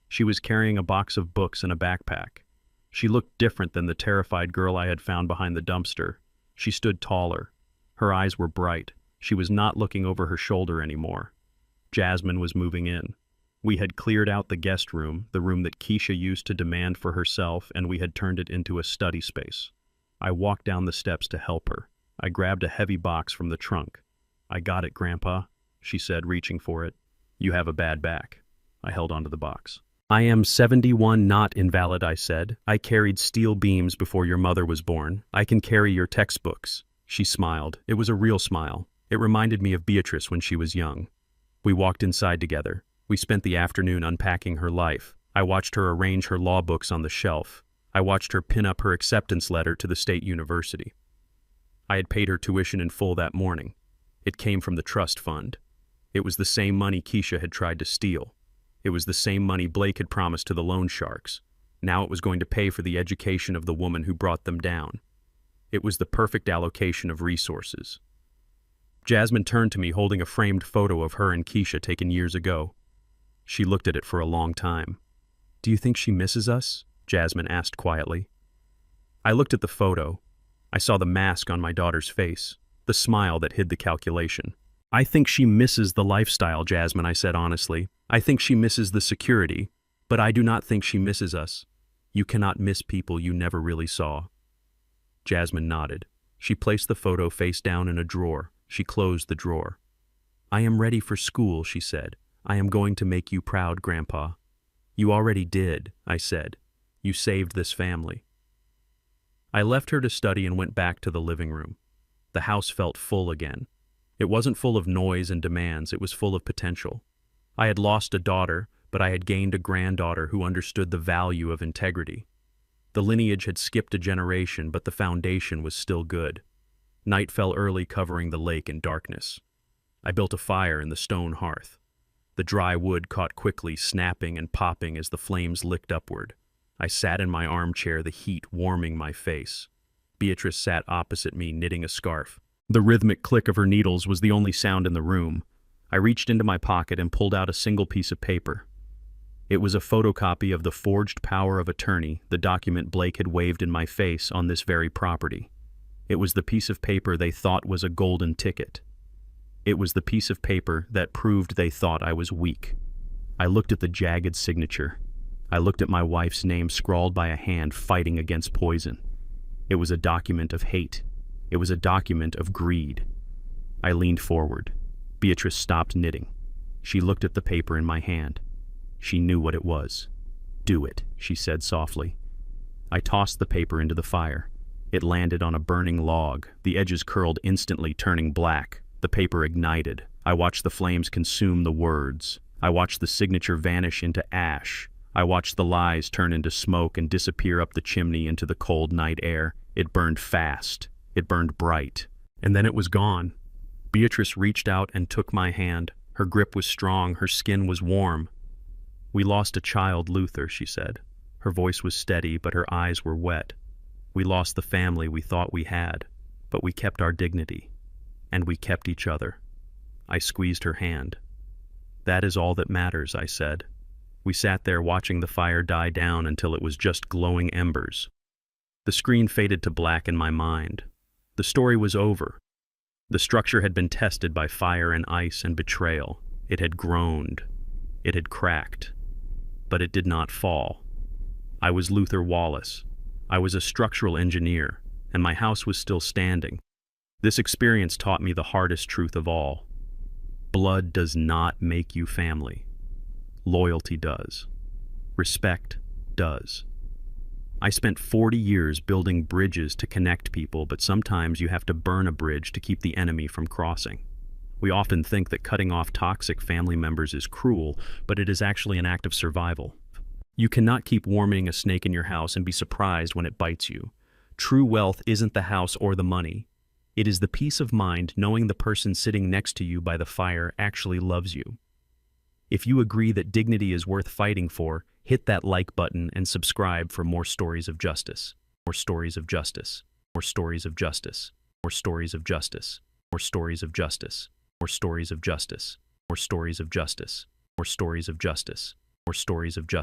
She was carrying a box of books and a backpack. She looked different than the terrified girl I had found behind the dumpster. She stood taller. Her eyes were bright. She was not looking over her shoulder anymore. Jasmine was moving in. We had cleared out the guest room, the room that Keisha used to demand for herself, and we had turned it into a study space. I walked down the steps to help her. I grabbed a heavy box from the trunk. "I got it, Grandpa," she said, reaching for it. "You have a bad back." I held onto the box. "I am 71 not invalid," I said. "I carried steel beams before your mother was born. I can carry your textbooks." She smiled. It was a real smile. It reminded me of Beatrice when she was young. We walked inside together. We spent the afternoon unpacking her life. I watched her arrange her law books on the shelf. I watched her pin up her acceptance letter to the state university. I had paid her tuition in full that morning. It came from the trust fund. It was the same money Keisha had tried to steal. It was the same money Blake had promised to the loan sharks. Now it was going to pay for the education of the woman who brought them down. It was the perfect allocation of resources. Jasmine turned to me holding a framed photo of her and Keisha taken years ago. She looked at it for a long time. "Do you think she misses us?" Jasmine asked quietly. I looked at the photo. I saw the mask on my daughter's face, the smile that hid the calculation. "I think she misses the lifestyle, Jasmine," I said honestly. "I think she misses the security, but I do not think she misses us. You cannot miss people you never really saw." Jasmine nodded. She placed the photo face down in a drawer. She closed the drawer. "I am ready for school," she said. "I am going to make you proud, Grandpa." "You already did," I said. "You saved this family." I left her to study and went back to the living room. The house felt full again. It wasn't full of noise and demands, it was full of potential. I had lost a daughter, but I had gained a granddaughter who understood the value of integrity. The lineage had skipped a generation, but the foundation was still good. Night fell early, covering the lake in darkness. I built a fire in the stone hearth. The dry wood caught quickly, snapping and popping as the flames licked upward. I sat in my armchair, the heat warming my face. Beatrice sat opposite me, knitting a scarf. The rhythmic click of her needles was the only sound in the room. I reached into my pocket and pulled out a single piece of paper. It was a photocopy of the forged power of attorney, the document Blake had waved in my face on this very property. It was the piece of paper they thought was a golden ticket. It was the piece of paper that proved they thought I was weak. I looked at the jagged signature. I looked at my wife's name scrawled by a hand fighting against poison. It was a document of hate. It was a document of greed. I leaned forward. Beatrice stopped knitting. She looked at the paper in my hand. She knew what it was. "Do it," she said softly. I tossed the paper into the fire. It landed on a burning log. The edges curled instantly, turning black. The paper ignited. I watched the flames consume the words. I watched the signature vanish into ash. I watched the lies turn into smoke and disappear up the chimney into the cold night air. It burned fast. It burned bright. And then it was gone. Beatrice reached out and took my hand. Her grip was strong. Her skin was warm. "We lost a child, Luther," she said. Her voice was steady, but her eyes were wet. "We lost the family we thought we had, but we kept our dignity. And we kept each other." I squeezed her hand. "That is all that matters," I said. We sat there watching the fire die down until it was just glowing embers. The screen faded to black in my mind. The story was over. The structure had been tested by fire and ice and betrayal. It had groaned. It had cracked. But it did not fall. I was Luther Wallace. I was a structural engineer, and my house was still standing. This experience taught me the hardest truth of all. Blood does not make you family. Loyalty does. Respect does. I spent 40 years building bridges to connect people, but sometimes you have to burn a bridge to keep the enemy from crossing. We often think that cutting off toxic family members is cruel, but it is actually an act of survival. You cannot keep warming a snake in your house and be surprised when it bites you. True wealth isn't the house or the money. It is the peace of mind knowing the person sitting next to you by the fire actually loves you. If you agree that dignity is worth fighting for, hit that like button and subscribe for more stories of justice. More stories of justice. More stories of justice. More stories of justice. More stories of justice. More stories of justice. More stories of justice. More stories of justice. More stories of justice.